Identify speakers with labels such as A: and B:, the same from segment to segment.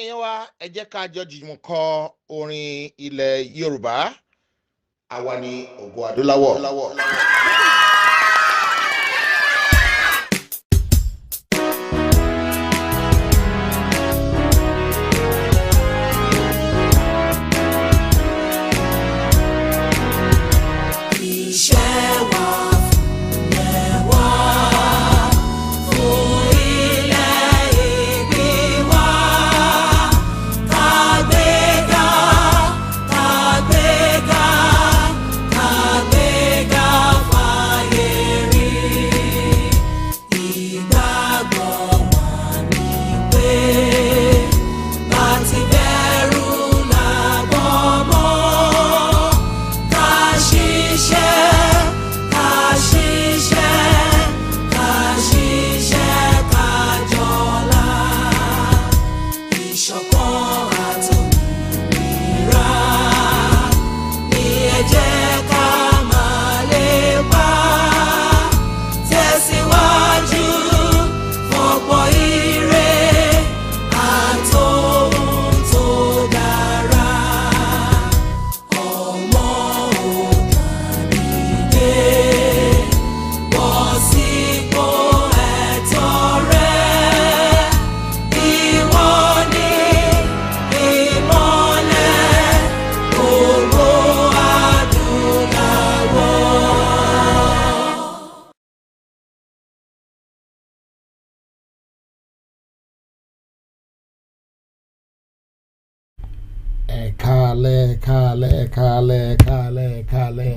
A: èèyàn wa ẹ jẹ́ ká jọ jùmọ̀ kọ orin ilẹ̀ Yorùbá àwa ni ògo adúláwọ̀.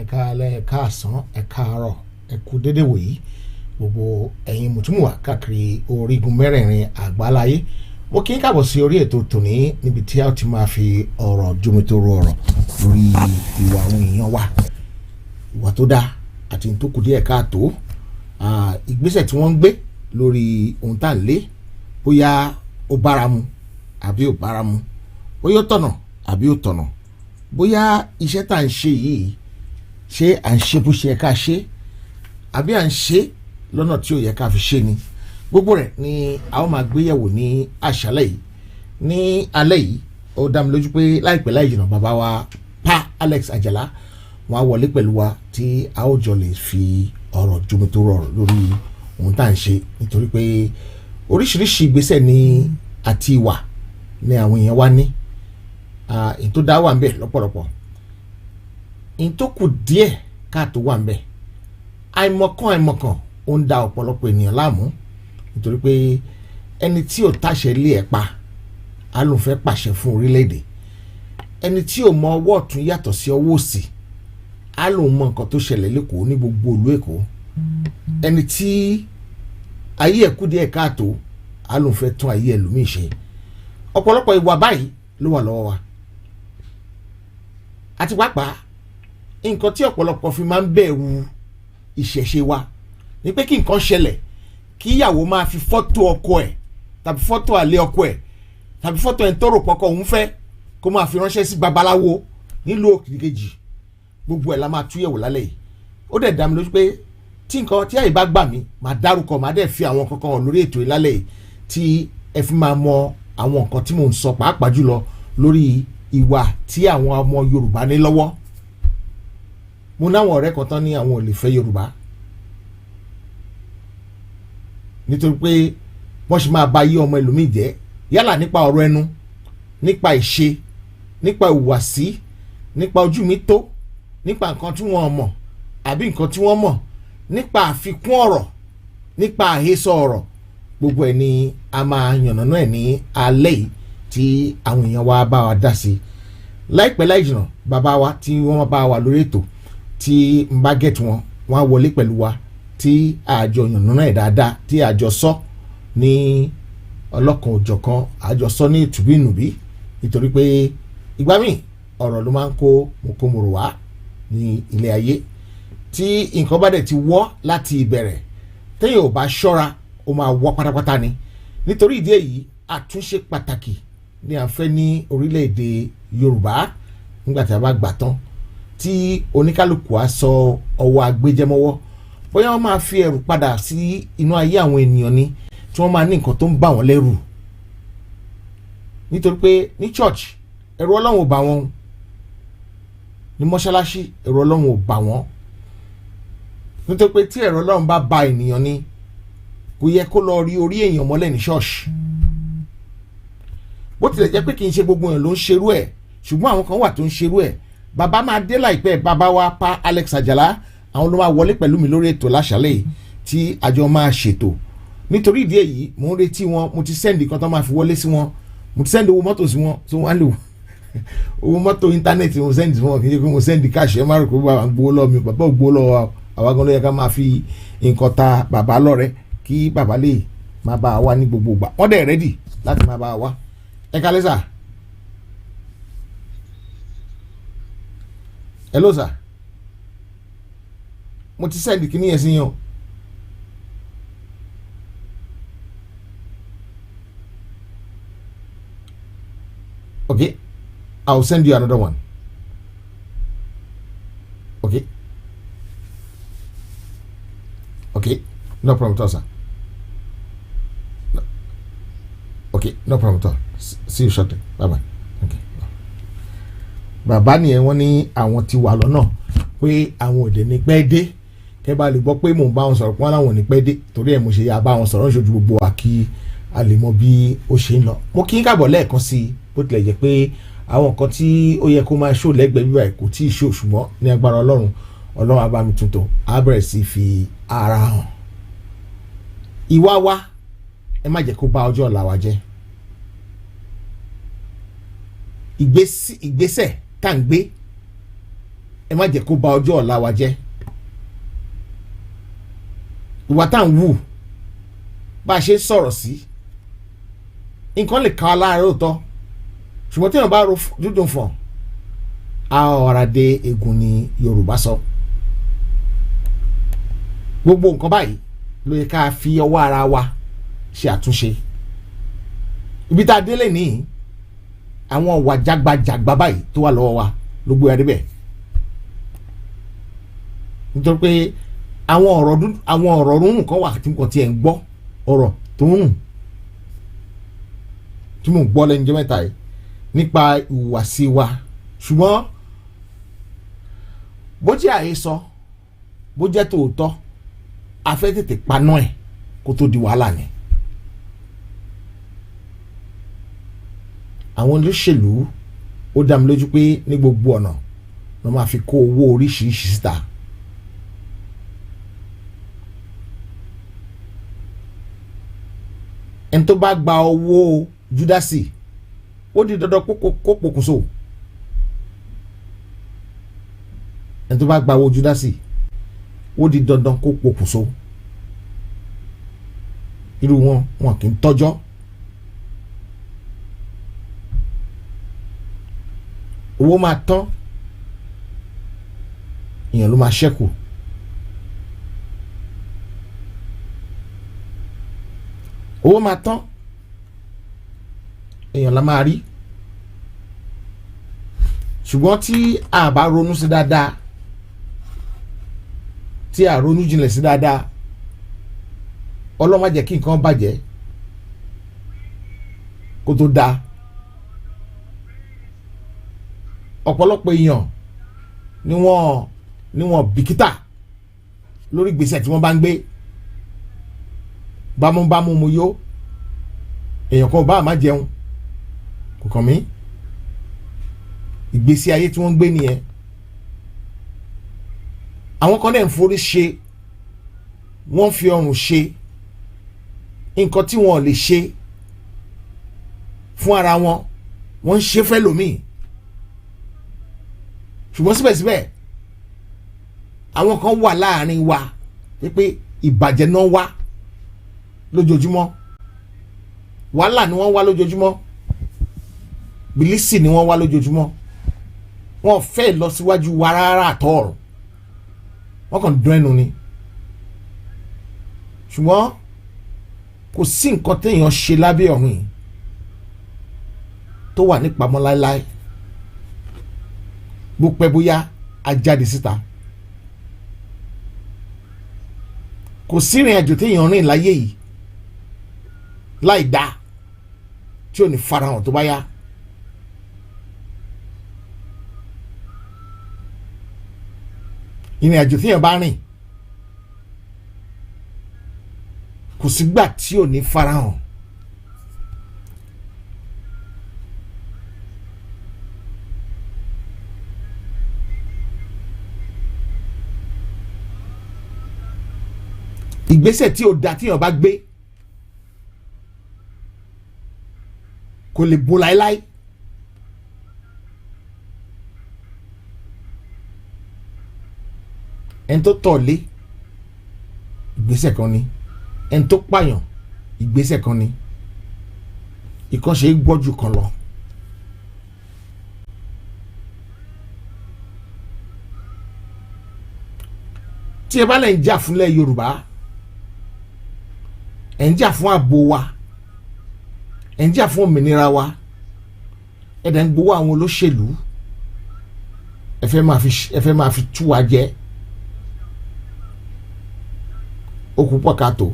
A: Kálẹ̀ káàsán ẹ káàárọ̀ ẹ kú dédé wòyí gbogbo ẹ̀yin mùtúmùwà káàkiri orígun mẹ́rẹ̀ẹ̀rin àgbáláyé mo kí n káàbọ̀ sí orí ètò tòní níbi tí a ti máa fi ọ̀rọ̀ jomitoro ọ̀rọ̀ lórí ìwà àwọn èèyàn wa ìwà tó dáa àti tó kù díẹ̀ káàtó ìgbésẹ̀ tí wọ́n ń gbé lórí ohun tá à ń lé bóyá ó báramu àbí ò báramu bóyá ó tọ̀nà àbí ò tọ̀nà bóyá iṣẹ́ tá à ń ṣe yìí ṣé à ń ṣe bó ṣe yẹ ká ṣe àbí à ń ṣe lọ́nà tí ò yẹ ká fi ṣe ni gbogbo rẹ̀ ni a ó máa gbéyẹ̀wò ní àṣálẹ́ yìí ní alẹ́ yìí ó dá mi lójú pé láìpẹ́ láì jìnnà bàbá wa Pa Alex Ajala wọn á wọlé pẹ̀lú wa tí a ó jọ lè fi ọ̀rọ̀ jomitoro ọ̀rọ̀ lórí ohun tá à ń ṣe nítorí pé oríṣiríṣi ìgbésẹ̀ ni àti ìwà ni àwọn èèyàn wa ní tó dá wà ń bẹ̀ lọ́pọ̀lọpọ̀ tó kù díẹ̀ káàtó wà ń bẹ̀ àìmọ̀kan ó ń da ọ̀pọ̀lọpọ̀ ènìyàn láàmú nítorí pé ẹni tí ò táṣẹ lé ẹ̀ pa á lóun fẹ́ pàṣẹ fún orílẹ̀-èdè ẹni tí ò mọ ọwọ́ ọ̀tún yàtọ̀ sí ọwọ́ òsì á lóun mọ nǹkan tó ṣẹlẹ̀ lẹ́kọ̀ọ́ ní gbogbo ìlú Èkó ẹni tí ayé ẹ̀ kù díẹ̀ káàtó á lóun fẹ́ tún ayé ẹlòmíì ṣe ọ̀pọ̀lọpọ̀ ìwà báyìí ló wà lọ́wọ́ wa àti pàápàá nǹkan tí ọ̀pọ̀lọpọ̀ fi máa ń bẹ̀rù ìṣẹ̀ṣe wa ni pé kí nǹkan ṣẹlẹ̀ kí ìyàwó máa fi fọ́tò ọkọ ẹ̀ tàbí fọ́tò àlè ọkọ ẹ̀ tàbí fọ́tò ẹ̀ ń tọrọ pọkọ òun fẹ́ kó máa fi ránṣẹ́ sí babaláwo nílùú òkìkejì gbogbo ẹ̀ la máa túyẹ̀wò lálẹ́ yìí ó dẹ̀ dá mi lójú pé tí àyè bá gbà mí máa dárúkọ máa dẹ̀ fi àwọn kankan hàn lórí ètò yìí lálẹ́ yìí tí ẹ fi máa mọ àwọn nǹkan tí mò ń sọ pàápàá jùlọ lórí ìwà tí àwọn ọmọ Yorùbá ní lọ́wọ́ mo náwọn ọ̀rẹ́ kan tán ní àwọn ò lè fẹ́ Yorùbá nítorí pé wọ́n ṣe máa ba yí ọmọ ẹlòmíì jẹ́ yálà nípa ọ̀rọ̀ ẹnu nípa ìṣe nípa ìhùwàsí nípa ojú mi tó nípa nǹkan tí wọ́n mọ̀ àbí nǹkan tí wọ́n mọ̀ nípa àfikún ọ̀rọ̀ nípa àhesọ ọ̀rọ̀ gbogbo ẹ̀ ni a máa yànnàná ẹ̀ ní alẹ́ yìí tí àwọn èèyàn wa bá wa dá sí láìpẹ́ láì jìnnà bàbá wa tí wọ́n bá wa lórí ètò tí n bá gẹ̀t wọn á wọlé pẹ̀lú wa tí àjọ yànnàná ẹ̀ dáadáa tí àjọ sọ ní ọlọ́kan òjọ̀kan àjọ sọ ní ìtùbínùbí nítorí pé ìgbà míì ọ̀rọ̀ ló máa ń kó mòkòmòrò wá ní ilé ayé tí nǹkan bá dẹ̀ ti wọ́ láti ìbẹ̀rẹ̀ téèyàn ò bá ṣọ́ra ó máa wọ́ pátápátá ni nítorí ìdí èyí àtúnṣe pàtàkì ni à ń fẹ́ ní orílẹ̀-èdè Yorùbá nígbà tí a bá gbà tán tí oníkálukú á sọ ọwọ́ agbéjẹmọ́wọ́ bóyá wọ́n máa fi ẹ̀rù padà sí inú ayé àwọn ènìyàn ni tí wọ́n máa ní nǹkan tó ń bà wọ́n lẹ́rù nítorí pé ní church ẹ̀rù Ọlọ́run ò bá wọn, ní mọ́ṣáláṣí ẹ̀rù Ọlọ́run ò bá wọn, nítorí pé tí ẹ̀rù Ọlọ́run bá ba ènìyàn ni kò yẹ kó lọ rí orí èèyàn mọ́lẹ̀ ní ṣọ́ọ̀ṣì. bó tilẹ̀ jẹ́ pé kì í ṣe gbogbo èèyàn ló ń ṣerú ẹ̀, ṣùgbọ́n àwọn kan wà tó ń ṣerú ẹ̀. Bàbá máa dé láìpẹ́, bàbá wa pa Alex Ajala, àwọn ló máa wọlé pẹ̀lú mi lórí ètò láṣálẹ̀ tí àjọ máa ṣètò. Nítorí ìdí èyí mo ń retí wọn, mo ti sẹ́ndì kan tó máa fi wọlé sí wọn, mo ti sẹ́ndì owó mọ́tò sí wọn tí wọ́n á lò owó mọ́tò íńtánẹ́ẹ̀tì mo sẹ́ndì sí wọn, kì í ṣe pé mo sẹ́ndì káàṣì. ẹ má rò pé bàbá ń gbowó lọ́wọ́ mi, bàbá ò gbowó lọ́wọ́ wa, àwa gan ló yẹ ká máa fi nǹkan ta bàbá lọ́rẹ kí bàbá lè máa bá wa ní gbogbo ìgbà. wọ́n dẹ̀ rẹ́dì láti máa bá wa. ẹ kálẹ́ sà. hello sà. mo ti sẹ́ndì kíní yẹn sí yẹn o. Okay, I'll send you another one. Okay. Okay, no problem at all, sir. No. Okay, no problem at all. See you shortly. Bye bye. Okay. Bàbá nìyẹn wọ́n ní àwọn ti wà lọ́nà pé àwọn òde ní pẹ́ dé, kẹ́ bá lè gbọ́ pé mò ń bá wọn sọ̀rọ̀ pé wọ́n láwọn ò ní pẹ́ dé, torí ẹ̀ mo ṣe yà bá wọn sọ̀rọ̀ ṣojú gbogbo wa kí a lè mọ bí ó ṣe ń lọ. Mo kí n káàbọ̀ lẹ́ẹ̀kan sí i, bó tilẹ̀ jẹ́ pé àwọn nǹkan tí ó yẹ kó máa ṣó lẹ́gbẹ̀ẹ́ bíbá ẹ̀ kò tí ì ṣó, ṣùgbọ́n ní agbára Ọlọ́run á bá mi tuntun, á bẹ̀rẹ̀ sí fi ara hàn. Ìwà wa ẹ má jẹ́ kó bà ọjọ́ ọ̀la wa jẹ́. Ìgbésẹ̀ tá à ń gbé ẹ má jẹ́ kó bà ọjọ́ ọ̀la wa jẹ́. Ìwà tá à ń wù, bá a ṣe sọ̀rọ̀ sí, nǹkan lè ká wa lára lóòótọ́, ṣùgbọ́n tí wọ́n bá ro dúdùn fún a ọ̀rá dé egun ni Yorùbá sọ. Gbogbo nǹkan báyìí ló yẹ ká fi ọwọ́ ara wa ṣe àtúnṣe. Ibi tá a délé ní àwọn ọ̀wà jágbajàgba báyìí tó wà lọ́wọ́ wa ló gbé wa débẹ̀. Nítorí pé àwọn ọ̀rọ̀ rúnrún kan wà tí nǹkan tiẹ̀ ń gbọ́, ọ̀rọ̀ tó ń rùn tí mò ń gbọ́ lẹ́nu jẹ́ mẹ́ta yìí nípa ìhùwàsí wa, ṣùgbọ́n bó jẹ́ àhesọ bó jẹ́ tòótọ́ a fẹ́ tètè paná ẹ̀ kó tó di wàhálà ni. àwọn olóṣèlú ó dá mi lójú pé ní gbogbo ọ̀nà ló máa fi kó owó oríṣiríṣi síta. ẹni tó bá gba owó Júdásì ó di dandan kó pokùnso. ẹni tó bá gba owó Júdásì ó di dandan kó pokùnso. irú wọn kì í tọ́jọ́. owó máa tán, èèyàn ló máa ṣẹ́kù. owó máa tán, èèyàn la máa rí. ṣùgbọ́n tí a bá ronú sí dáadáa, tí a ronú jinlẹ̀ sí dáadáa, Ọlọ́run má jẹ́ kí nǹkan bàjẹ́ kó tó dáa. ọ̀pọ̀lọpọ̀ èèyàn ni wọ́n bìkítà lórí gbèsè tí wọ́n bá ń gbé. bámúbámú mo yó, èèyàn kan bá má jẹun kò kàn mí. ìgbésí ayé tí wọ́n ń gbé nìyẹn. àwọn kan náà ń forí ṣe, wọ́n fi ọrùn ṣe nǹkan tí wọ́n lè ṣe fún ara wọn, wọ́n ń ṣe fẹ́ lòmíì. ṣùgbọ́n síbẹ̀síbẹ̀ àwọn kan wà láàrin wa pé ìbàjẹ́ náà wá lójoojúmọ́, wàhálà ni wọ́n wá lójoojúmọ́, bìlísì ni wọ́n wá lójoojúmọ́. wọ́n fẹ́ lọ síwájú wa rárá àtọ́ọ̀rọ̀, wọ́n kàn dún ẹnu ni. ṣùgbọ́n kò sí nǹkan téèyàn ṣe lábẹ́ ọ̀run yìí tó wà nípamọ́ láéláé. bó pẹ́ bóyá a jáde síta. kò sí ìrìn àjò téèyàn rìn láyé yìí láì dá tí ò ní farahàn tó bá yá. ìrìn àjò tí yẹn bá rìn kò sígbà tí ò ní farahàn. ìgbésẹ̀ tí ò da tí yẹn bá gbé kò lè bo láéláé. ẹni tó tọ̀lé ìgbésẹ̀ kan ni, ẹni tó pààyàn ìgbésẹ̀ kan ni, ìkan ṣe é gbọ́jú kan lọ. tí ẹ bá lẹ̀ ń jà fúnlẹ̀ Yorùbá, ẹ̀ ń jà fún ààbò wa, ẹ̀ ń jà fún òmìnira wa, ẹ̀ dẹ̀ ń gbowó àwọn olóṣèlú, ẹ fẹ́ máa fi tú wa jẹ. Ó kù pọ̀ káàtó.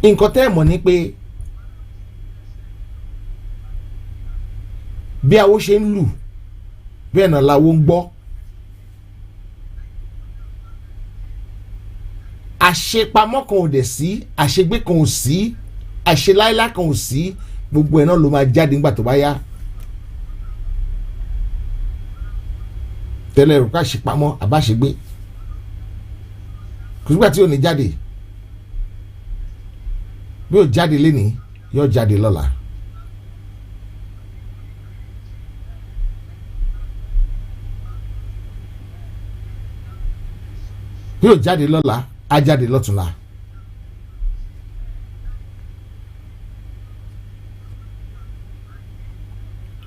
A: nǹkan tẹ́ ẹ̀ mọ̀ ni pé bí awo ṣe ń lù bẹ́ẹ̀ náà làwo ń gbọ́. àṣepamọ́ kan ò dẹ̀ sí, àṣegbé kan ò sí, àṣeláílá kan ò sí, gbogbo ẹ̀ náà ló máa jáde nígbà tó bá yá. tẹ́lẹ̀ rò ká ṣèpamọ́ àbáṣegbé kò sígbà tí ò ní jáde. bí ó jáde lénìí yóò jáde lọ́la. bí ó jáde lọ́la á jáde lọ́túnla.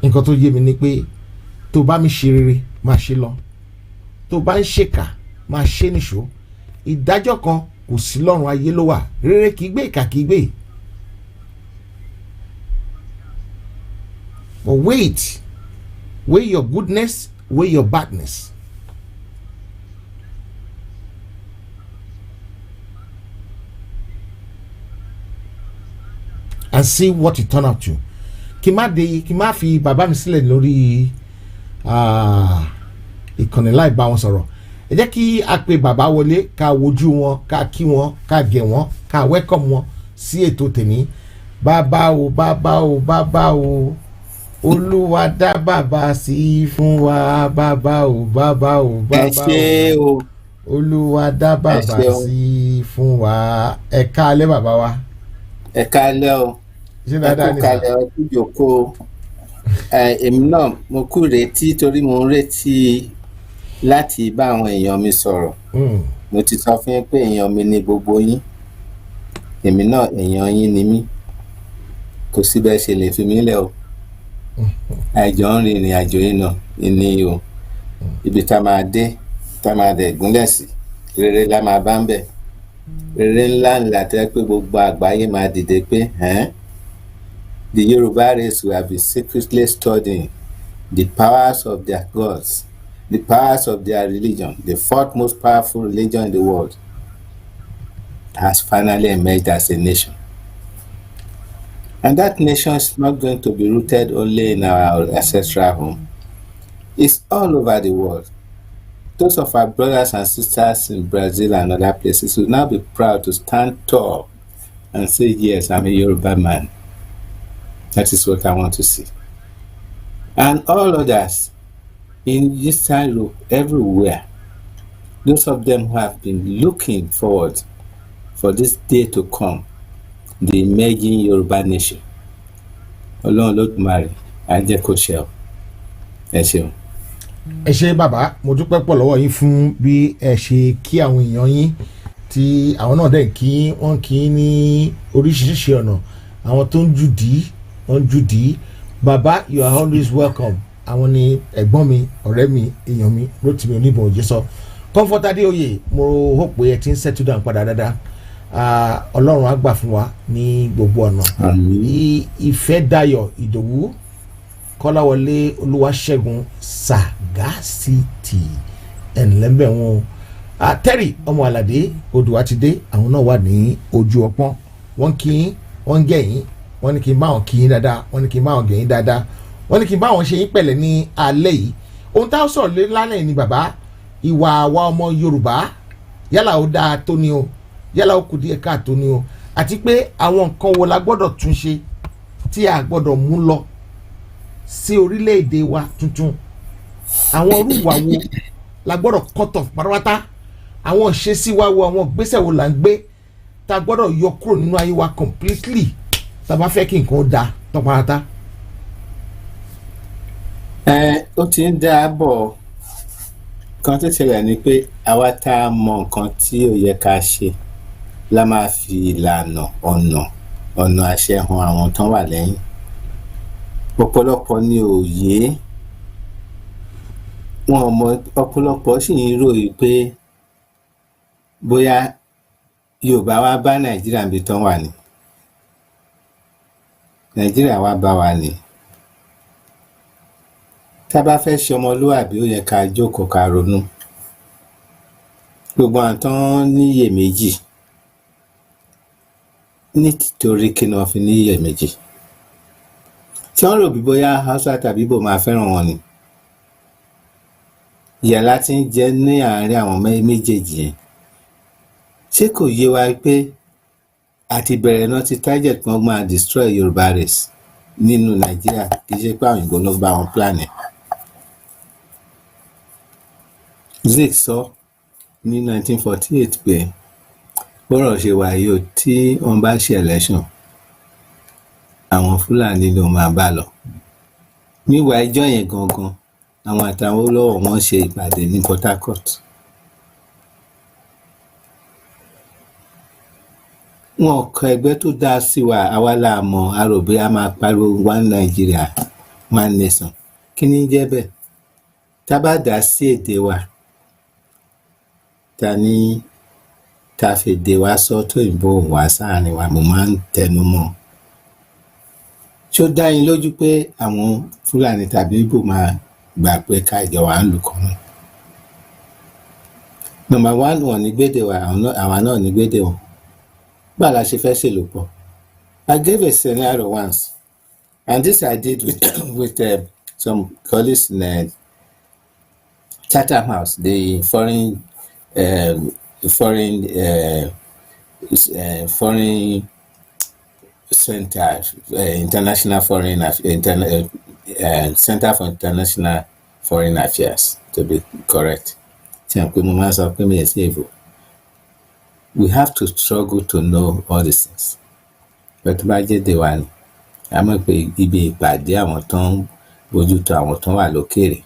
A: nǹkan tó yé mi ni pé tó bá mi ṣe rere máa ṣe lọ, tó bá ń ṣèkà máa ṣe nìṣó. ìdájọ́ kan kò sí lọ́run, ayé ló wà. rere kìí gbé, ìkà kìí gbé. but wait, weigh your goodness, weigh your badness. and see what it turn out to. kí má fi bàbá mi sílẹ̀ lórí ìkànnì láì bá wọn sọ̀rọ̀. ẹ jẹ́ kí a pe bàbá wọlé, ká wojú wọn, ká kí wọn, ká gẹ̀ wọ́n, ká welcome wọn sí ètò tèmi. bàbá o bàbá o bàbá o, olúwa dá bàbá sí fún wa. bàbá o bàbá o bàbá o, olúwa dá bàbá sí fún wa. ẹ káalẹ́ bàbá wa.
B: ẹ káalẹ́ o.
A: ṣé dáadáa ni sà?
B: ẹ kú kalẹ̀ ọkú jòkó. èmi náà mo kú retí torí mo ń retí láti bá àwọn èèyàn mi sọ̀rọ̀. mo ti sọ fún yín pé èèyàn mi ni gbogbo yín, èmi náà èèyàn yín ni mí, kò sí bẹ́ẹ̀ ṣe lè fi mí lẹ̀ o. àjọ ń rìnrìn àjò yìí náà ní o, ibi tá máa dé tá máa dẹ̀ gúnlẹ̀ sí rere la máa bá ń bẹ̀. rere ńlá tẹ́ pé gbogbo àgbáyé máa dìde pé the Yoruba race will have been secretly studying the powers of their gods, the powers of their religion, the fourth most powerful religion in the world, has finally emerged as a nation. And that nation is not going to be rooted only in our ancestral home. It's all over the world. Those of our brothers and sisters in Brazil and other places will now be proud to stand tall and say, yes, I'm a Yoruba man. That is what I want to see. And all others in Eastern Europe, everywhere, those of them who have been looking forward for this day to come, the emerging Yoruba nation. Ọlọ́run Olódùmarè á jẹ́ kó ṣẹ o. Ẹ ṣeun.
A: ẹ ṣé bàbá, mo dúpẹ́ pọ̀ lọ́wọ́ yín fún bí ẹ ṣe kí àwọn èèyàn yín, tí àwọn náà dẹ̀ kí wọ́n kí ní oríṣiríṣi ọ̀nà. àwọn tó ń jùdí wọ́n jùdí. bàbá, you are always welcome. àwọn ni ẹ̀gbọ́n mi, ọ̀rẹ́ mi, èèyàn mi, Rótìmí Oníbọn Òjésọ. Comfort Adéoyè, mo hope pé ẹ ti ń settle down padà dáadáa. Ọlọ́run á gbà fún wa ní gbogbo ọ̀nà. Ìfẹ́dayọ̀ Ìdòwú, Kọ́láwọlé Olúwaṣẹ́gun Sagacity, ẹ̀ńlẹ́mbẹ̀ wọn. Terry ọmọ Àlàdé Odùwà ti dé, àwọn náà wà ní ojú ọpọ́n. wọ́n kí yín, wọ́n gẹ̀ yín, wọ́n ní kí n bá wọn kí yín dáadáa, wọ́n ní kí n bá wọn gẹ̀ yín dáadáa. wọ́n ní kí n bá wọn ṣe yín pẹ̀lẹ́ ní alẹ́ yìí. Ohun tá a sọ̀rọ̀ lé lálẹ́ ni bàbá, ìwà àwa ọmọ Yorùbá, yálà ó dáa tó ni o, yálà ó kù díẹ̀ káàtó ni o, àti pé àwọn nǹkan wo la gbọ́dọ̀ tún ṣe tí a gbọ́dọ̀ mú lọ sí orílẹ̀-èdè wa tuntun. Àwọn orúwà wo la gbọ́dọ̀ cut off pátápátá, àwọn ìṣesí wa wo, àwọn ìgbésẹ̀ wo là ń gbé tá a gbọ́dọ̀ yọ kúrò nínú ayé wa completely tá a bá fẹ́ kí nǹkan ó da tán pátá.
B: Ó ti ń dá bọ̀. Kan tó ṣẹlẹ̀ ni pé àwa tá a mọ nǹkan tí ó yẹ ká ṣe la máa fi ìlànà ọ̀nà àṣẹ hàn àwọn tán wà lẹ́yìn. Ọ̀pọ̀lọpọ̀ ni òye wọn mọ, ọ̀pọ̀lọpọ̀ sì ń ròyìn pé bóyá Yorùbá wá bá Nàìjíríà níbi tán wà ní, Nàìjíríà wá bá wa ní. Tá a bá fẹ́ ṣe ọmọlúwàbí ó yẹ ká jókòó ká ronú. Gbogbo àwọn tán níyèméjì nítorí kí ni wọ́n fi níyèméjì? Tí wọ́n rò bí bóyá Hausa tàbí Igbo máa fẹ́ràn wọn ni. Ìyà láti ń jẹ ní àárín àwọn méjèèjì yẹn. Ṣé kò yé wa pé àti bẹ̀rẹ̀ náà ti target wọn máa destroy Yorùbá race nínú Nàìjíríà, kì í ṣe pé àwọn Ìgbò ló bá wọn plan ẹ̀. Zik sọ ní 1948 pé bọ́rọ̀ ṣe wà yìí tí wọ́n bá ṣe election àwọn Fúlàní ló máa bá lọ. Níwà ìjọ yẹn gangan àwọn àtàwọn olówó wọn ṣe ìpàdé ní Port Harcourt. Wọn kọ ẹgbẹ́ tó dá sí wa, àwa la mọ̀, àròbé a máa pariwo one Nigeria, one nation. Kí ni jẹ́ bẹ́ẹ̀? Tá bá dá sí èdè wa, ta ní ta fèdè wa sọ tó ìbò wá sáàrin wa, mo máa ń tẹnu mọ́. Ṣó dá yín lójú pé àwọn Fúlàní tàbí Ìgbò máa gbà pé ká ìjọ wa ń lù kan náà? Number one, wọn ní gbédè wa, àwa náà ní gbédè wọn. Báwo la ṣe fẹ́ ṣèlòpọ̀? I gave a scenario once, and this I did with some colleagues in Chatham House, the foreign center, international foreign Center for International Foreign Affairs, to be correct. We have to struggle to know all these things. But bájẹ́ dé wa ni, a mọ̀ pé ibi ìpàdé àwọn tó ń bójútó àwọn tó wà lókèrè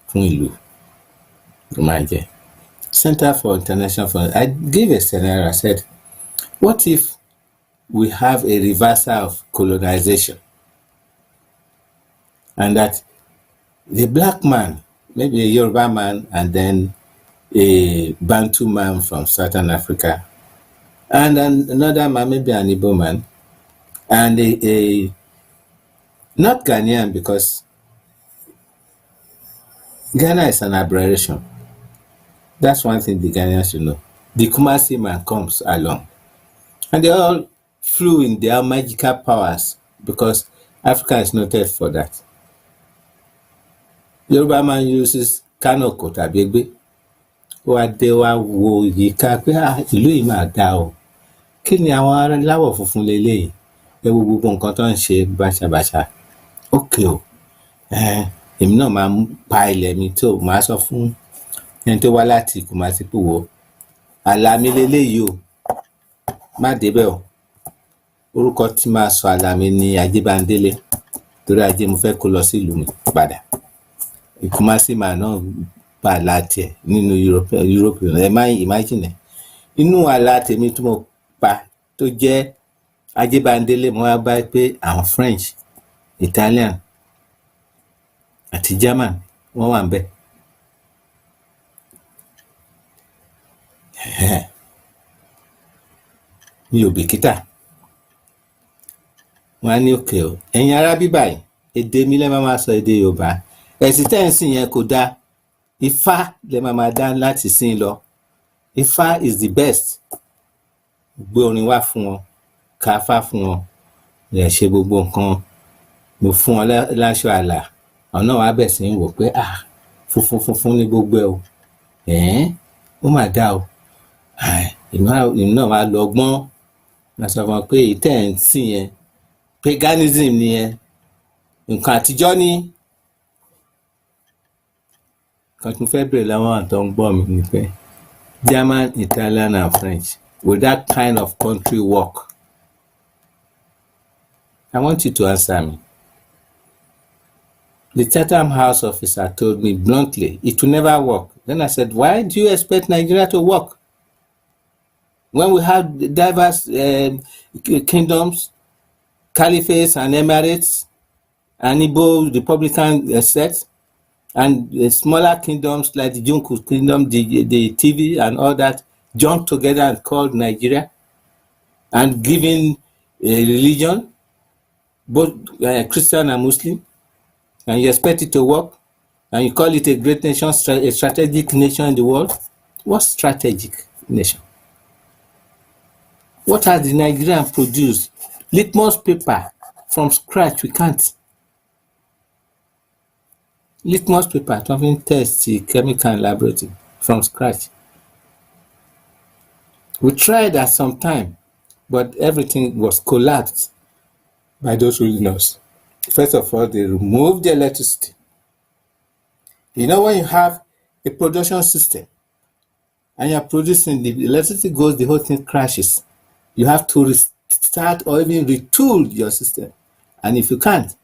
B: fún ìlú ló máa jẹ́. Center for International Foreign. I gave a scenario. I said, what if we have a reversal of colonization, and that the black man, maybe a Yoruba man, and then a Bantu man from Southern Africa, and then another man, maybe an Igbo man, and a not Ghanaian, because Ghana is an aberration. That's one thing the Ghanaians should know. The Kumasi man comes along, and they all flew in their magical powers, because Africa is noted for that. Yoruba man uses Kanoko tàbí Egbe. Wá dé wá wo yíká pé ìlú yìí máa dá o. Kí ni àwọn ará láwọ̀ funfun lélẹ́yìí? Ẹ wo gbogbo nǹkan tó ń ṣe báṣabàṣa. Ókè o, èmi náà máa pa ilẹ̀ mi tó máa sọ fún ẹni tó wá láti Kumasi pé wo àlà mi lélẹ́yìí o, má débẹ̀ o. Orúkọ tí máa sọ àlà mi ní Ajébándélé, torí Ajé mo fẹ́ kó lọ sí ìlú mi padà. Kumasi máa náà pa àlà tiẹ̀ nínú Europe. Ẹ má imagine. Inú àlà tèmi tí mo pa tó jẹ́ Ajébándélé, mo wá bá pé àwọn French, Italian àti German wọ́n wà ńbẹ̀. Mi ò bìkítà. Wọ́n á ní òkè o, ẹ̀yin ará bíbà yìí, èdè mi lẹ́ máa sọ èdè Yorùbá. Ẹ̀sìn tẹ́ ń sìn yẹn kò dáa. Ifá lẹ́ máa dá láti sìn lọ. Ifá is the best. Gbé orin wá fún wọn, ká fá fún wọn, lè ṣe gbogbo nǹkan mo fún wọn láṣọ àlà àwọn náà wá bẹ̀ sí ń wò pé funfun ní gbogbo ẹ̀ o ó mà dá o ìlú náà wá lọ ọgbọ́n láti sọ fún wọn pé ìtẹ́ ẹ̀ ń sìn yẹn paganism ni yẹn nǹkan àtijọ́ ni kan tí mo fẹ́ bèrè lọ́wọ́ àtọ́ ń gbọ́ mi ni pé German, Italian and French, will that kind of country work? I want you to answer me. The Chatham House officer told me bluntly, it will never work. Then I said, why do you expect Nigeria to work? When we have diverse kingdoms, caliphates and emirates, and Igbo Republican sets, and smaller kingdoms like the Junku kingdom, the TV and all that, joined together and called Nigeria, and given a religion, both Christian and Muslim, and you expect it to work, and you call it a great nation, a strategic nation in the world. What strategic nation? What has the Nigerian produced? Litmus paper from scratch, we can't. Litmus paper, something test the chemical laboratory from scratch. We tried at some time, but everything was collapsed by those ruling us. First of all, they removed the electricity. You know, when you have a production system and you're producing, the electricity goes, the whole thing crashes. You have to restart or even retool your system. And if you can't,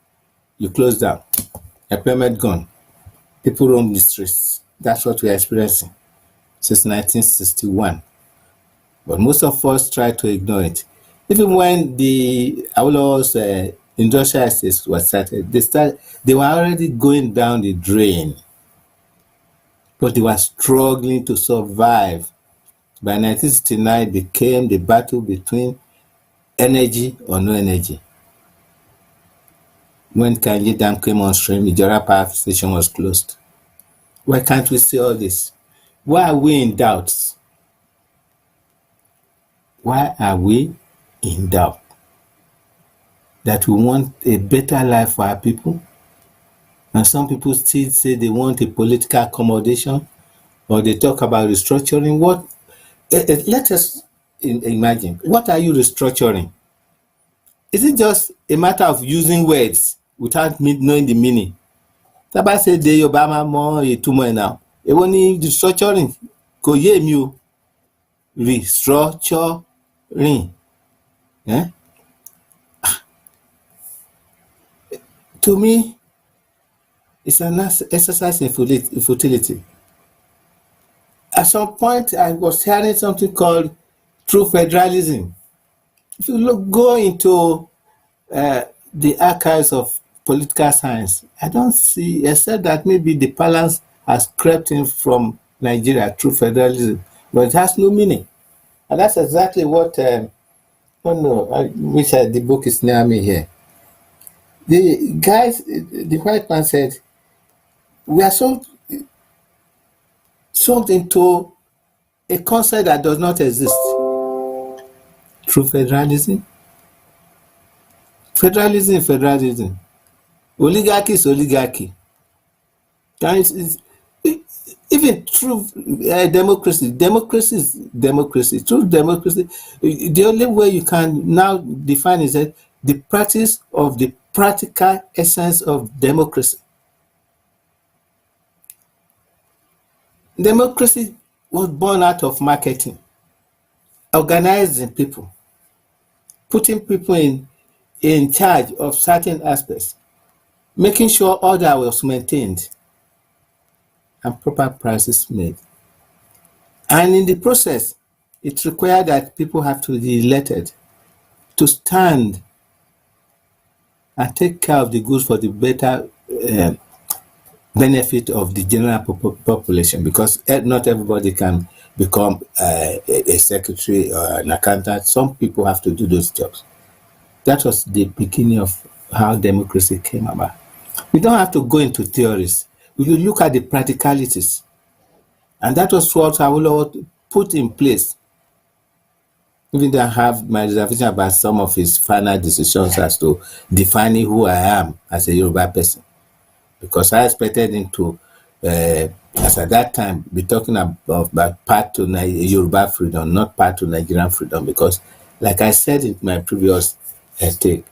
B: you close down. Employment gone. People roam the streets. That's what we're experiencing since 1961. But most of us try to ignore it. Even when the Awolowo's industrial estates were started, they were already going down the drain. But they were struggling to survive. By 1969, it became the battle between energy or no energy. When Kainji Dam came on stream, Ajala power station was closed. Why can't we see all this? Why are we in doubt? Why are we in doubt? That we want a better life for our people? And some people still say they want a political accommodation, or they talk about restructuring. What? Let us imagine. What are you restructuring? Is it just a matter of using words without knowing the meaning? Taba say de Obama mo ìtumọ̀ now. Èwo ni restructuring? Kò yé mi o. Restructuring. To me, it's an exercise in futility. At some point, I was hearing something called true federalism. If you go into the archives of political science, I don't see, except that maybe the balance has crept in from Nigeria, true federalism, but it has no meaning. And that's exactly what, the book is near me here. The guys, the white man said, we are so sucked into a concept that does not exist. True federalism? Federalism. Oligarchy is oligarchy. Even true democracy is democracy. True democracy, the only way you can now define is that the practice of the practical essence of democracy. Democracy was born out of marketing, organizing people, putting people in charge of certain aspects, making sure order was maintained and proper prices made. And in the process, it required that people have to be elected to stand and take care of the goods for the better benefit of the general population, because not everybody can become a secretary or an accountant. Some people have to do those jobs. That was the beginning of how democracy came about. We don't have to go into theories. We will look at the practicalities. And that was what Awolowo put in place. Even though I have my reservation about some of his final decisions as to defining who I am as a Yoruba person, because I expected him to, as at that time, be talking about path to Yoruba freedom, not path to Nigerian freedom, because, like I said in my previous take,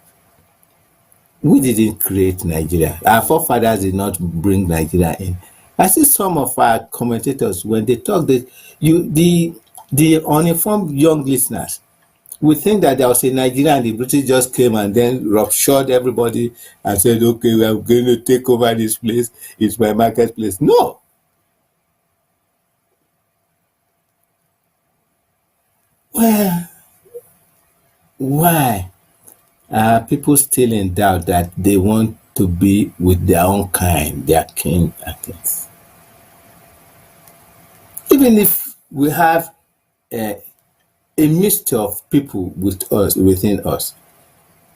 B: we didn't create Nigeria. Our forefathers did not bring Nigeria in. I see some of our commentators, when they talk, the uninformed young listeners we think that there was a Nigeria and the British just came and then ruptured everybody and said, okay, we are going to take over this place. It's my marketplace. No. Well, why are people still in doubt that they want to be with their own kind, their king and things? Even if we have a mixture of people with us, within us,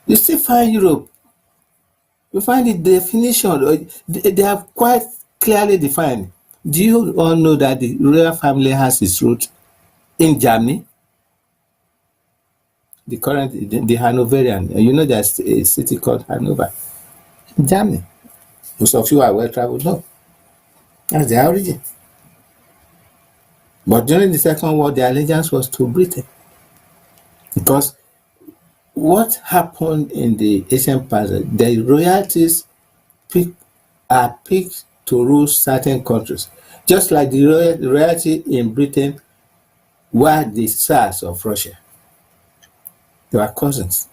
B: you still find Europe. You find the definition, they are quite clearly defined. Do you all know that the royal family has its root in Germany? The current, the Hanoverian, you know there's a city called Hanover in Germany. Most of you are well traveled, no. That's their origin. But during the Second World, their allegiance was to Britain. Because what happened in the ancient past, the royalties are picked to rule certain countries. Just like the royalty in Britain were the Tsars of Russia. They were cousins.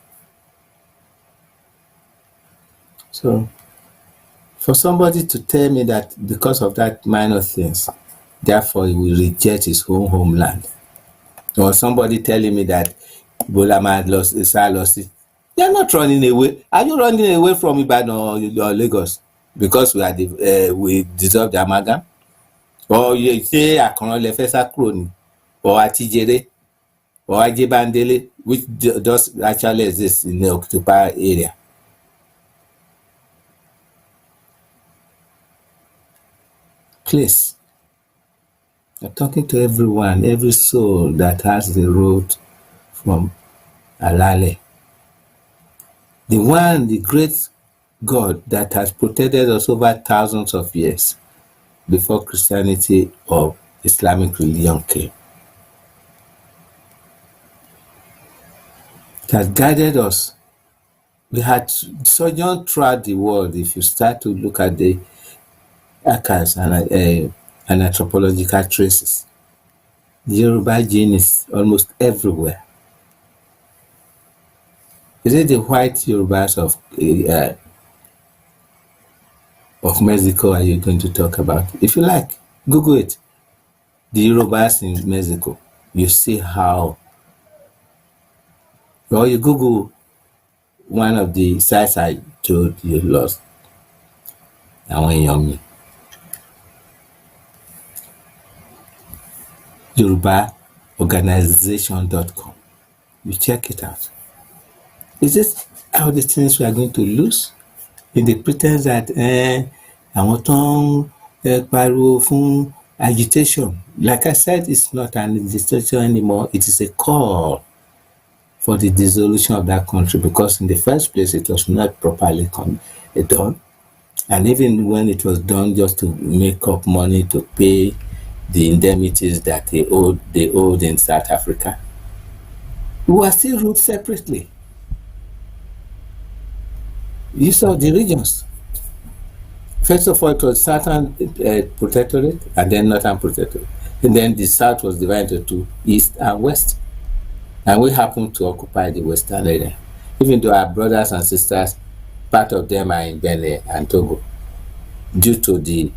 B: So, for somebody to tell me that because of that minor things, therefore he will reject his own homeland, or somebody telling me that Bolama lost it, they are not running away. Are you running away from Ibadan or Lagos because we dissolve the amalgam? Or you say Akoran lè fẹ́ sá kúrò ni, or Atijere, or Ajebandele, which does actually exist in the occupied area. Please, I'm talking to everyone, every soul that has the road from Alale. The great God that has protected us over thousands of years before Christianity or Islamic religion came. It has guided us. We had sojourned throughout the world. If you start to look at the archives and anthropological traces, the Yoruba gene is almost everywhere. Is it the white Yorubas of Mexico are you going to talk about? If you like, Google it. The Yorubas in Mexico. You see how, or you Google one of the sites I told you lost. Àwọn èèyàn mi. YorubaOrganization.com. You check it out. Is this how the things we are going to lose? In the pretense that àwọn tó ń pariwo fún agitation. Like I said, it's not an agitation anymore. It is a call for the dissolution of that country, because in the first place it was not properly done, and even when it was done just to make up money to pay the indemnities that they owed in South Africa, we were still ruled separately. You saw the regions. First of all, it was Southern Protectorate and then Northern Protectorate, and then the South was divided into East and West. And we happen to occupy the Western area. Even though our brothers and sisters, part of them are in Benin and Togo. Due to the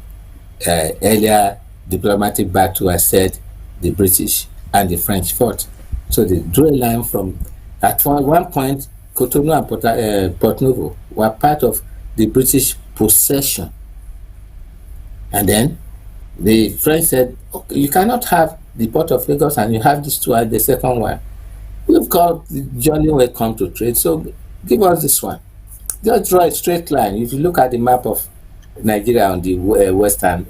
B: earlier diplomatic battle, I said the British and the French fought. So they drew a line from, at one point, Cotonou and Port Novo were part of the British possession. And then the French said, okay, you cannot have the Port of Lagos and you have this two and the second one. We've got the jolly way come to trade, so give us this one. Just draw a straight line. If you look at the map of Nigeria on the western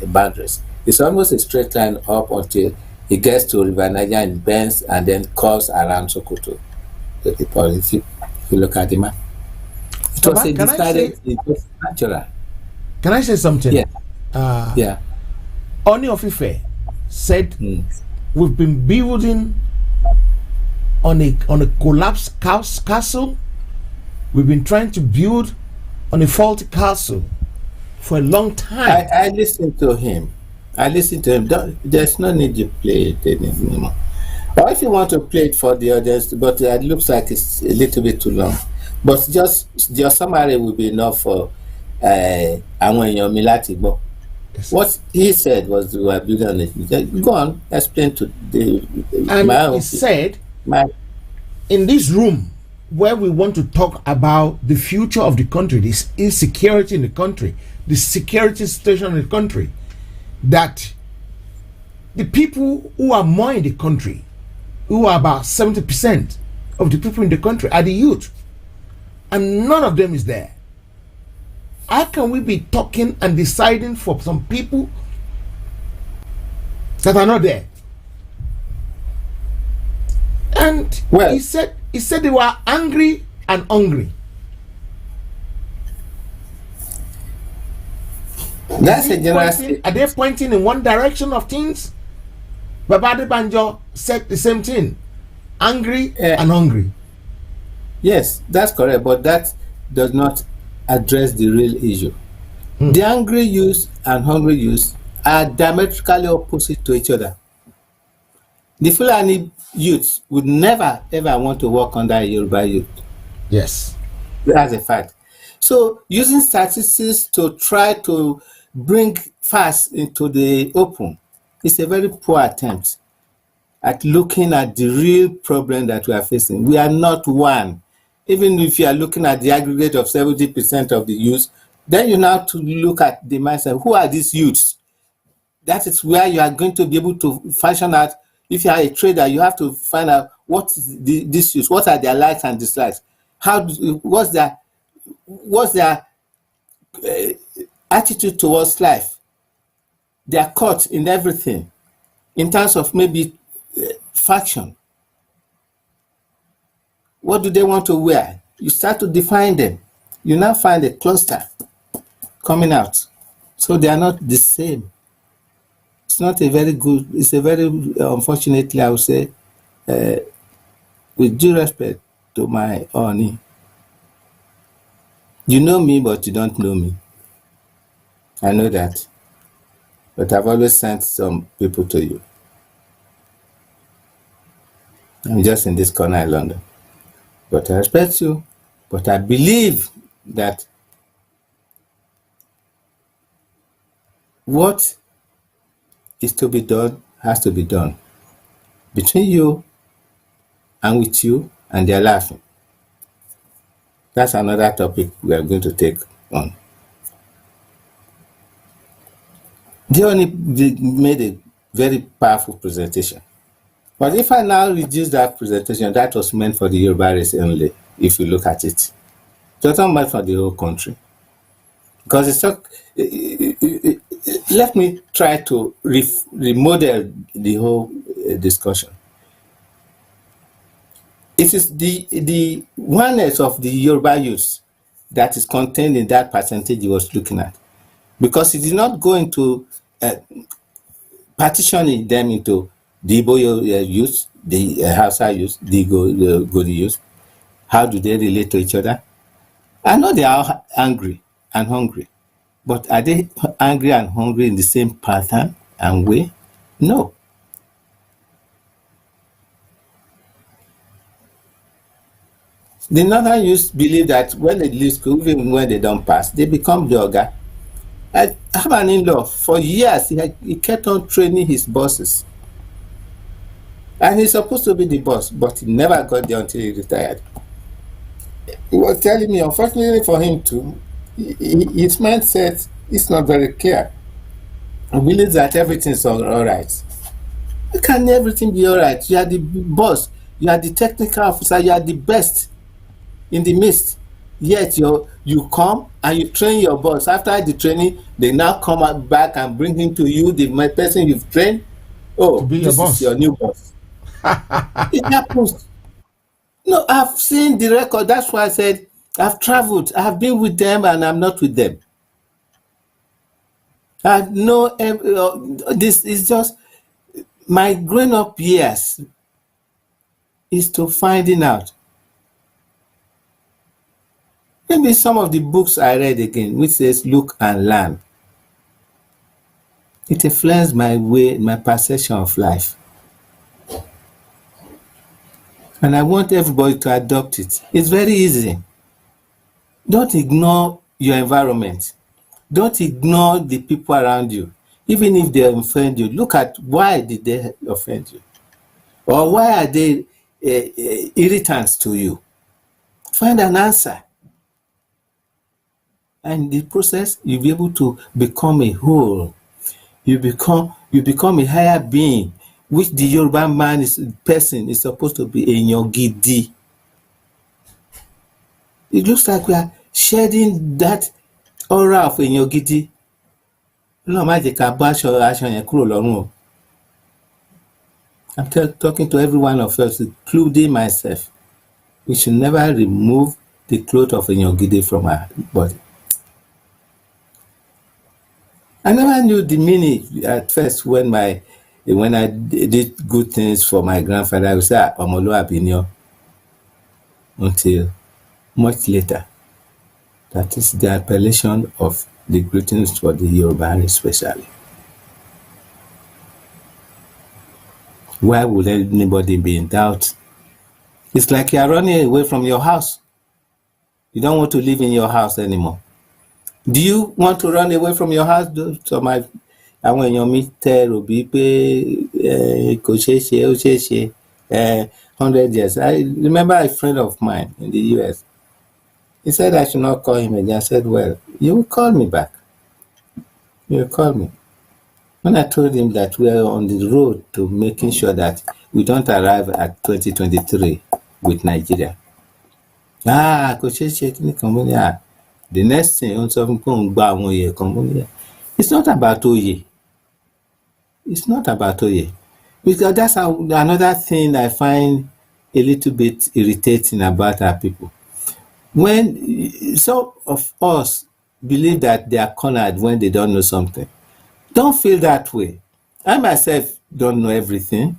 B: boundaries, it's almost a straight line up until It gets to River Niger and bends and then curves around Sokoto. If you look at the map, it was a decided, it was natural.
A: Can I say something?
B: Yeah. Yeah.
A: Oni of Ife said we've been building on a collapsed castle. We've been trying to build on a faulty castle for a long time.
B: I listened to him. There's no need to play it anymore. Or if you want to play it for the audience, but it looks like it's a little bit too long. But just your summary will be enough for what he said was we were building on it. Go on, explain to the.
A: And he said, in this room, where we want to talk about the future of the country, this insecurity in the country, the security situation in the country, that the people who are more in the country, who are about 70% of the people in the country, are the youth, and none of them is there. How can we be talking and deciding for some people that are not there? And he said they were angry and hungry.
B: That's a general statement.
A: Are they pointing in one direction of things? Babade Banjo said the same thing. Angry and hungry.
B: Yes, that's correct, but that does not address the real issue. The angry youth and hungry youth are diametrically opposite to each other. The Fulani youth would never ever want to work under a Yoruba youth.
A: Yes.
B: That's a fact. So using statistics to try to bring facts into the open is a very poor attempt at looking at the real problem that we are facing. We are not one. Even if you are looking at the aggregate of 70% of the youth, then you now have to look at the mindset. Who are these youths? That is where you are going to be able to fashion out. If you are a trader, you have to find out what is these youths, what are their likes and dislikes, what's their attitude towards life. They are caught in everything in terms of maybe faction. What do they want to wear? You start to define them. You now find a cluster coming out. So they are not the same. It's not a very good, it's a very, unfortunately, I would say, with due respect to my Oni, you know me, but you don't know me. I know that. But I've always sent some people to you. I'm just in this corner in London. But I respect you. But I believe that what is to be done has to be done between you and with you, and they're laughing. That's another topic we are going to take on. They only made a very powerful presentation. But if I now reduce that presentation, that was meant for the Yoruba race only, if you look at it. It was not meant for the whole country. Because it's not, let me try to remodel the whole discussion. It is the oneness of the Yoruba youth that is contained in that percentage you was looking at. Because it did not go into partitioning them into the Igbo youth, the Hausa youth, the Godi youth. How do they relate to each other? I know they are angry and hungry, but are they angry and hungry in the same pattern and way? No. The northern youth believe that when they leave school, even when they don't pass, they become the Oga. I have an in-law, for years, he kept on training his bosses. And he's supposed to be the boss, but he never got there until he retired. He was telling me, unfortunately for him too, his mindset is not very clear. He believes that everything's all right. How can everything be all right? You are the boss, you are the technical officer, you are the best in the midst. Yet you come and you train your boss. After the training, they now come back and bring him to you, the person you've trained. Oh,
A: be your
B: this is
A: boss.
B: your new boss. It happens. No, I've seen the record. That's why I said I've traveled. I've been with them and I'm not with them. I know this is just my growing up years is to finding out. Maybe some of the books I read again, which says look and learn. It influenced my perception of life. And I want everybody to adopt it. It's very easy. Don't ignore your environment. Don't ignore the people around you. Even if they offend you, look at why did they offend you? Or why are they irritants to you? Find an answer. And in the process, you'll be able to become a whole. You become a higher being, which the Yoruba person is supposed to be a Nyogidi. It looks like we are shedding that aura of a Nyogidi. I'm talking to every one of us, including myself. We should never remove the cloth of a Nyogidi from our body. I never knew the meaning at first when I did good things for my grandfather. I would say Omoluabinyo, until much later. That is the appellation of the greetings for the Yoruba especially. Why would anybody be in doubt? It's like you're running away from your house. You don't want to live in your house anymore. Do you want to run away from your house? So àwọn èèyàn mi tẹ rò bí pé kò ṣeé ṣe ó ṣeé ṣe 100 years. I remember a friend of mine in the US. He said I should not call him again. I said, well, you will call me back. You will call me. When I told him that we are on the road to making sure that we don't arrive at 2023 with Nigeria. Kò ṣeé ṣe kí ni kan mú ní the next thing ó sọ fún pé òun gba àwọn oyè kan mú ní it's not about oyè. It's not about oyè. Because that's another thing I find a little bit irritating about our people. When some of us believe that they are cornered when they don't know something, don't feel that way. I myself don't know everything.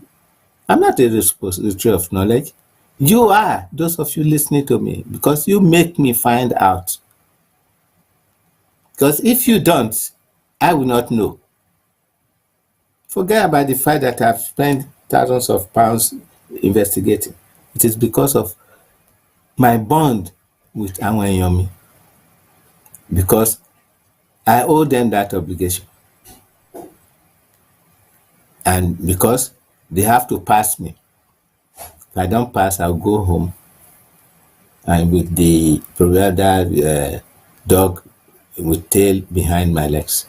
B: I'm not a repository of knowledge. You are, those of you listening to me, because you make me find out. Because if you don't, I will not know. Forget about the fact that I've spent thousands of pounds investigating. It is because of my bond with àwọn èèyàn mi. Because I owe them that obligation. And because they have to pass me. If I don't pass, I'll go home and with the proverbial dog with tail behind my legs.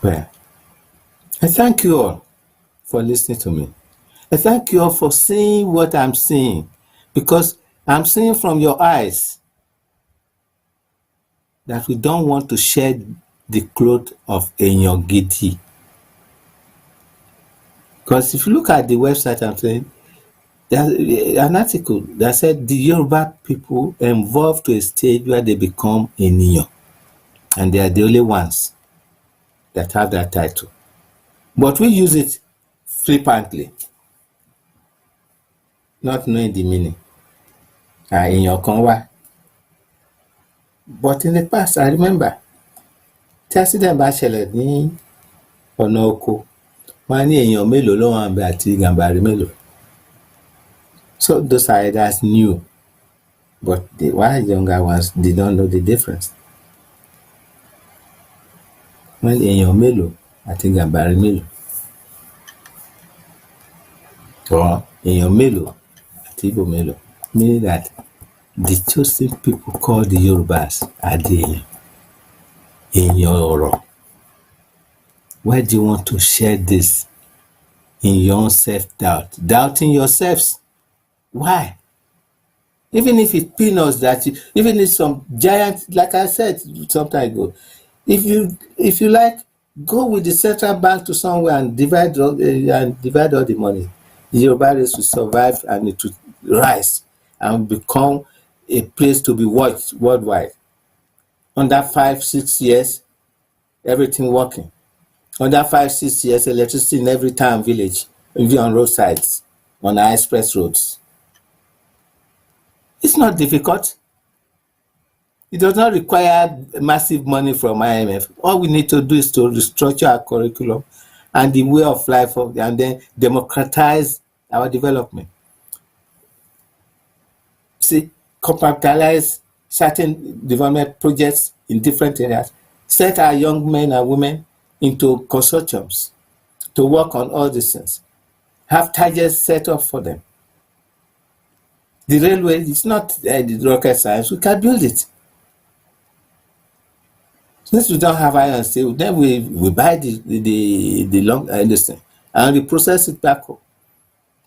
B: Well, I thank you all for listening to me. I thank you all for seeing what I'm seeing, because I'm seeing from your eyes that we don't want to shed the cloth of a Nyogidi. Because if you look at the website, I'm saying, there's an article that said the Yoruba people evolve to a stage where they become a Nyo, and they are the only ones that have that title. But we use it flippantly, not knowing the meaning. In your conwa. But in the past, I remember, tí accident bá ṣẹlẹ̀ ní ọ̀nà oko, wọ́n á ní èèyàn mélòó ló wà ńbẹ̀ àti gàmbàrí mélòó. So those elders knew, but the younger ones, they don't know the difference. Wọ́n ní èèyàn mélòó àti gàmbàrí mélòó. Or èèyàn mélòó àti Igbo mélòó. Meaning that the chosen people called the Yorubas are the èèyàn ọ̀rọ̀. Why do you want to share this in your own self-doubt? Doubting yourselves. Why? Even if it's peanuts even if some giant, like I said some time ago, if you like Go with the central bank to somewhere and divide all the money. The Yoruba race will survive and it will rise and become a place to be watched worldwide. Under 5-6 years, everything working. Under 5-6 years, electricity in every town, village, even on roadsides, on our express roads. It's not difficult. It does not require massive money from IMF. All we need to do is to restructure our curriculum and the way of life, and then democratize our development. See, compartmentalize certain development projects in different areas. Set our young men and women into consortiums to work on all these things. Have targets set up for them. The railway is not the rocket science. We can build it. Since we don't have iron and steel, then we buy the long industry and we process it back home.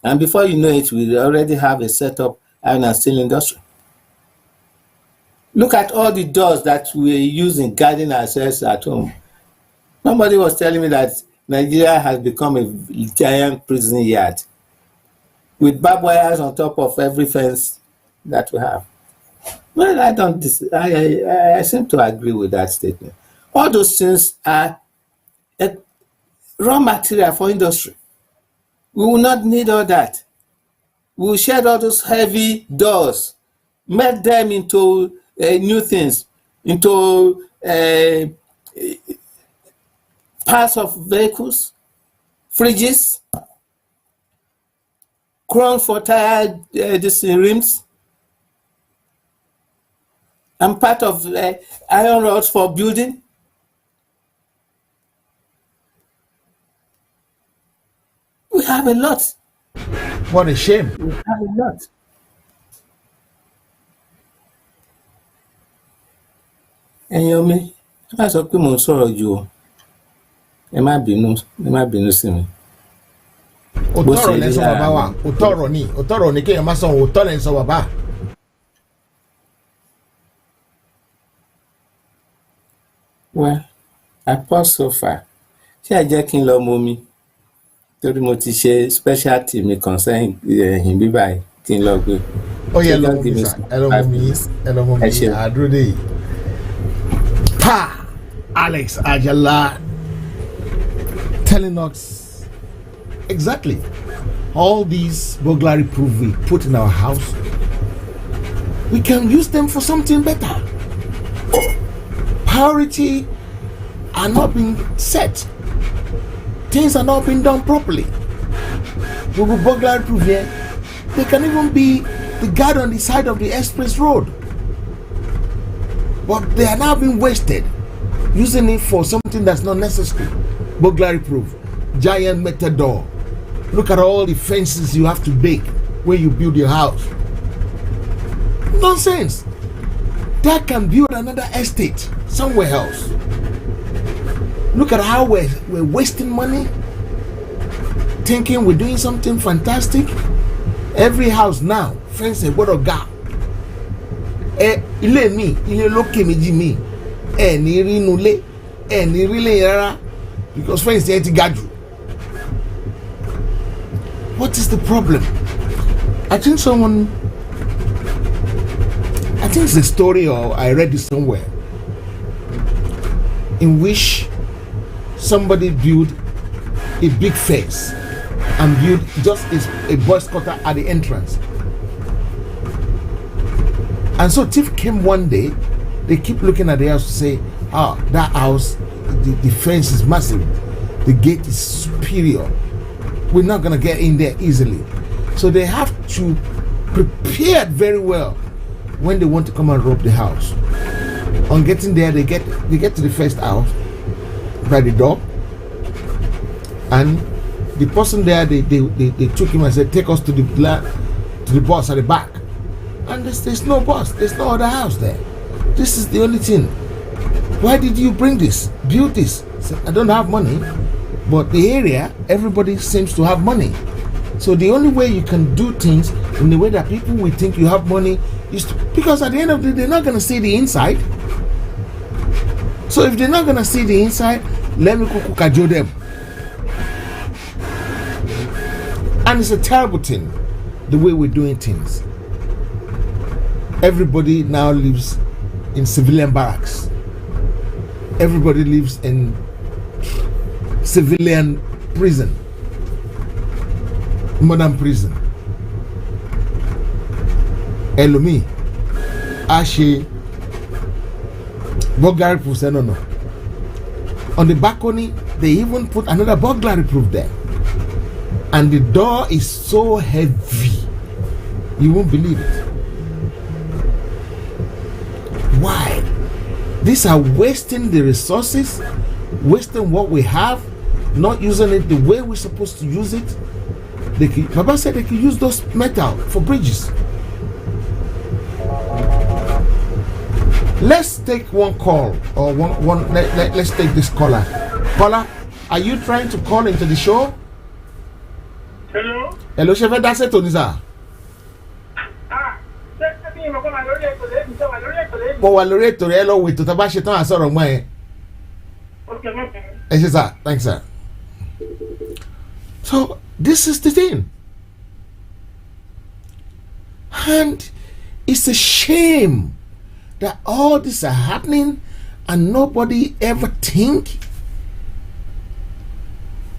B: And before you know it, we already have a set up iron and steel industry. Look at all the doors that we use in guarding ourselves at home. Somebody was telling me that Nigeria has become a giant prison yard with barbed wires on top of every fence that we have. Well, I seem to agree with that statement. All those things are raw material for industry. We will not need all that. We will shed all those heavy doors, make them into new things, into parts of vehicles, fridges, chrome for tire rims, and part of iron rods for building. We have a lot.
A: What a shame.
B: We have a lot. Ẹ̀yin omi, ẹ má sọ pé mò ń sọ̀rọ̀ jù o. Ẹ má bínú sí mi.
A: Òtọ́rọ̀ lẹ́ sọ bàbá wa, òtọ́rọ̀ ni kéèyàn má sọ òtọ́ lẹ́ sọ bàbá.
B: Well, I pause so far. Ṣé ẹ jẹ́ kí n lọ mu omi? Torí mo ti ṣe specialty mi kan sẹ́yìn ẹ̀yìn bíbá yìí kí n lọ gbé.
A: Ó yẹ lọ mú mi sá, ẹ lọ mú mi àdúró dé yìí. Pa! Alex Ajala telling us exactly all these burglary proof we put in our house, we can use them for something better. Priority are not being set. Things are not being done properly. We will burglary proof here. They can even be the guard on the side of the express road. But they are now being wasted, using it for something that's not necessary. Burglary proof, giant metal door. Look at all the fences you have to make when you build your house. Nonsense. That can build another estate somewhere else. Look at how we're wasting money, thinking we're doing something fantastic. Every house now, fence a word of God. Ilé mi, ilé lókè méjì mi, ní rí inú ilé, ní rí ilé rárá, because fence yẹn ti ga jù. What is the problem? I think it's a story, or I read it somewhere, in which somebody built a big fence and built just a boy scouter at the entrance. And so thief came one day, they keep looking at the house to say, that house, the fence is massive, the gate is superior, we're not going to get in there easily. So they have to prepare very well when they want to come and rob the house. On getting there, they get to the first house by the door, and the person there, they took him and said, take us to the bus at the back. And there's no bus, there's no other house there. This is the only thing. Why did you bring this, build this? I said, I don't have money, but the area, everybody seems to have money. So the only way you can do things in the way that people will think you have money is because at the end of the day, they're not going to see the inside. So if they're not going to see the inside, Let me cajole them. And it's a terrible thing, the way we're doing things. Everybody now lives in civilian barracks. Everybody lives in civilian prison, modern prison. Elomi, Ashe, burglary proof. No. On the balcony, they even put another burglary proof there. And the door is so heavy, you won't believe it. Why? These are wasting the resources, wasting what we have, not using it the way we're supposed to use it. Baba said they could use those metal for bridges. Let's take one call or one. Let's take this caller. Caller, are you trying to call into the show?
C: Hello.
A: Hello, Chef. That's it, Toniza. But while you're to hello with to Tabashi Ton, I saw on my. Okay, sir. Thanks, sir. So this is the thing, and it's a shame that all this are happening and nobody ever think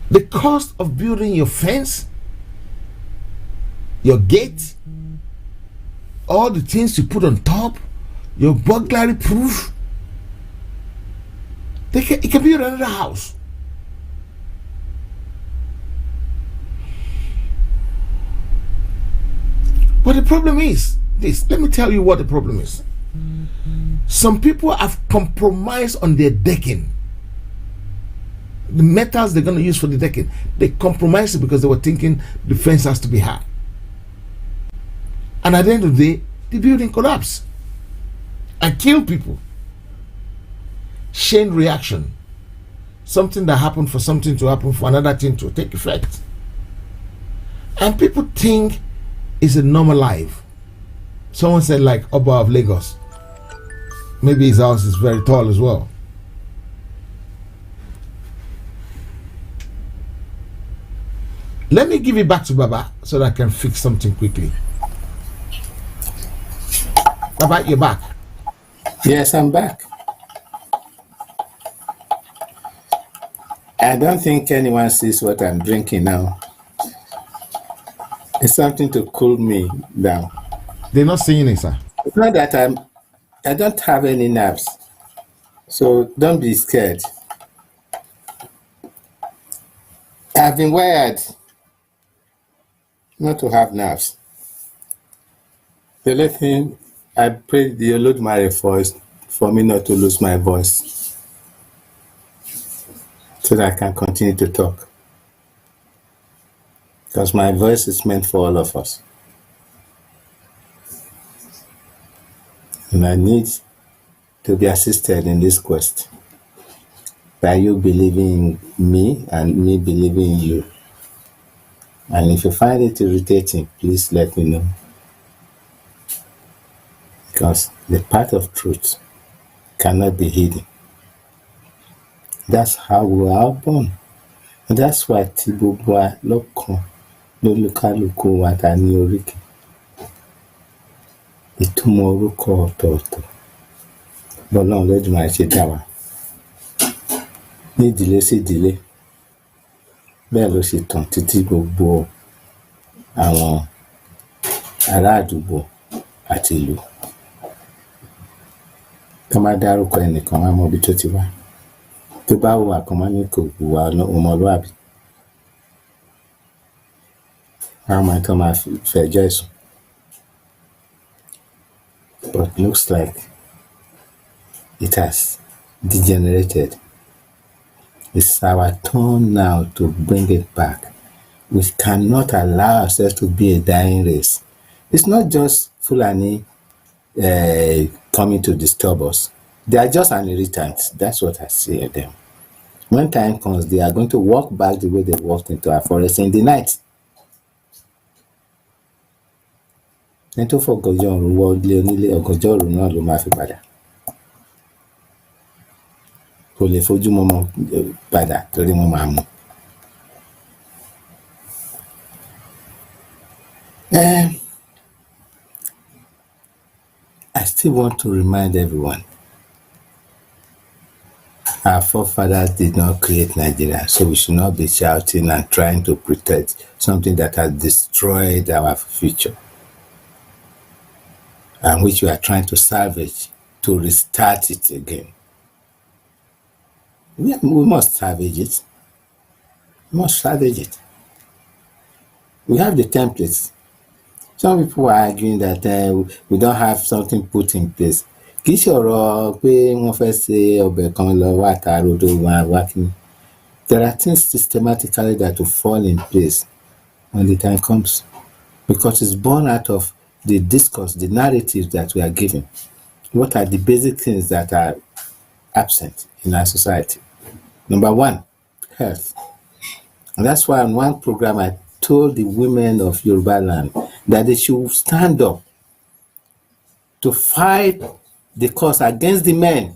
A: the cost of building your fence, your gate, all the things you put on top, your burglary proof. It can be another house. But the problem is this. Let me tell you what the problem is. Some people have compromised on their decking. The metals they're going to use for the decking, they compromised it because they were thinking the fence has to be high. And at the end of the day, the building collapsed and killed people. Chain reaction. Something that happened for something to happen for another thing to take effect. And people think it's a normal life. Someone said like Oba of Lagos. Maybe his house is very tall as well. Let me give it back to Baba so that I can fix something quickly. Baba, you're back.
B: Yes, I'm back. I don't think anyone sees what I'm drinking now. It's something to cool me down.
A: They're not seeing it, sir.
B: It's not that I don't have any nerves. So don't be scared. I've been wired not to have nerves. The only thing I pray the Olodumare for me not to lose my voice, so that I can continue to talk. Because my voice is meant for all of us. And I need to be assisted in this quest by you believing in me and me believing in you. And if you find it irritating, please let me know. Because the path of truth cannot be hidden. That's how we are born. And that's why Tibubwa Lokon Lolukaluku Watani Oriki. Ìtumọ̀ orúkọ ọ̀tọ̀ọ̀tọ̀ lọ́lọ́run Olódùmarè ṣe dá wa. Ní ìdílé sí ìdílé, bẹ́ẹ̀ ló ṣe tàn títí gbogbo àwọn ará àdúgbò àti ìlú. Tó máa dárúkọ ẹnìkan wá mọ ibi tó ti wá. Tó bá hùwà kan máa ní kò hùwà ọmọlúwàbí. Àwọn máa tó máa fẹjọ́ ẹ̀sùn. But looks like it has degenerated. It's our turn now to bring it back. We cannot allow ourselves to be a dying race. It's not just Fulani coming to disturb us. They are just an irritant. That's what I see of them. When time comes, they are going to walk back the way they walked into our forest in the night. And to fọgọjọ ọ̀run wọ ilé onílé ọ̀gànjọ́ òru náà ló máa fi padà. kò lè fojú mọ́mọ́ padà torí wọ́n máa mú. I still want to remind everyone, our forefathers did not create Nigeria, so we should not be shouting and trying to protect something that has destroyed our future and which we are trying to salvage, to restart it again. We must salvage it. We must salvage it. We have the templates. Some people are arguing that we don't have something put in place. Kì í ṣọ̀rọ̀ pé wọ́n fẹ́ ṣe ọbẹ̀ kan lọ wá tààrọ̀ tó wá kíni. There are things systematically that will fall in place when the time comes, because it's born out of the discourse, the narratives that we are given. What are the basic things that are absent in our society? Number one, health. And that's why in one program I told the women of Yoruba land that they should stand up to fight the cause against the men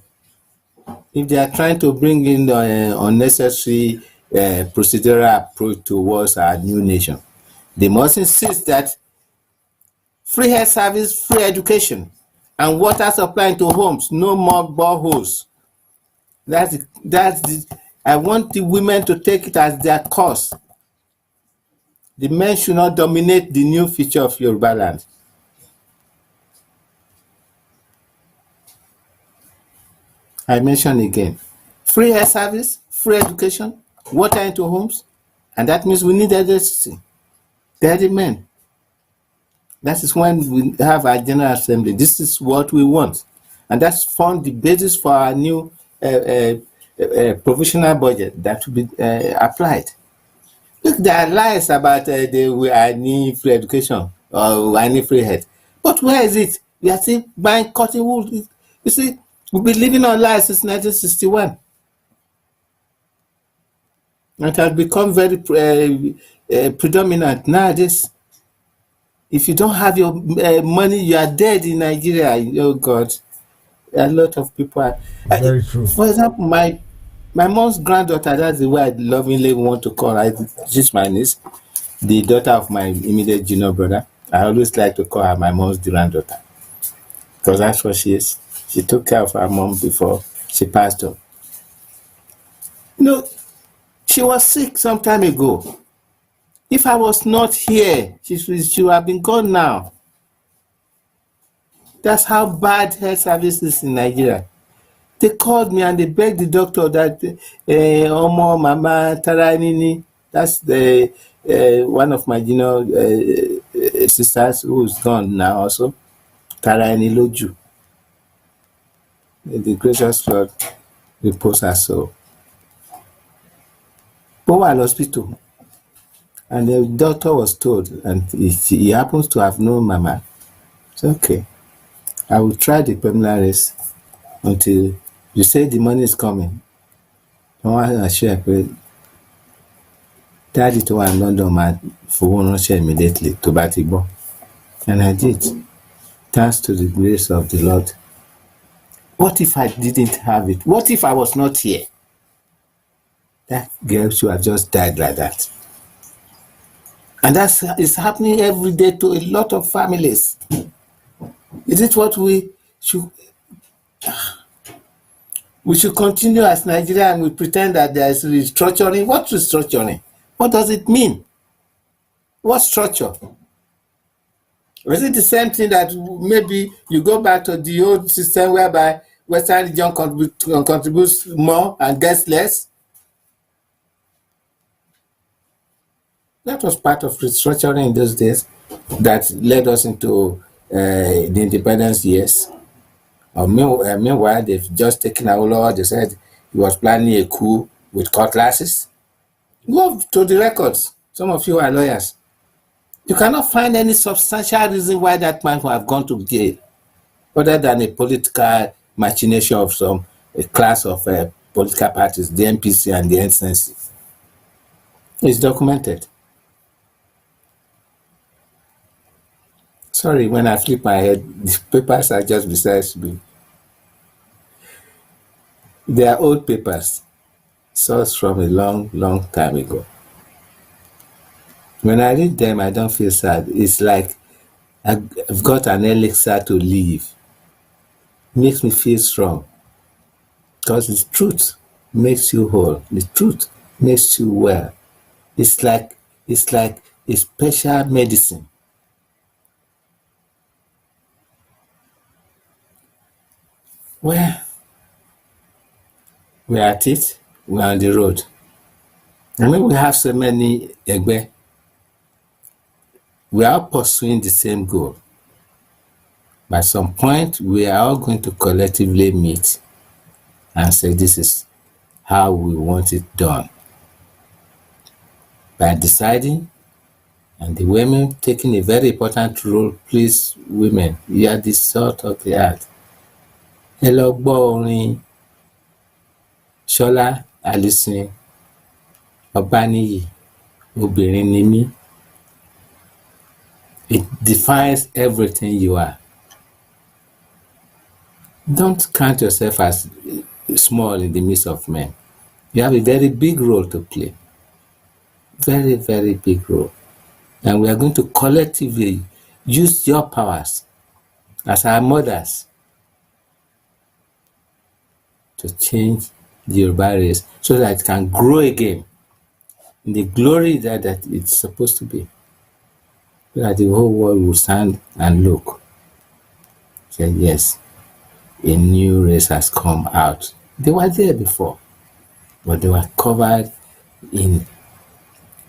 B: if they are trying to bring in unnecessary procedural approach towards our new nation. They must insist that free health service, free education, and water supply into homes, no more boreholes. I want the women to take it as their cause. The men should not dominate the new future of Yoruba land. I mention again, free health service, free education, water into homes, and that means we need electricity. They're the men. That is when we have our General Assembly. This is what we want. And that's formed the basis for our new provisional budget that will be applied. Look, there are lies about I need free education or I need free health. But where is it? We are still buying cotton wool. You see, we've been living on lies since 1961. And it has become very predominant nowadays. If you don't have your money, you are dead in Nigeria. Oh God, a lot of people are.
A: Very true.
B: For example, my mom's granddaughter, that's the way I lovingly want to call her. She's my niece, the daughter of my immediate junior brother. I always like to call her my mom's granddaughter because that's what she is. She took care of her mom before she passed on. No, she was sick some time ago. If I was not here, she would have been gone now. That's how bad health service is in Nigeria. They called me and they begged the doctor that Omo Mama Taranini, that's the one of my sisters who's gone now also, Tarani Loju. The gracious Lord repose her soul. Bowen Hospital. And the doctor was told, and he happens to have known Mama. So, okay, I will try the preliminaries until you say the money is coming. I want to share Daddy to one London man for one share immediately to Batibo. And I did. Thanks to the grace of the Lord. What if I didn't have it? What if I was not here? That girl should have just died like that. And that's is happening every day to a lot of families. Is it what we should continue as Nigeria and we pretend that there is restructuring? What restructuring? What does it mean? What structure? Or is it the same thing that maybe you go back to the old system whereby Western region contributes more and gets less? That was part of restructuring in those days that led us into the independence years. Meanwhile, they've just taken Awolowo. They said he was planning a coup with cutlasses. Go to the records. Some of you are lawyers. You cannot find any substantial reason why that man would have gone to jail other than a political machination of a class of political parties, the MPC and the NCNC. It's documented. Sorry, when I flip my head, the papers are just beside me. They are old papers, sourced from a long, long time ago. When I read them, I don't feel sad. It's like I've got an elixir to live. It makes me feel strong. Because the truth makes you whole. The truth makes you well. It's like a special medicine. Well, we're at it. We're on the road. I mean, we have so many Egbe. We are pursuing the same goal. By some point, we are all going to collectively meet and say this is how we want it done. By deciding, and the women taking a very important role, please, women, you are the salt of the earth. Ẹ lọ gbọ́ orin Ṣọlá Allyson Ọbáníyì, Obìnrin ni mí. It defines everything you are. Don't count yourself as small in the midst of men. You have a very big role to play. Very, very big role. And we are going to collectively use your powers as our mothers to change the Yoruba race so that it can grow again in the glory that it's supposed to be. So that the whole world will stand and look. Say, yes, a new race has come out. They were there before, but they were covered in,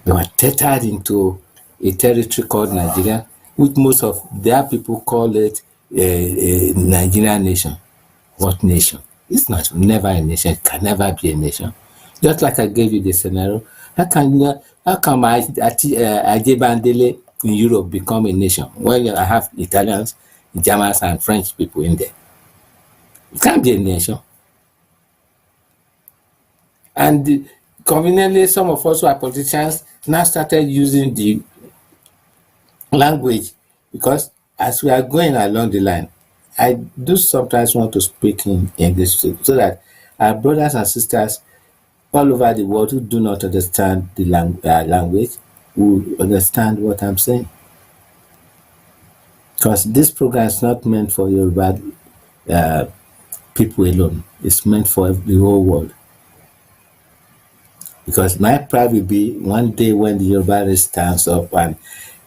B: they were tethered into a territory called Nigeria, which most of their people call it a Nigerian nation. What nation? It's not, never a nation. It can never be a nation. Just like I gave you the scenario, how come Ajebandele in Europe become a nation? Well, I have Italians, Germans, and French people in there. It can't be a nation. And conveniently, some of us who are politicians now started using the language, because as we are going along the line, I do sometimes want to speak in English so that our brothers and sisters all over the world who do not understand the language will understand what I'm saying. Because this program is not meant for Yoruba people alone. It's meant for the whole world. Because my pride will be one day when the Yoruba race stands up and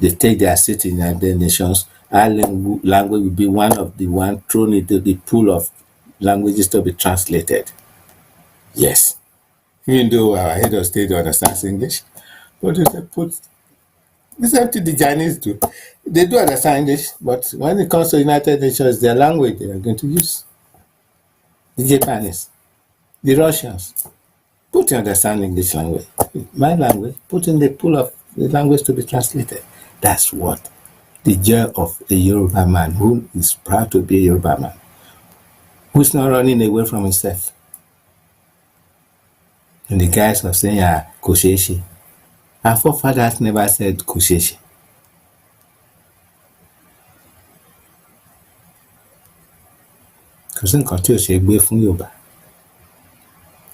B: they take their seat in the United Nations, our language will be one of the one thrown into the pool of languages to be translated. Yes. Even though our head of state understands English, but they put the same thing the Chinese do. They do understand English, but when it comes to United Nations, their language they are going to use. The Japanese, the Russians, put in understand English language. My language, put in the pool of the language to be translated. That's what the joy of a Yoruba man who is proud to be a Yoruba man, who's not running away from himself. And the guys are saying, Kusheshi. Our forefathers never said Kusheshi.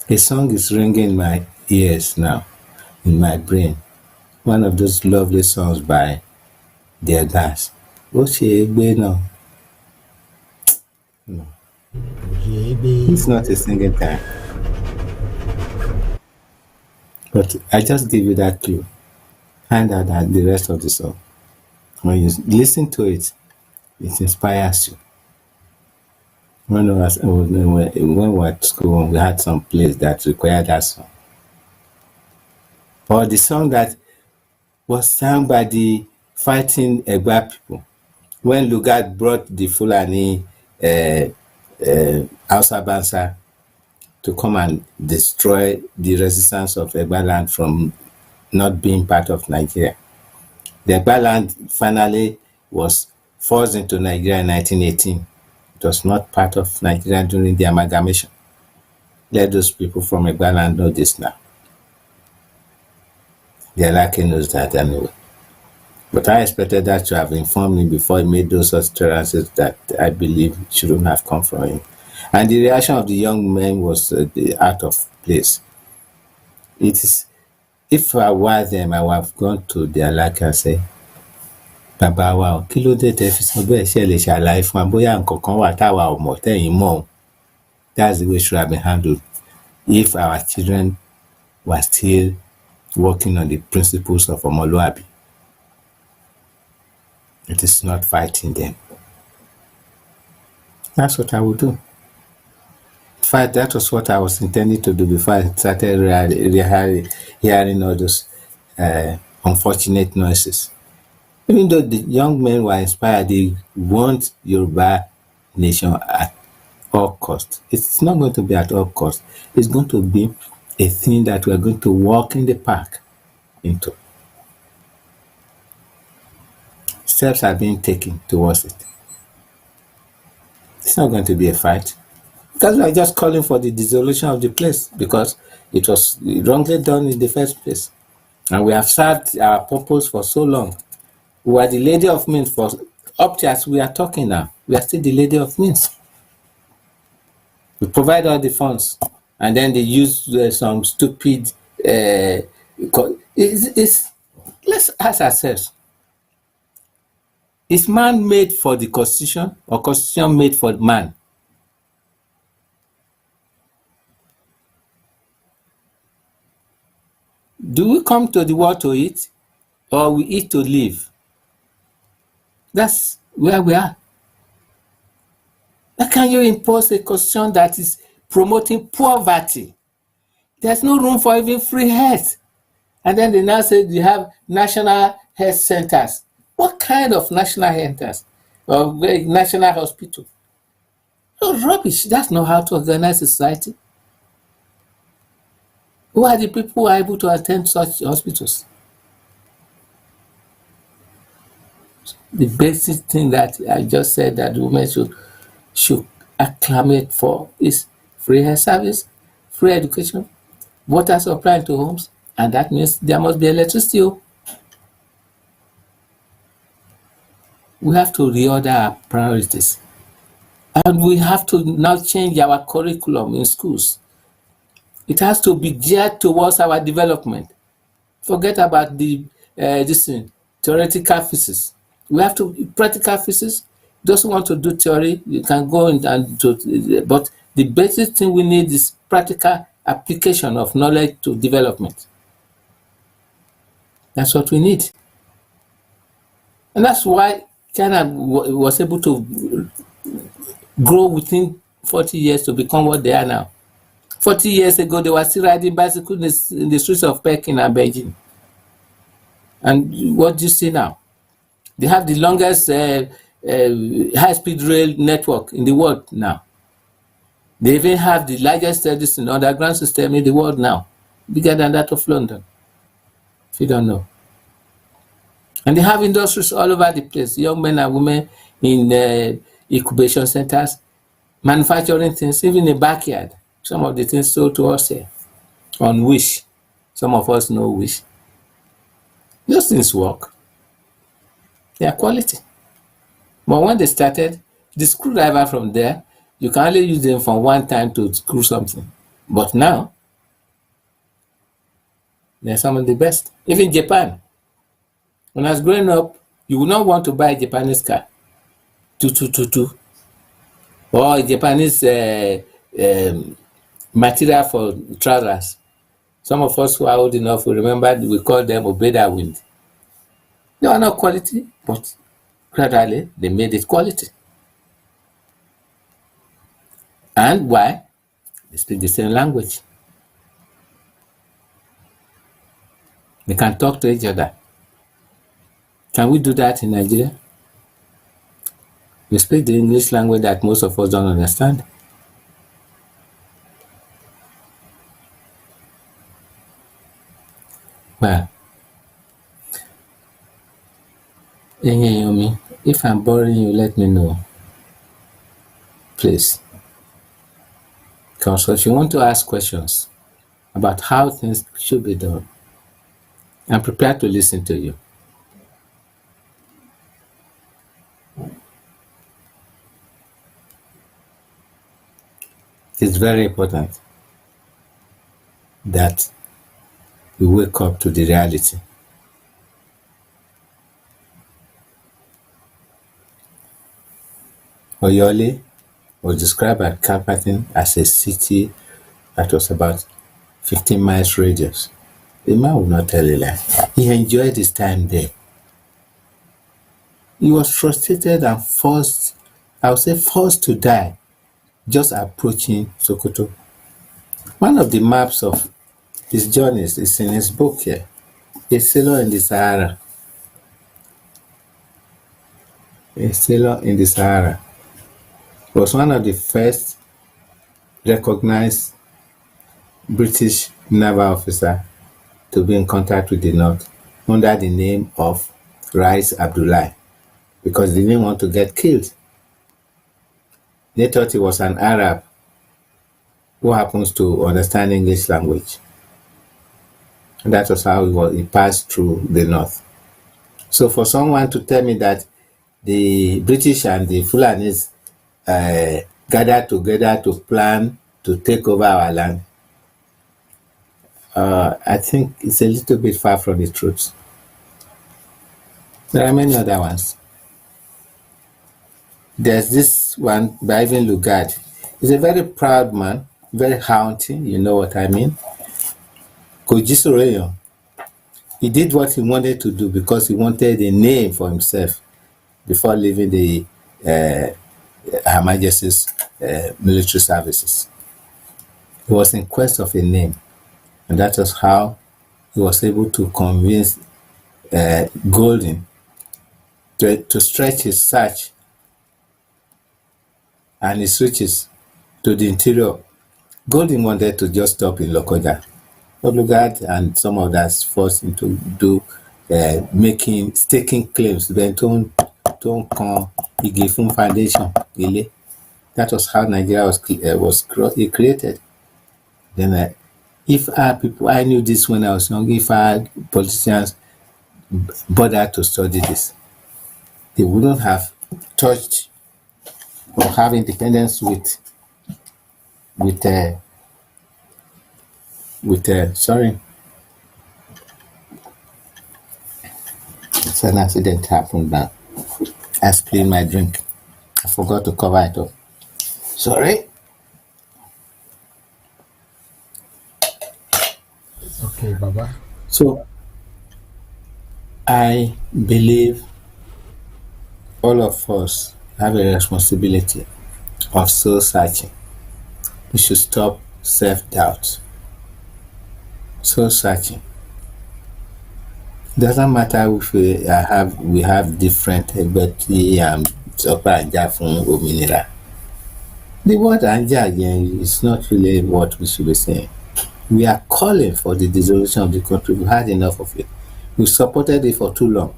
B: A song is ringing in my ears now, in my brain. One of those lovely songs by their guys. No. It's not a singing time. But I just give you that clue. Find out that the rest of the song. When you listen to it, it inspires you. When we were at school, we had some plays that required that song. Or the song that was sung by the fighting Egba people. When Lugard brought the Fulani Hausa Bansa to come and destroy the resistance of Egba land from not being part of Nigeria. The Egba land finally was forced into Nigeria in 1918. It was not part of Nigeria during the amalgamation. Let those people from Egba land know this now. The Alaki knows that anyway. But I expected that to have informed me before he made those utterances that I believe shouldn't have come from him. And the reaction of the young men was out of place. It is, if I were them, I would have gone to their like and say, bàbá wa o, kí ló dé tẹ́ fi sọ bẹ́ẹ̀, ṣé ẹ lè ṣàlàyé fún wa bóyá nǹkan kan wà táwa ò mọ̀ tẹ́yìn mọ̀ o. That's the way it should have been handled if our children were still working on the principles of Omoluabi. It is not fighting them. That's what I would do. In fact, that was what I was intending to do before I started hearing all those unfortunate noises. Even though the young men were inspired, they want Yoruba nation at all costs. It's not going to be at all costs. It's going to be a thing that we're going to walk in the park into. Steps are being taken towards it. It's not going to be a fight. Because we are just calling for the dissolution of the place because it was wrongly done in the first place. And we have served our purpose for so long. We are the lady of means for up to as we are talking now. We are still the lady of means. We provide all the funds and then they use some stupid let's ask ourselves, is man made for the constitution or constitution made for man? Do we come to the world to eat or we eat to live? That's where we are. How can you impose a constitution that is promoting poverty? There's no room for even free health. And then they now say you have national health centers. What kind of national health centers? Or national hospital? Oh, rubbish. That's not how to organize a society. Who are the people who are able to attend such hospitals? The basic thing that I just said that women should acclimate for is free health service, free education, water supply to homes, and that means there must be electricity. We have to reorder our priorities. And we have to now change our curriculum in schools. It has to be geared towards our development. Forget about the theoretical physics. We have to practical physics. Those who want to do theory, you can go and do, but the basic thing we need is practical application of knowledge to development. That's what we need. And that's why China was able to grow within 40 years to become what they are now. 40 years ago, they were still riding bicycles in the streets of Peking and Beijing. And what do you see now? They have the longest high-speed rail network in the world now. They even have the largest underground system in the world now, bigger than that of London, if you don't know. And they have industries all over the place, young men and women in incubation centers, manufacturing things, even in the backyard. Some of the things sold to us here on Wish. Some of us know Wish. Those things work. They are quality. But when they started, the screwdriver from there, you can only use them for one time to screw something. But now, they're some of the best. Even Japan. When I was growing up, you would not want to buy a Japanese car. 2222. Or a Japanese material for trousers. Some of us who are old enough will remember we call them Obeda wind. They are not quality, but gradually they made it quality. And why? They speak the same language. They can talk to each other. Can we do that in Nigeria? We speak the English language that most of us don't understand. Well, if I'm boring you, let me know. Please. Because if you want to ask questions about how things should be done, I'm prepared to listen to you. It's very important that we wake up to the reality. Oyole was described by Carpathin as a city that was about 15 miles radius. The man would not tell a lie. He enjoyed his time there. He was frustrated and forced, I would say forced to die, just approaching Sokoto. One of the maps of his journeys is in his book here, A Sailor in the Sahara. A Sailor in the Sahara. He was one of the first recognized British naval officers to be in contact with the North under the name of Rais Abdullah, because they didn't want to get killed. They thought he was an Arab who happens to understand English language. And that was how he passed through the North. So for someone to tell me that the British and the Fulanis gathered together to plan to take over our land, I think it's a little bit far from the truth. There are many other ones. There's this one by Ivan Lugard. He's a very proud man, very haunting, you know what I mean. Kojisoreyo. He did what he wanted to do because he wanted a name for himself before leaving the Her Majesty's military services. He was in quest of a name, and that was how he was able to convince Golden to stretch his search and his riches to the interior. Golden wanted to just stop in Lokoja. Lugard and some others forced him to do staking claims. Then to Igifun Foundation. That was how Nigeria was created. Then if our people, I knew this when I was young, if our politicians bothered to study this, they wouldn't have touched or have independence sorry. So an accident happened now. I spilled my drink. I forgot to cover it up. Sorry.
A: Okay, Baba.
B: So I believe all of us have a responsibility of soul searching. We should stop self-doubt. Soul searching. Doesn't matter if we have different Egbeti and Anja from Ominira. The word Anja again is not really what we should be saying. We are calling for the dissolution of the country. We've had enough of it. We've supported it for too long.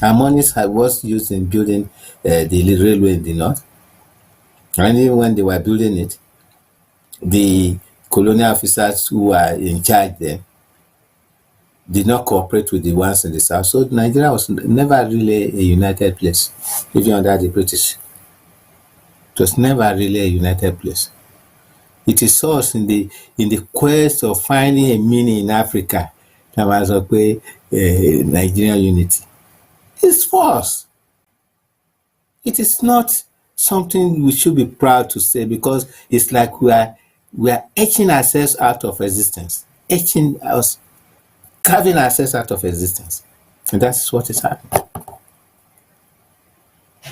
B: Our money was used in building the railway in the north. And even when they were building it, the colonial officers who were in charge then did not cooperate with the ones in the south. So Nigeria was never really a united place, even under the British. It was never really a united place. It is us in the quest of finding a meaning in Africa that was Nigerian unity. It's false. It is not something we should be proud to say, because it's like we are etching ourselves out of existence, carving ourselves out of existence, and that's what is happening.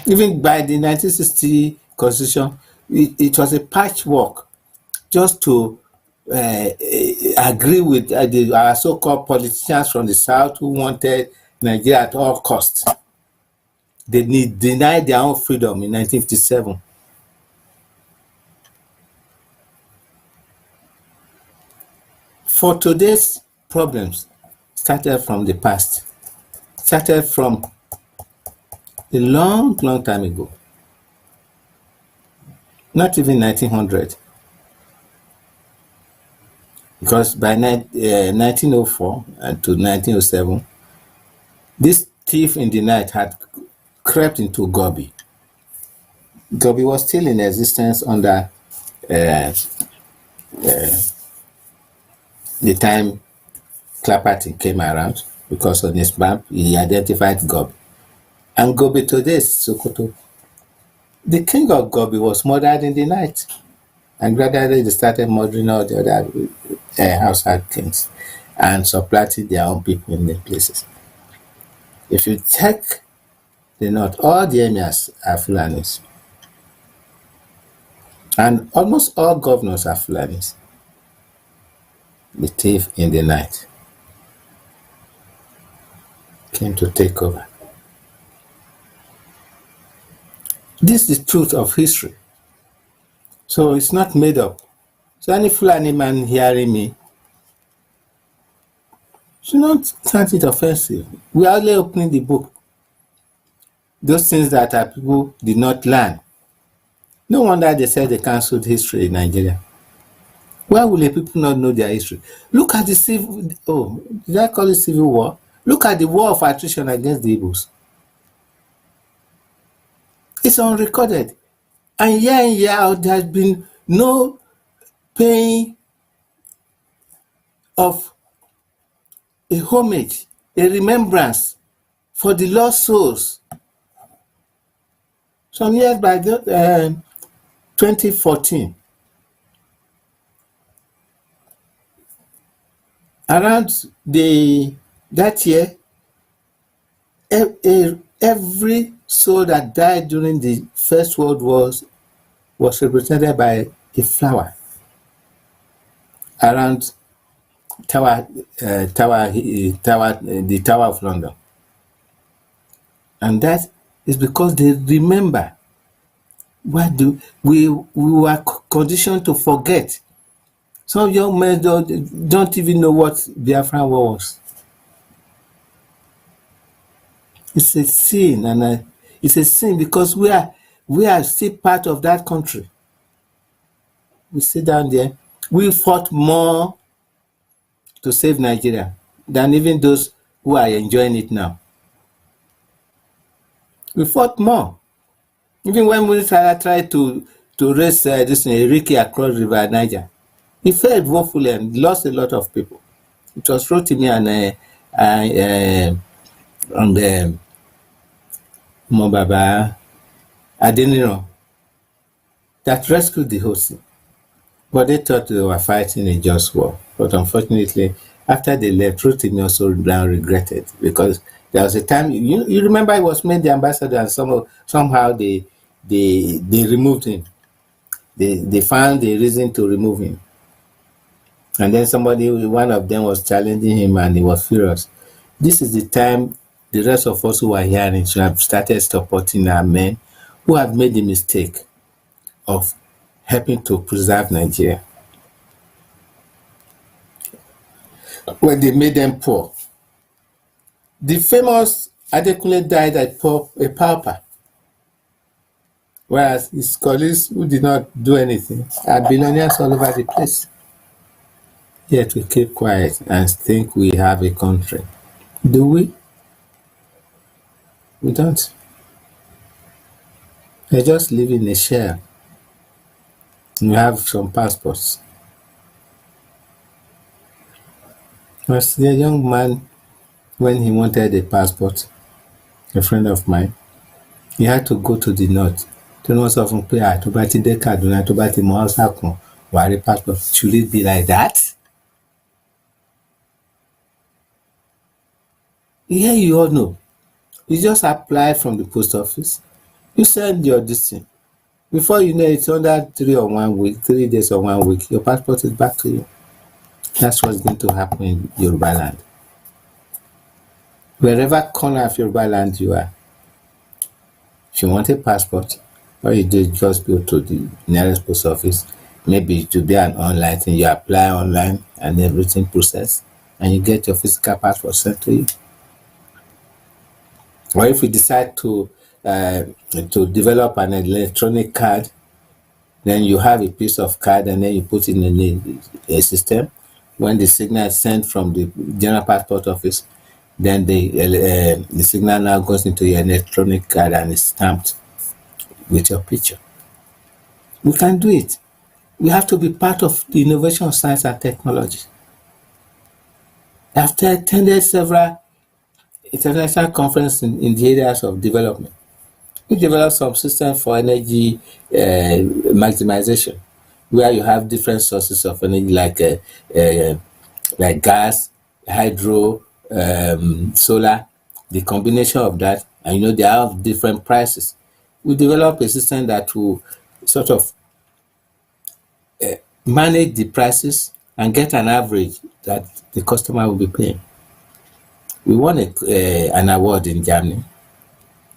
B: Even by the 1960 Constitution, it was a patchwork just to agree with our so-called politicians from the south who wanted Nigeria at all costs. They denied their own freedom in 1957. For today's problems, started from the past, started from a long time ago. Not even 1900. Because by 1904 and to 1907, this thief in the night had crept into Gobi. Gobi was still in existence under uh, the time Clapperton came around, because on his map he identified Gobi. And Gobi today is Sokoto. The king of Gobi was murdered in the night. And gradually they started murdering all the other household kings and supplanting their own people in the places. If you check the north, all the emirs are Fulanis. And almost all governors are Fulanis. The thief in the night came to take over. This is the truth of history. So it's not made up. So any Fulani man hearing me should not count it offensive. We are only opening the book. Those things that our people did not learn. No wonder they said they cancelled history in Nigeria. Why will the people not know their history? Look at the did I call it civil war? Look at the war of attrition against the Igbos. It's unrecorded. And year out, there has been no paying of a homage, a remembrance for the lost souls. Some years by 2014, around that year, every soul that died during the First World War was represented by a flower around the Tower of London. And that is because they remember we were conditioned to forget. Some young men don't even know what Biafran War was. It's a sin, and it's a sin because we are still part of that country. We sit down there. We fought more to save Nigeria than even those who are enjoying it now. We fought more. Even when we tried to raise this Enrique across River Niger, he failed woefully and lost a lot of people. It was Rotimi and Mobaba Adeniro that rescued the whole thing. But they thought they were fighting a just war. But unfortunately, after they left, Rotimi also now regretted, because there was a time, you remember he was made the ambassador, and somehow they removed him. They found a reason to remove him. And then one of them was challenging him, and he was furious. This is the time the rest of us who are hearing should have started supporting our men who have made the mistake of helping to preserve Nigeria. When they made them poor. The famous Adekunle died a pauper, whereas his colleagues who did not do anything are billionaires all over the place. Yet we keep quiet and think we have a country. Do we? We don't. They just live in a shell. We have some passports. Was a young man, when he wanted a passport, a friend of mine, he had to go to the north. To know something, to buy the Kaduna, to buy the Mohawk, why passport? Should it be like that? Here you all know. You just apply from the post office. You send your distance. Before you know it's under 3 days or 1 week, your passport is back to you. That's what's going to happen in Yoruba land. Wherever corner of Yoruba land you are, if you want a passport, all you do is just go to the nearest post office. Maybe it will be an online thing. You apply online and everything processed, and you get your physical passport sent to you. Or if you decide to develop an electronic card, then you have a piece of card and then you put it in a system. When the signal is sent from the general passport office, then the signal now goes into your electronic card and is stamped with your picture. We can do it. We have to be part of the innovation of science and technology. I've attended several international conferences in the areas of development. We developed some systems for energy maximization, where you have different sources of energy like gas, hydro, solar, the combination of that, and they have different prices. We develop a system that will sort of manage the prices and get an average that the customer will be paying. We won an award in Germany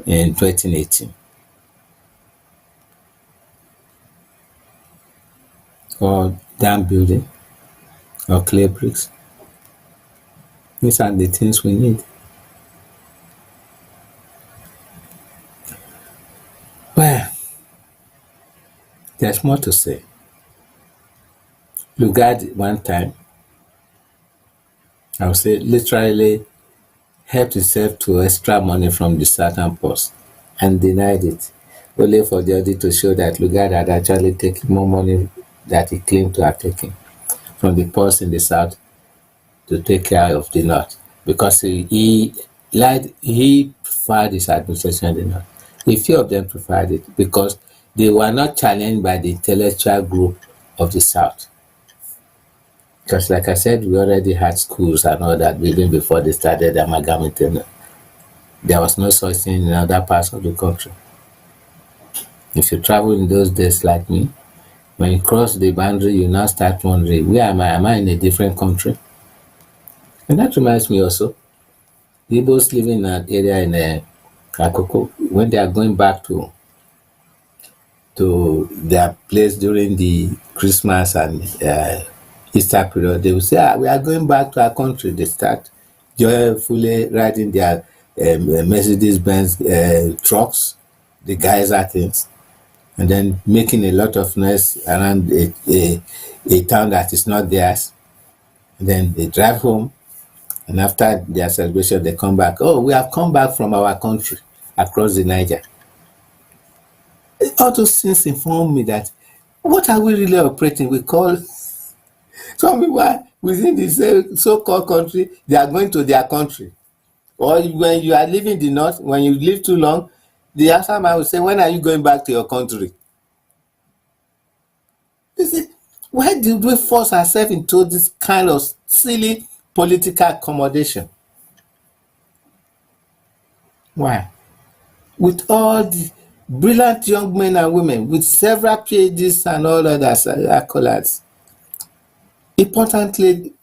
B: in 2018 for dam building or clay bricks. These are the things we need. Well, there's more to say. Lugard one time, I would say, literally helped himself to extra money from the Southern Post and denied it, only for the audit to show that Lugard had actually taken more money that he claimed to have taken from the Post in the South to take care of the North, because he lied. He preferred his administration in the North. A few of them preferred it because they were not challenged by the intellectual group of the South. Because like I said, we already had schools and all that even before they started amalgamating. There was no such thing in other parts of the country. If you travel in those days like me, when you cross the boundary, you now start wondering, where am I? Am I in a different country? And that reminds me also, the Igbos living in an area in Akoko, when they are going back to their place during the Christmas and Easter period, they will say, we are going back to our country. They start joyfully riding their Mercedes-Benz trucks, the geyser things, and then making a lot of noise around a town that is not theirs. And then they drive home, and after their celebration, they come back. Oh, we have come back from our country across the Niger. All those things inform me that what are we really operating? We call some people are within the so-called country, they are going to their country. Or when you are leaving the North, when you live too long, the answer man will say, when are you going back to your country? You see, why did we force ourselves into this kind of silly political accommodation? Why? With all the brilliant young men and women with several PhDs and all others accolades, importantly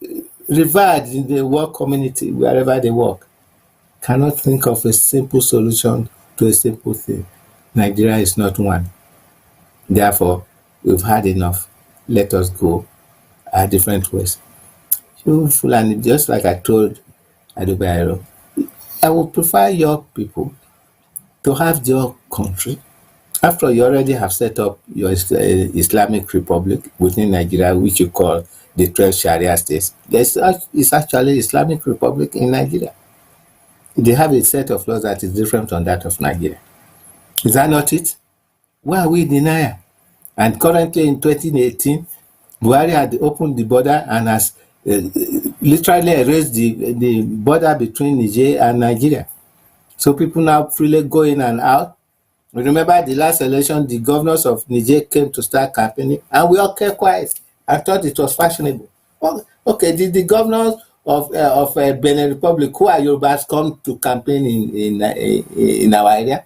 B: revered in the work community wherever they work, cannot think of a simple solution to a simple thing. Nigeria is not one. Therefore, we've had enough. Let us go our different ways. You Fulani, just like I told Adubairo, I would prefer your people to have your country. After all, you already have set up your Islamic Republic within Nigeria, which you call the 12 Sharia states. It's actually Islamic Republic in Nigeria. They have a set of laws that is different from that of Nigeria. Is that not it? Why are we denying? And currently in 2018, Buhari had opened the border and has literally erased the border between Niger and Nigeria. So people now freely go in and out. Remember the last election, the governors of Niger came to start campaigning, and we all kept quiet. I thought it was fashionable. Well, okay, did the governors of Benin Republic, who are Yorubas, come to campaign in our area?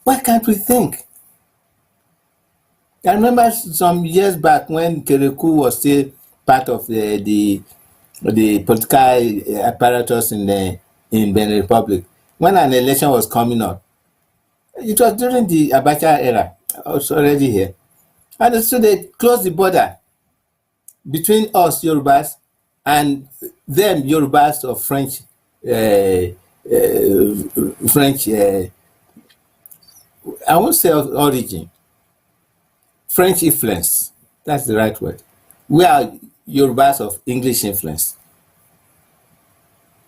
B: Why can't we think? I remember some years back when Kereku was still part of the political apparatus in Benin Republic. When an election was coming up, it was during the Abacha era. I was already here. And so they closed the border between us Yorubas and them Yorubas of French, I won't say of origin, French influence. That's the right word. We are Yorubas of English influence.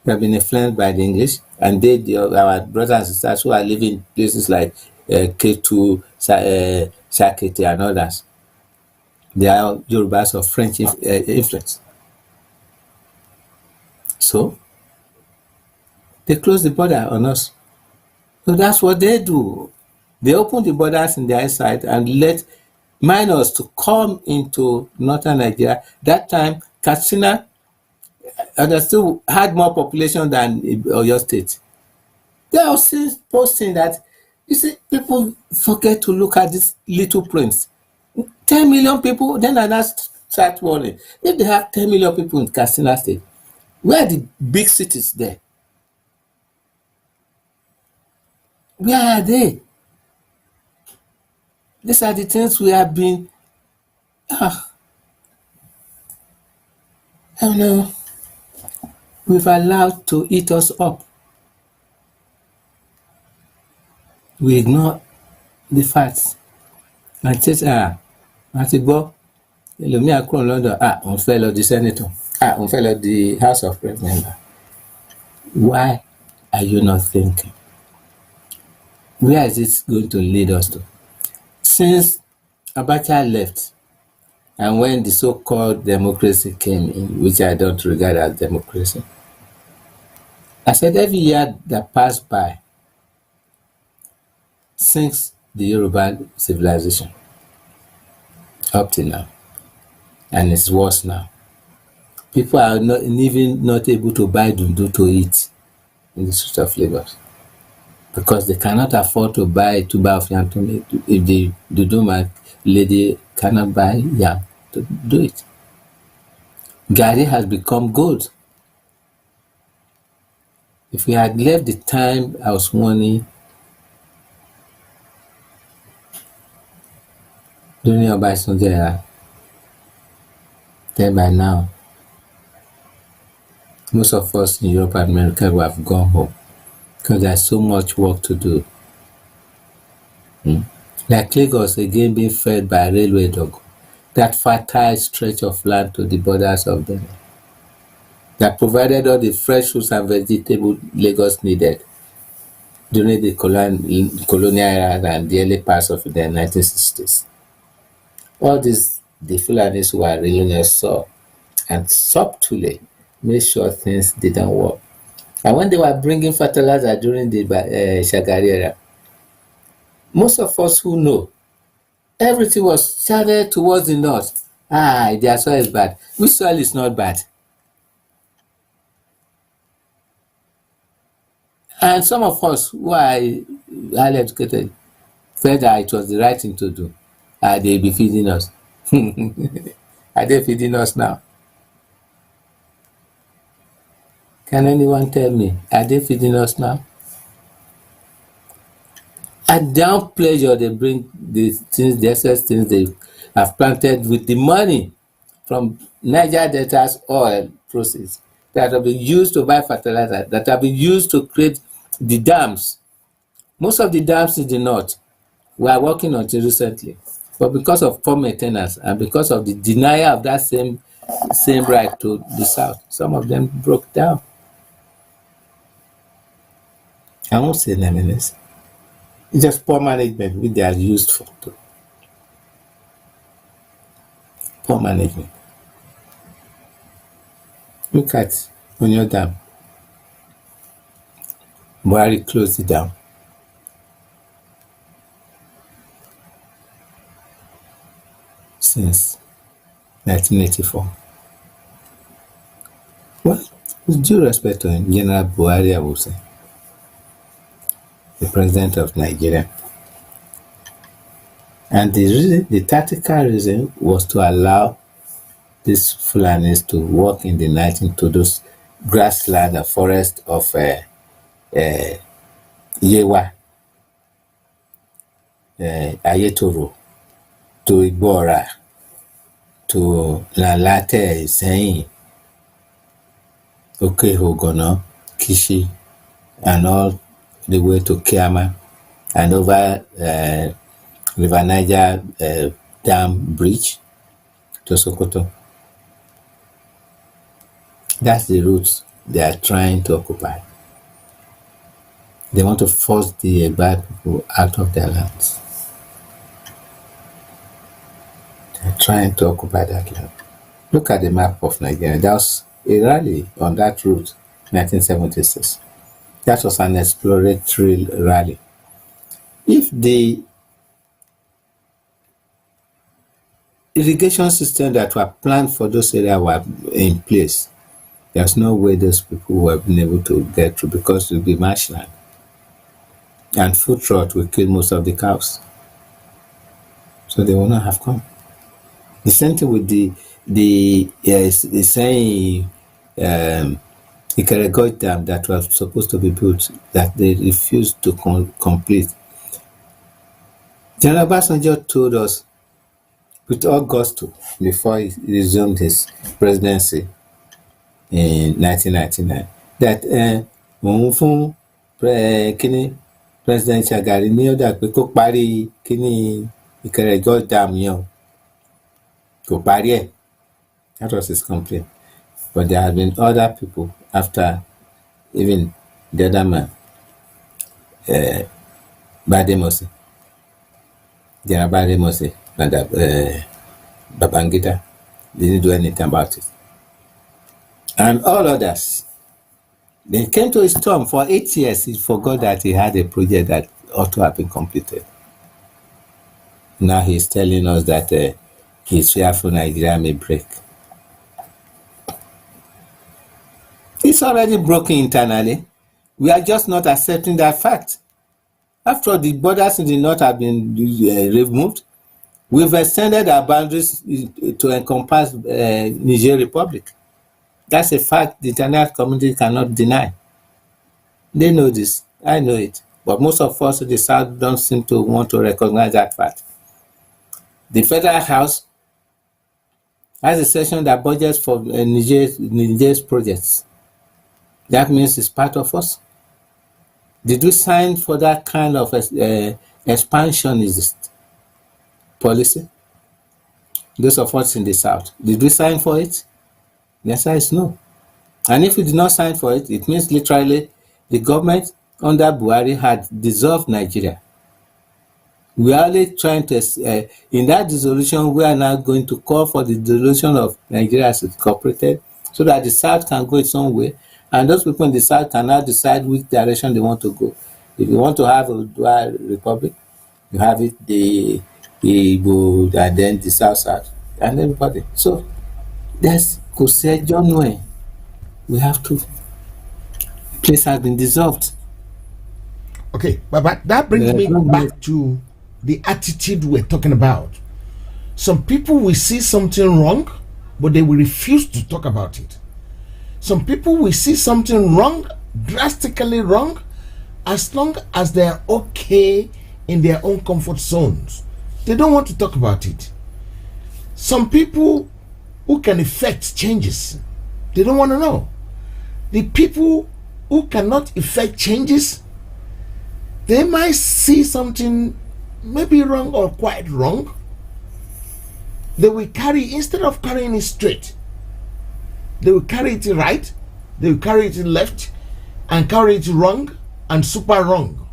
B: We have been influenced by the English, and our brothers and sisters who are living in places like Ketu, Sakete, and others, They are Yorubas of French influence. So they close the border on us. So that's what they do. They open the borders in their side and let minors to come into northern Nigeria. That time, Katsina still had more population than Oyo State. They are still posting that, you see, people forget to look at these little prints. 10 million people, then I now start worrying. If they have 10 million people in Katsina State, where are the big cities there? Where are they? These are the things we have been, I don't know, we've allowed to eat us up. We ignore the facts. And say, àti gbọ́, ẹlòmíà kúrò lọ́dọ̀, òun fẹ́ lọ di senator, òun fẹ́ lọ di House of Rep member. Why are you not thinking? Where is it going to lead us to? Since Abacha left, and when the so-called democracy came in, which I don't regard as democracy, I said every year that passed by since the Yoruba civilization up to now, and it's worse now. People are even not able to buy dundu to eat in the streets of Lagos because they cannot afford to buy a tuber of yam to make. If the dundu lady cannot buy yam to do it. Garri has become gold. If we had left the time I was warning during Obasanjo era, then by now, most of us in Europe and America will have gone home because there's so much work to do. Like Lagos again being fed by railway dog, that fertile stretch of land to the borders of Benin that provided all the fresh fruits and vegetables Lagos needed during the colonial era and the early parts of the 1960s. All this, the Fulanis who are really saw and subtly made sure things didn't work. And when they were bringing fertilizer during the Shagari era, most of us who know, everything was shaded towards the north. Their soil is bad. Which soil is not bad? And some of us who are highly educated felt that it was the right thing to do. They be feeding us. Are they feeding us now? Can anyone tell me? Are they feeding us now? At their pleasure, they bring the things, the excess things they have planted with the money from Niger Delta's oil proceeds that have been used to buy fertilizer, that have been used to create the dams. Most of the dams in the north were working until recently, but because of poor maintenance and because of the denial of that same right to the south, some of them broke down. I won't say nameless. It's just poor management which they are used for. Poor management. Look at Onyo Dam. Buhari closed it down. Since 1984. Well, with due respect to him, General Buhari, I would say, the president of Nigeria. And the tactical reason was to allow these Fulanis to walk in the night into those grassland and forest of Yewa, Ayetoro, to Igbora, to Lalate, Iseyin, Okehogono, Kishi, and all the way to Kiama, and over River Niger Dam Bridge to Sokoto. That's the route they are trying to occupy. They want to force the Egba people out of their lands. They're trying to occupy that land. Look at the map of Nigeria. There was a rally on that route, 1976. That was an exploratory rally. If the irrigation system that were planned for those areas were in place, there's no way those people would have been able to get through, because it will be marshland. And food rot will kill most of the cows. So they will not have come. The same thing with the saying Ikeregoy Dam that was supposed to be built, that they refused to complete. General Obasanjo told us with all gusto before he resumed his presidency in 1999 that òun fún President Shagari ní ọ̀dà pé kó parí kíní Ikeregoy Dam yẹn o, kò parí ẹ̀. That was his complaint. But there have been other people after, even the other man, Bademose, General Bademose, and Babangida didn't do anything about it. And all others, they came to his term for 8 years. He forgot that he had a project that ought to have been completed. Now he's telling us that he's fearful Nigeria may break. It's already broken internally. We are just not accepting that fact. After all, the borders in the north have been removed, we've extended our boundaries to encompass Niger Republic. That's a fact the international community cannot deny. They know this. I know it. But most of us in the south don't seem to want to recognize that fact. The Federal House has a section that budgets for Niger's projects. That means it's part of us. Did we sign for that kind of expansionist policy? Those of us in the south, did we sign for it? The answer is no. And if we did not sign for it, it means literally the government under Buhari had dissolved Nigeria. We are only trying to, in that dissolution, we are now going to call for the dissolution of Nigeria as incorporated, so that the south can go its own way, and those people in the south can now decide which direction they want to go. If you want to have a dual republic, you have it, the Igbo, and then the south, and everybody. So there's John way. We have to. The place has been dissolved.
A: Okay, but that brings me back to the attitude we're talking about. Some people will see something wrong, but they will refuse to talk about it. Some people will see something wrong, drastically wrong, as long as they're okay in their own comfort zones. They don't want to talk about it. Some people who can effect changes, they don't want to know. The people who cannot effect changes, they might see something maybe wrong or quite wrong. They will carry, instead of carrying it straight, they will carry it right, they will carry it left, and carry it wrong and super wrong.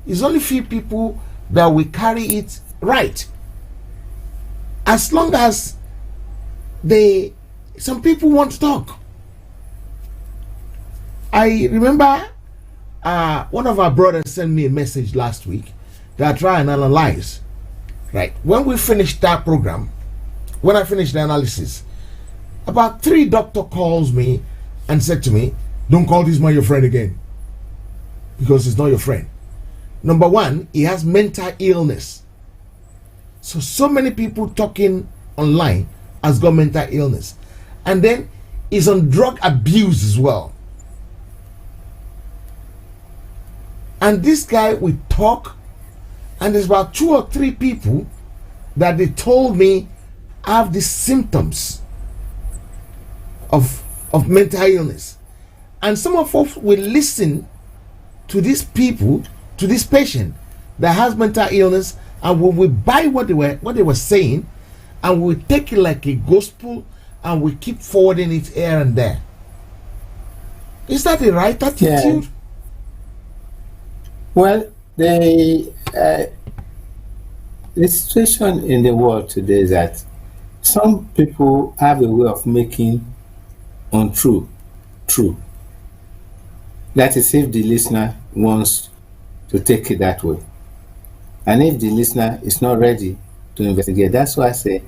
A: It's only few people that will carry it right. As long as some people want to talk. I remember one of our brothers sent me a message last week that I try and analyze. Right, when we finished that program, when I finished the analysis, about 3 doctors calls me and said to me, "Don't call this man your friend again, because he's not your friend. Number one, he has mental illness. So many people talking online has got mental illness, and then he's on drug abuse as well. And this guy will talk, and there's about 2 or 3 people that they told me have the symptoms of mental illness. And some of us will listen to these people, to this patient that has mental illness, and we will buy what they were saying, and we take it like a gospel, and we keep forwarding it here and there. Is that the right attitude?
B: Yeah. Well, the situation in the world today is that some people have a way of making untrue true. That is, if the listener wants to take it that way. And if the listener is not ready to investigate, that's why I say,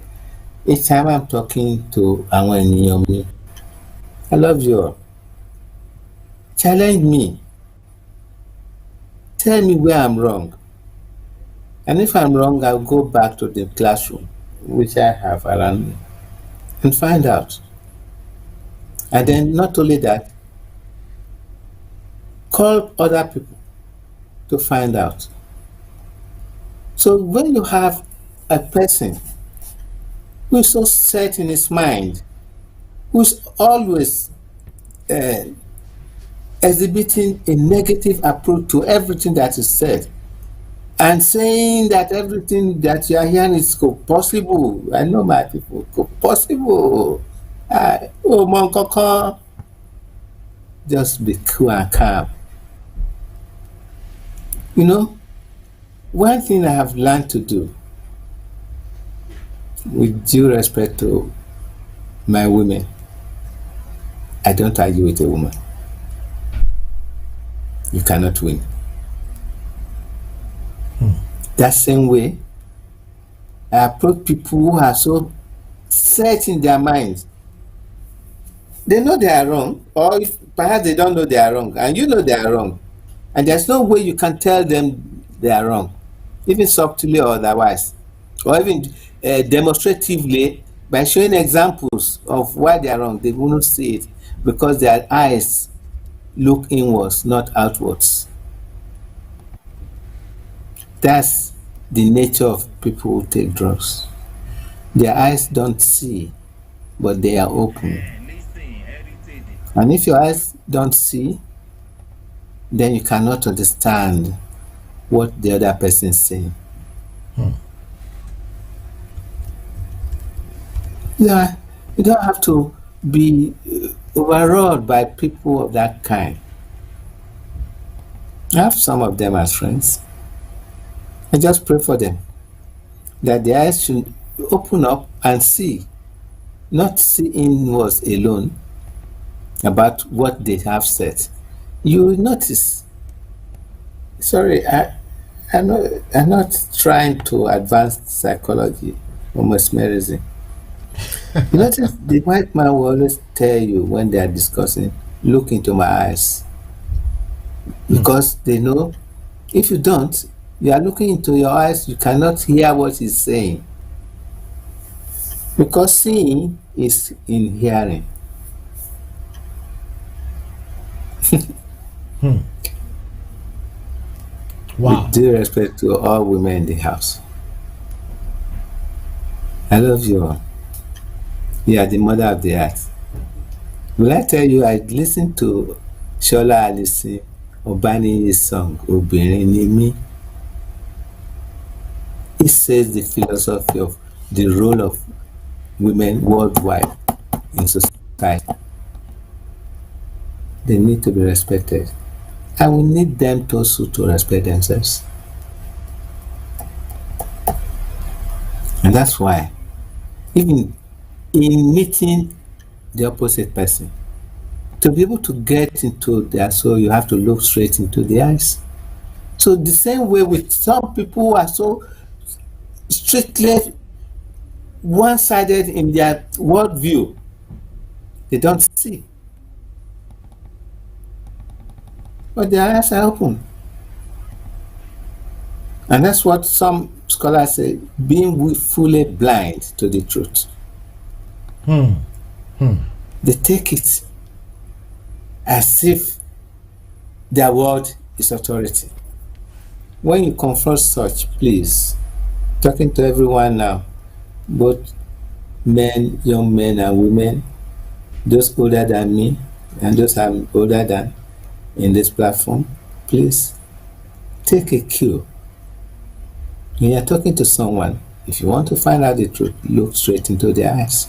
B: each time I'm talking to àwọn ènìyàn mi, I love you all. Challenge me. Tell me where I'm wrong. And if I'm wrong, I'll go back to the classroom, which I have around me, and find out. And then not only that, call other people to find out. So when you have a person who is so set in his mind, who's always exhibiting a negative approach to everything that is said, and saying that everything that you are hearing is possible. I know my people, possible. Oh, Monkoko, just be cool and calm. You know, one thing I have learned to do, with due respect to my women, I don't argue with a woman. You cannot win. That same way, I approach people who are so set in their minds. They know they are wrong, or if perhaps they don't know they are wrong, and you know they are wrong. And there's no way you can tell them they are wrong, even subtly or otherwise, or even demonstratively by showing examples of why they are wrong. They will not see it because their eyes look inwards, not outwards. That's the nature of people who take drugs. Their eyes don't see, but they are open. And if your eyes don't see, then you cannot understand what the other person is saying. Yeah, you don't have to be overawed by people of that kind. I have some of them as friends. I just pray for them that their eyes should open up and see, not see inwards alone about what they have said. You will notice. Sorry, I'm not trying to advance psychology or mesmerism. You notice the white man will always tell you when they are discussing, look into my eyes. Because they know if you don't, you are looking into your eyes, you cannot hear what he's saying. Because seeing is in hearing.
A: Wow.
B: With due respect to all women in the house, I love you all. You are the mother of the earth. Will I tell you, I listened to Shola Alison Obani's song, Obìnrin ni mí. It says the philosophy of the role of women worldwide in society. They need to be respected. And we need them also to respect themselves. And that's why, even in meeting the opposite person, to be able to get into their soul, you have to look straight into the eyes. So the same way with some people who are so strictly one-sided in their worldview, they don't see. But their eyes are open. And that's what some scholars say, being fully blind to the truth. They take it as if their word is authority. When you confront such, please, talking to everyone now, both men, young men and women, those older than me and those I'm older than in this platform, please take a cue. When you're talking to someone, if you want to find out the truth, look straight into their eyes.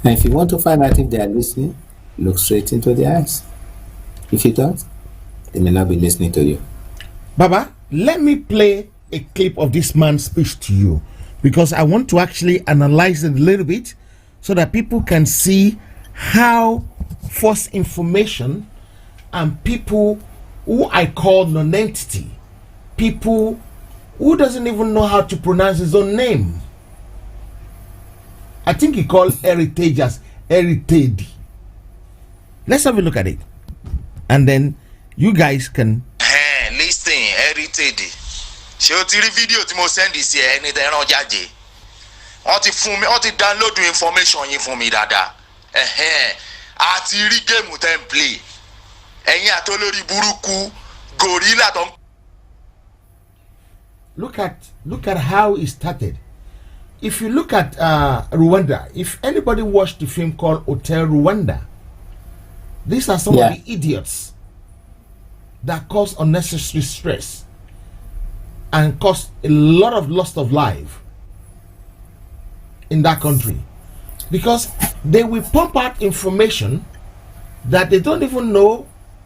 B: And if you want to find out if they are listening, look straight into their eyes. If you don't, they may not be listening to you.
A: Baba, let me play a clip of this man's speech to you because I want to actually analyze it a little bit so that people can see how false information and people who I call non-entity, people who doesn't even know how to pronounce his own name. I think he called heritage as heritage. Let's have a look at it. And then you guys can
D: listen, heritage. Ṣé o ti rí fídíò tí mo send sí ẹ ní tẹ́ran jáde? Wọ́n ti fún mi, wọ́n ti download information yín fún mi dáadáa. Àti rí géèmù tẹ́ ń play. Ẹ̀yin àtolórí burúkú gorilla tó ń.
A: Look at how it started. If you look at Rwanda, if anybody watched the film called Hotel Rwanda, these are some of the idiots that cause unnecessary stress and cause a lot of loss of life in that country because they will pump out information that they don't even know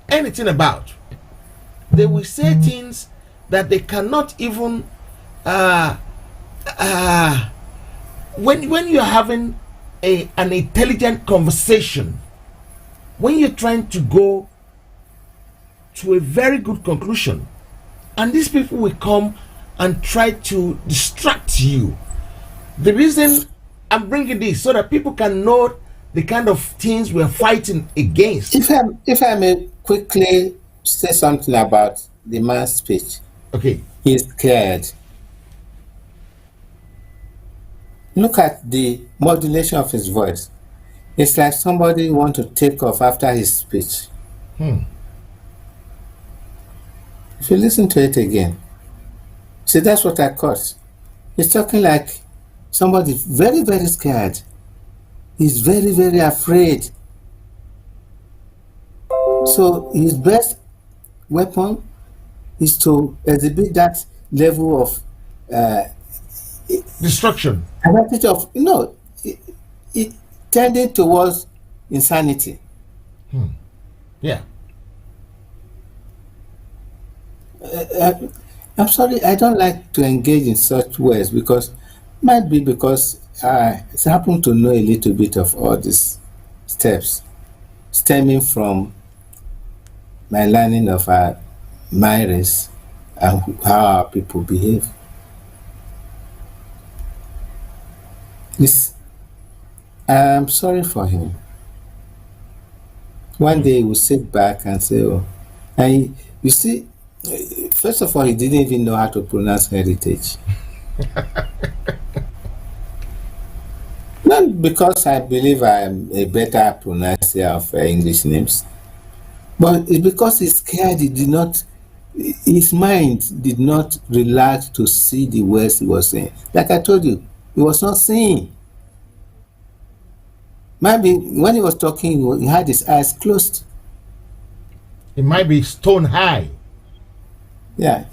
A: anything about. They will say things that they cannot even when you're having an intelligent conversation, when you're trying to go to a very good conclusion, and these people will come and try to distract you. The reason I'm bringing this so that people can know the kind of things we're fighting against.
B: If I may quickly say something about the man's speech.
A: Okay.
B: He's scared. Look at the modulation of his voice. It's like somebody want to take off after his speech. If you listen to it again, see, that's what I caught. He's talking like somebody very, very scared. He's very, very afraid. So his best weapon is to exhibit that level of
A: destruction.
B: It tending towards insanity.
A: Yeah.
B: I'm sorry, I don't like to engage in such words because might be because I happen to know a little bit of all these steps stemming from my learning of my race and how our people behave. I'm sorry for him. One day he will sit back and say, oh, and you see, first of all, he didn't even know how to pronounce heritage. Not because I believe I'm a better pronouncer of English names, but it's because he's scared. His mind did not relax to see the words he was saying. Like I told you, he was not seeing. Maybe when he was talking, he had his eyes closed.
A: It might be stone high.
B: Yeah,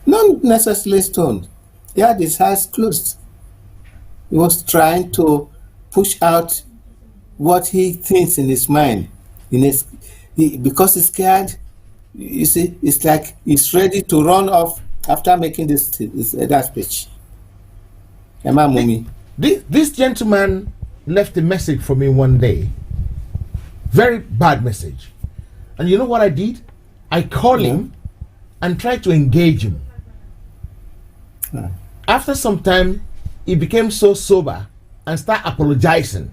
B: not necessarily stoned. He had his eyes closed. He was trying to push out what he thinks in his mind. Because he's scared, you see, it's like he's ready to run off after making that speech.
A: This gentleman left a message for me one day. Very bad message. And you know what I did? I called him and tried to engage him. After some time, he became so sober and started apologizing.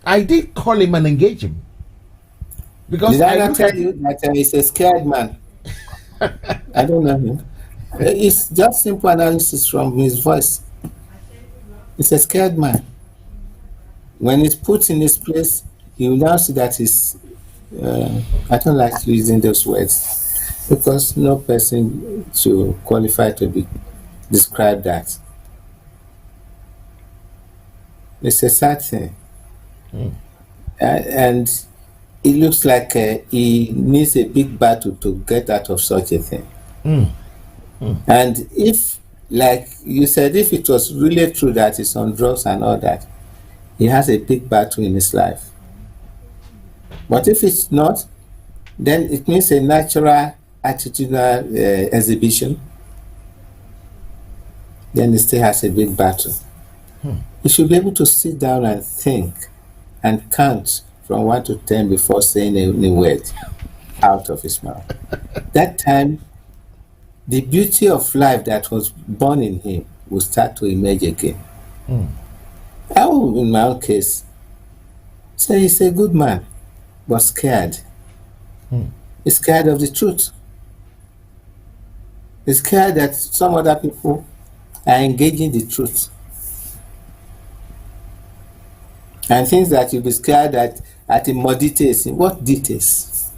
A: I did call him and engage him. Because
B: did I not tell you that he's a scared man? I don't know him. It's just simple analysis from his voice. He's a scared man. When he's put in his place, you will now see that he's I don't like using those words because no person should qualify to describe that. It's a sad thing. And it looks like he needs a big battle to get out of such a thing. And if, like you said, if it was really true that he's on drugs and all that, he has a big battle in his life. But if it's not, then it means a natural attitudinal exhibition, then he still has a big battle. You should be able to sit down and think and count from 1 to 10 before saying a word out of his mouth. That time, the beauty of life that was born in him will start to emerge again. I will, in my own case, say he's a good man, but scared. He's scared of the truth. He's scared that some other people are engaging the truth. And things that you'll be scared at in more details. In what details?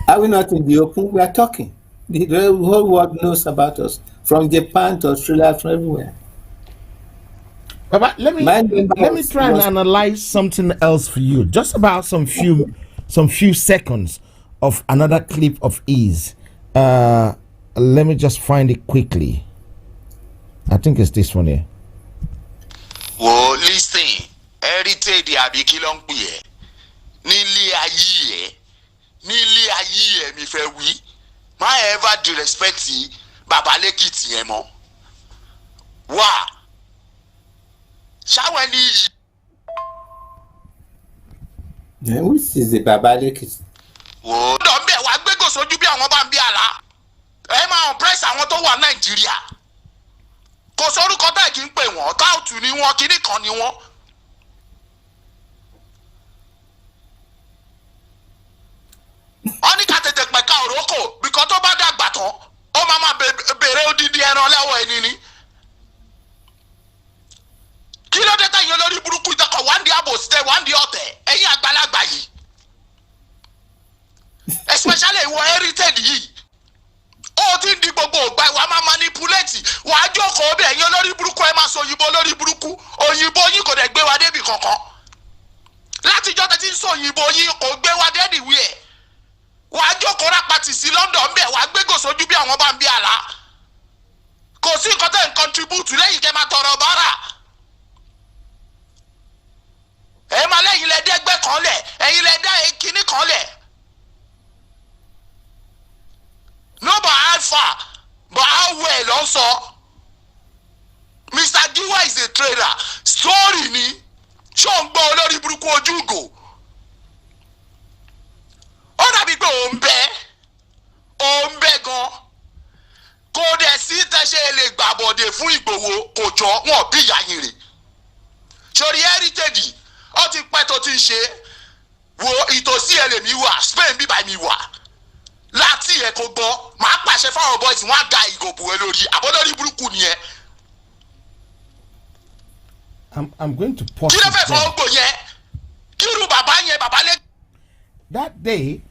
B: Are we not in the open? We are talking. The whole world knows about us. From Japan to Australia, from everywhere.
A: Baba, let me try and analyze something else for you. Just about some few seconds of another clip of his. Let me just find it quickly. I think it's this one here.
D: Well, listen. Heritage àbí kí ló ń pè ẹ́ nílé ayé ẹ̀ mi fẹ́ wí má ever disrespect bàbá lẹ́kìtì yẹn mọ́ wá ṣáwọn ẹni yìí.
B: Which is the bàbá lẹ́kìtì?
D: wò ó lọ bẹ́ẹ̀ wá gbégò sójú bí àwọn bá ń bí àlá ẹ máa press àwọn tó wà Nàìjíríà kò sórúkọ tá ì kí ń pè wọ́n táùtù ni wọ́n kíní kan ni wọ́n. wọ́n ní ká tètè pẹ̀ka òrókò bìkọ́ tó bá dàgbà tán ó máa bèrè odidi ẹran lẹ́wọ̀ ẹni ni. kí ló dé tẹ̀yìn olórí burúkú ìtọ́kọ̀ wá ń di àbò sílẹ̀ wá ń di ọ̀tẹ̀ ẹ̀yìn àgbàlagbà yìí especially ìwọ heritage yìí ó ti ń di gbogbo ògbà ìwà máa manipulate wà á jókòó bí ẹ̀yìn olórí burúkú ẹ máa sọ òyìnbó olórí burúkú òyìnbó yín kò dẹ̀ gbé wa débi kankan látijọ́ tẹ́tí ń sọ òyìnbó yín kò gbé wa débi wíẹ̀. wàá jókòó rápàtì sí London bẹ́ẹ̀ wàá gbégò sójú bí àwọn bá ń bí àlá kò sí nǹkan tẹ̀ ń contribute lẹ́yìn kẹ́ máa tọrọ bára ẹ máa lẹ́yìn lẹ dẹ́gbẹ́ kan lẹ̀ ẹ̀yin lẹ dá kinní kan lẹ̀ nọ́bà alpha but how well ló ń sọ Mr. Giwa is a trader story ni ṣó ń gbọ́ olórí burúkú ojú ìgò. Ó dàbí pé òun bẹ́ gan kò dẹ̀ sí tẹ́ṣẹ́ lè gbàbọ̀dé fún Ìgbòho kò jọ wọn bí ìyá yín rè sórí heritage ó ti pẹ́ tó ti ń ṣe wo ìtòsí ẹ̀ lèmi wà Spain bíbá mi wà láti ẹ̀ kò gbọ́ màá pàṣẹ fáwọn boys wọn á ga ìgòbò ẹ lórí àbọ̀dọ́rí burúkú nìyẹn.
A: I'm going to pause.
D: Kí ló fẹ́ fọwọ́ gbò yẹn kí irú bàbá yẹn bàbá lé.
A: That day,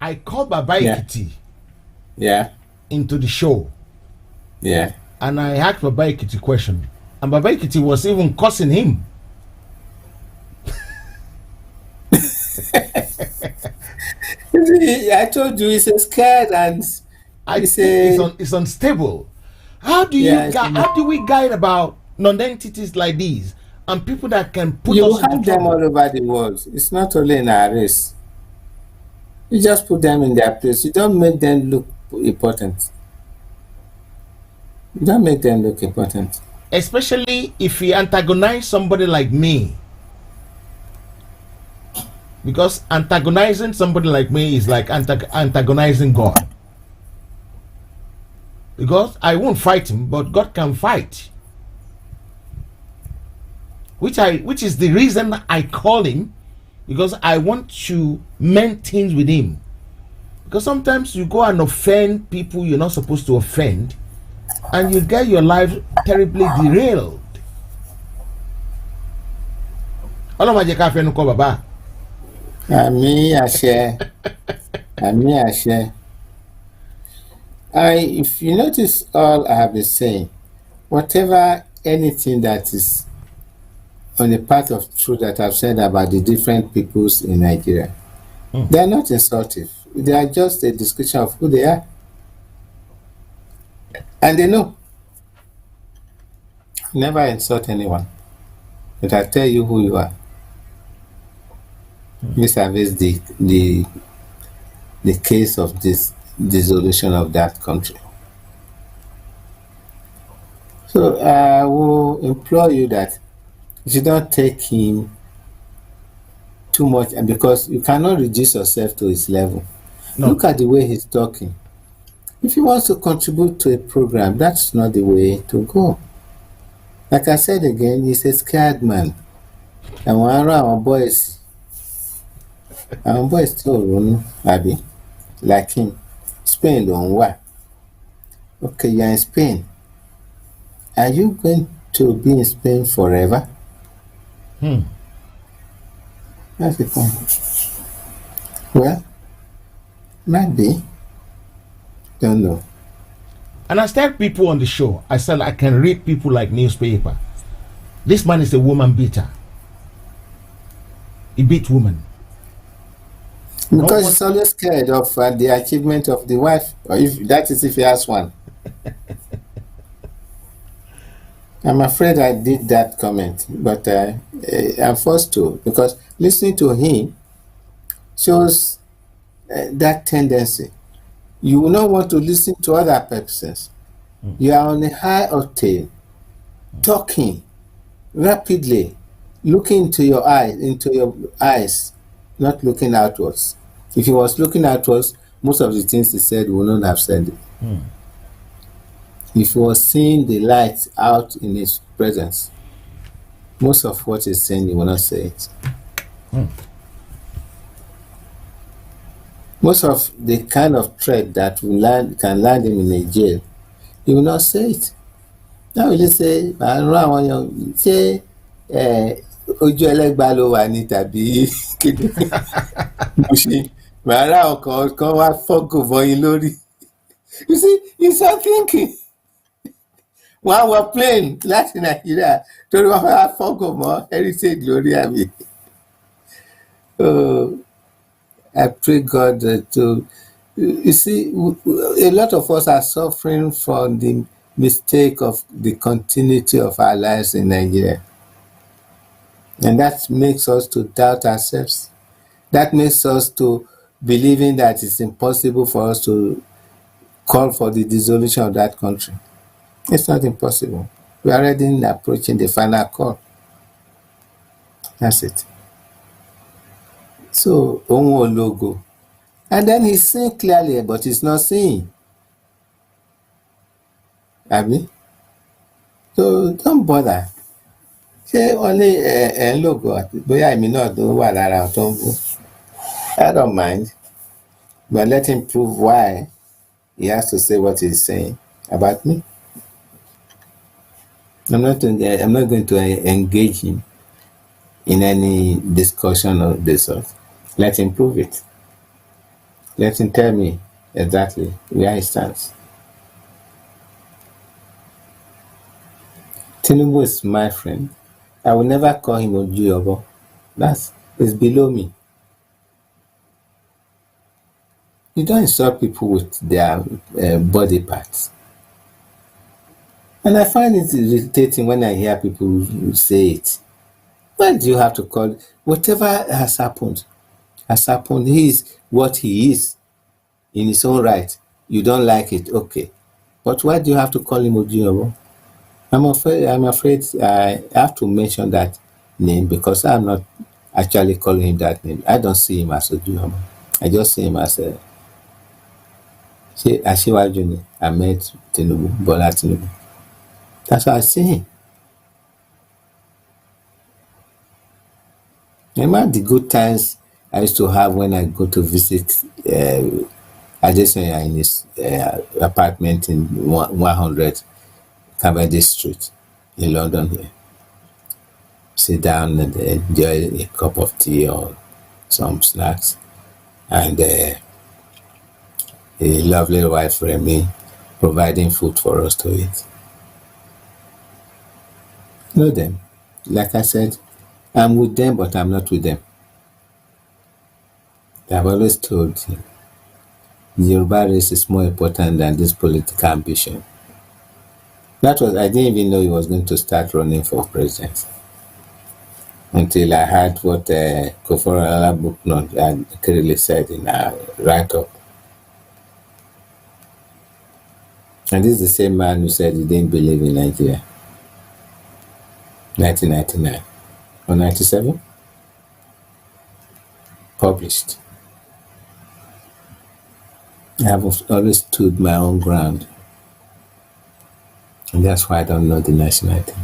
A: I called Baba Ekiti into the show.
B: Yeah.
A: And I asked Baba Ekiti a question. And Baba Ekiti was even cursing him.
B: I told you he's scared and
A: it's unstable. How do we guide about non-entities like these and people that can put us
B: have
A: into
B: them
A: trouble?
B: all over the world. It's not only in our race. You just put them in their place. You don't make them look important. You don't make them look important.
A: Especially if you antagonize somebody like me. Because antagonizing somebody like me is like antagonizing God. Because I won't fight him, but God can fight. Which is the reason I call him, because I want to mend things with him. Because sometimes you go and offend people you're not supposed to offend, and you get your life terribly derailed.
B: Ami Ashe. Ami Ashe. If you notice all I have been saying, whatever anything that is on the part of truth that I've said about the different peoples in Nigeria, they are not insultive. They are just a description of who they are. And they know. Never insult anyone. But I tell you who you are. Vis-a-vis the case of this dissolution of that country. So I will implore you that you should not take him too much, and because you cannot reduce yourself to his level.
A: No.
B: Look at the way he's talking. If he wants to contribute to a program, that's not the way to go. Like I said again, he's a scared man. And one our boys still run, Abby, like him. Spain don't what? Okay, you're in Spain. Are you going to be in Spain forever? That's the point. Well, might be. Don't know.
A: And I tell people on the show, I said I can read people like newspaper. This man is a woman beater. He beat women.
B: Because he's always scared of the achievement of the wife, or if that is if he has one. I'm afraid I did that comment, but I'm forced to, because listening to him shows that tendency. You will not want to listen to other persons. You are on a high octane, talking rapidly, looking into your eyes, not looking outwards. If he was looking outwards, most of the things he said would not have said it. If he was seeing the light out in his presence, most of what he's saying, he will not say it. Most of the kind of threat that can land him in a jail, he will not say it. Now will say, say, ojú ẹlẹ́gbàá ló wà ní tàbí kéde mo ṣe màárà ọkàn kan wá fọ́gò bọ́yìn lórí. You see, he's not thinking. Wọ́n wọ plane láti Nàìjíríà torí wọ́n wá fọ́gò mọ́ heritage lórí àmì. I pray God to. You see, a lot of us are suffering from the mistake of the continuity of our lives in Nigeria. And that makes us to doubt ourselves. That makes us to believing that it's impossible for us to call for the dissolution of that country. It's not impossible. We are already approaching the final call. That's it. So, Onwo logo. And then he's saying clearly, but he's not saying. Abi? So, don't bother. Say only logo. Boya èmi náà tó wà lára tó ń bú. I don't mind. But let him prove why he has to say what he's saying about me. I'm not going to engage him in any discussion of this sort. Let him prove it. Let him tell me exactly where he stands. Tinubu is my friend. I will never call him Ojuyobo. That's below me. You don't insult people with their body parts. And I find it irritating when I hear people say it. Why do you have to call it? Whatever has happened has happened. He is what he is in his own right. You don't like it, okay. But why do you have to call him Ojuyobo? I'm afraid I have to mention that name because I'm not actually calling him that name. I don't see him as Ojuyobo. I just see him as a Asiwaju Ahmed Tinubu, Bola Tinubu. That's what I see him. Remember the good times I used to have when I go to visit Adesanya in his apartment in 100 Cavendish Street in London here. Sit down and enjoy a cup of tea or some snacks. And a lovely wife, Remy, providing food for us to eat. Know them. Like I said, I'm with them, but I'm not with them. I've always told you, the Yoruba race is more important than this political ambition. I didn't even know he was going to start running for president until I heard what Koforo Alabukno had clearly said in a write-up. And this is the same man who said he didn't believe in Nigeria. 1999 or 97? Published. I have always stood my own ground. And that's why I don't know the national anthem.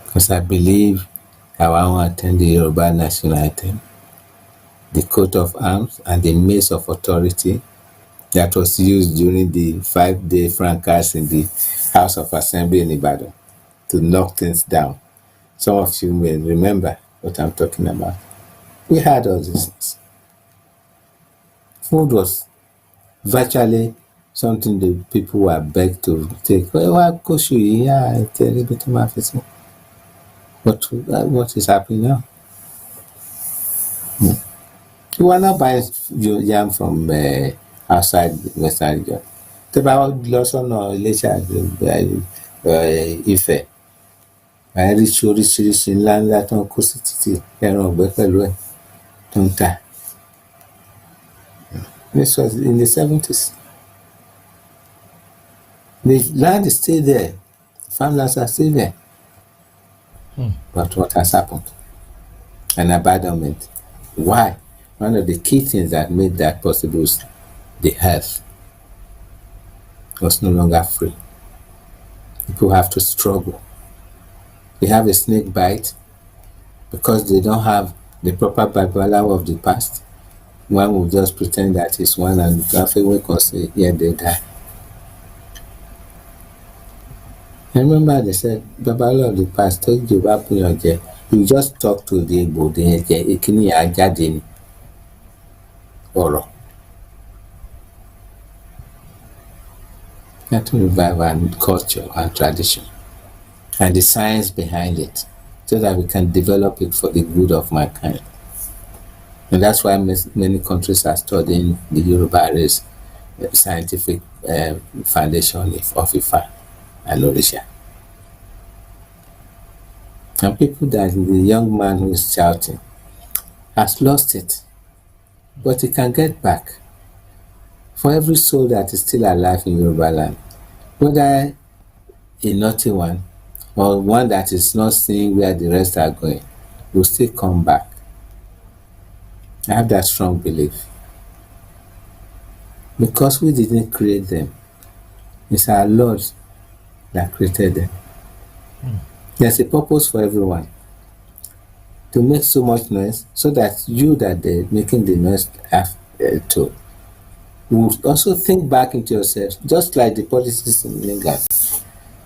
B: Because I believe I want to attend the Yoruba national anthem, the coat of arms and the mace of authority that was used during the 5-day fracas in the House of Assembly in Ibadan to knock things down. Some of you may remember what I'm talking about. We had all these things. Food was virtually something the people were begged to take. But what is happening now? You are not buying yam from outside Western region. Tẹ́ bá lọ sọ́nà Iléṣà Ifẹ̀, oríṣiríṣi ńláńlá tó ń kó sí títì, ẹran ọ̀gbẹ́ pẹ̀lú ẹ̀ tó ń tà. This was in the 70s. The land is still there. Farmlands are still there. But what has happened? An abandonment. Why? One of the key things that made that possible is the health was no longer free. People have to struggle. They have a snake bite because they don't have the proper Bible of the past. One will just pretend that it's one and after we can say, yeah, they die. I remember they said, Bible of the past, told you about you just talk to the Igbo, Ekini Ajadini. Oro. You have to revive our culture and tradition and the science behind it so that we can develop it for the good of mankind. And that's why many countries are studying the Yoruba race scientific foundation of Ifa and Orisha. And people that the young man who is shouting has lost it, but he can get back. For every soul that is still alive in Yoruba land, whether a naughty one or one that is not seeing where the rest are going, will still come back. I have that strong belief. Because we didn't create them. It's our Lord that created them. There's a purpose for everyone. To make so much noise so that you that they're making the noise have to. You also think back into yourself, just like the politics in England.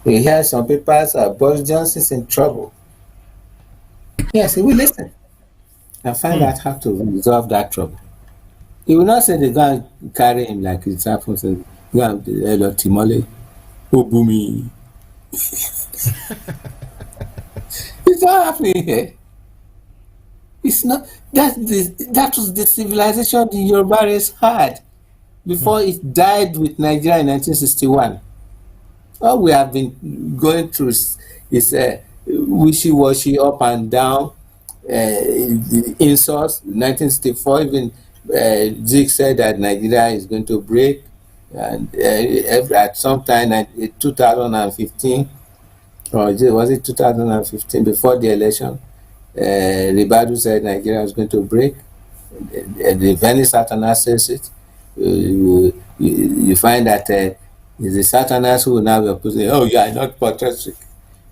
B: You hear some papers, Boris Johnson's in trouble. Yes, he will listen and find out how to resolve that trouble. He will not say they go and carry him like it happens and go and Timole, Obumi. It's not happening here. It's not that was the civilization the Yoruba race had before it died with Nigeria in 1961. All we have been going through is wishy-washy, up and down, insults. 1964, even Zeke said that Nigeria is going to break, and at some time in 2015, or was it 2015, before the election, Ribadu said Nigeria was going to break. The Venice Satanas says it. You find that it's the Satanas who will now be opposing, oh, you are not patriotic.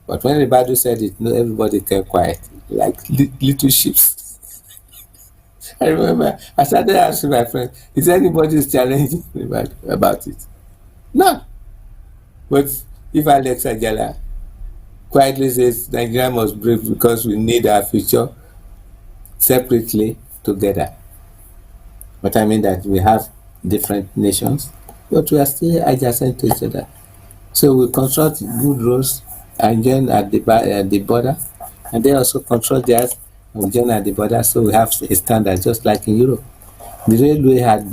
B: But when Ribadu said it, no, everybody kept quiet, like little sheep. I remember I started asking my friends, is anybody challenging Ribadu about it? No. But if Alex Ajala quietly says Nigeria must break because we need our future separately, together. But I mean that we have different nations, but we are still adjacent to each other. So we construct good roads and join at the border, and they also construct theirs and join at the border. So we have a standard, just like in Europe. The railway had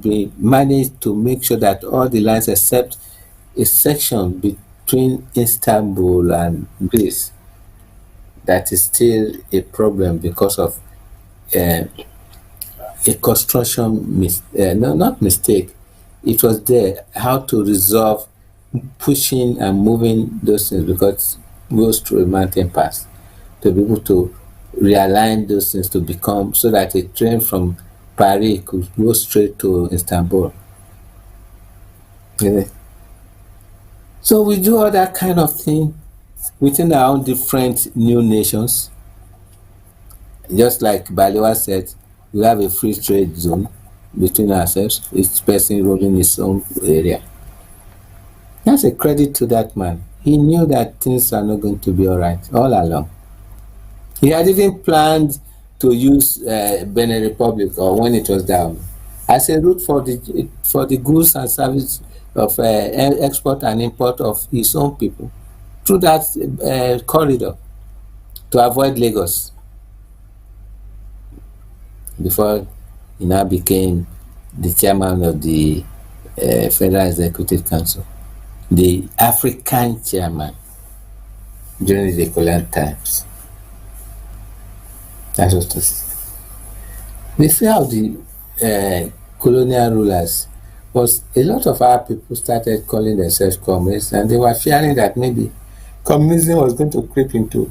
B: been managed to make sure that all the lines except a section between Istanbul and Greece, that is still a problem because of a construction not mistake, it was there how to resolve pushing and moving those things, because it goes through a mountain pass, to be able to realign those things to become, so that a train from Paris could go straight to Istanbul. Yeah. So we do all that kind of thing within our own different new nations. Just like Baliwa said, we have a free trade zone between ourselves, each person ruling his own area. That's a credit to that man. He knew that things are not going to be all right all along. He had even planned to use Benin Republic, or when it was down, as a route for the goods and service of export and import of his own people through that corridor, to avoid Lagos, before he now became the chairman of the Federal Executive Council, the African chairman during the colonial times. That was the fear of the colonial rulers was a lot of our people started calling themselves communists, and they were fearing that maybe communism was going to creep into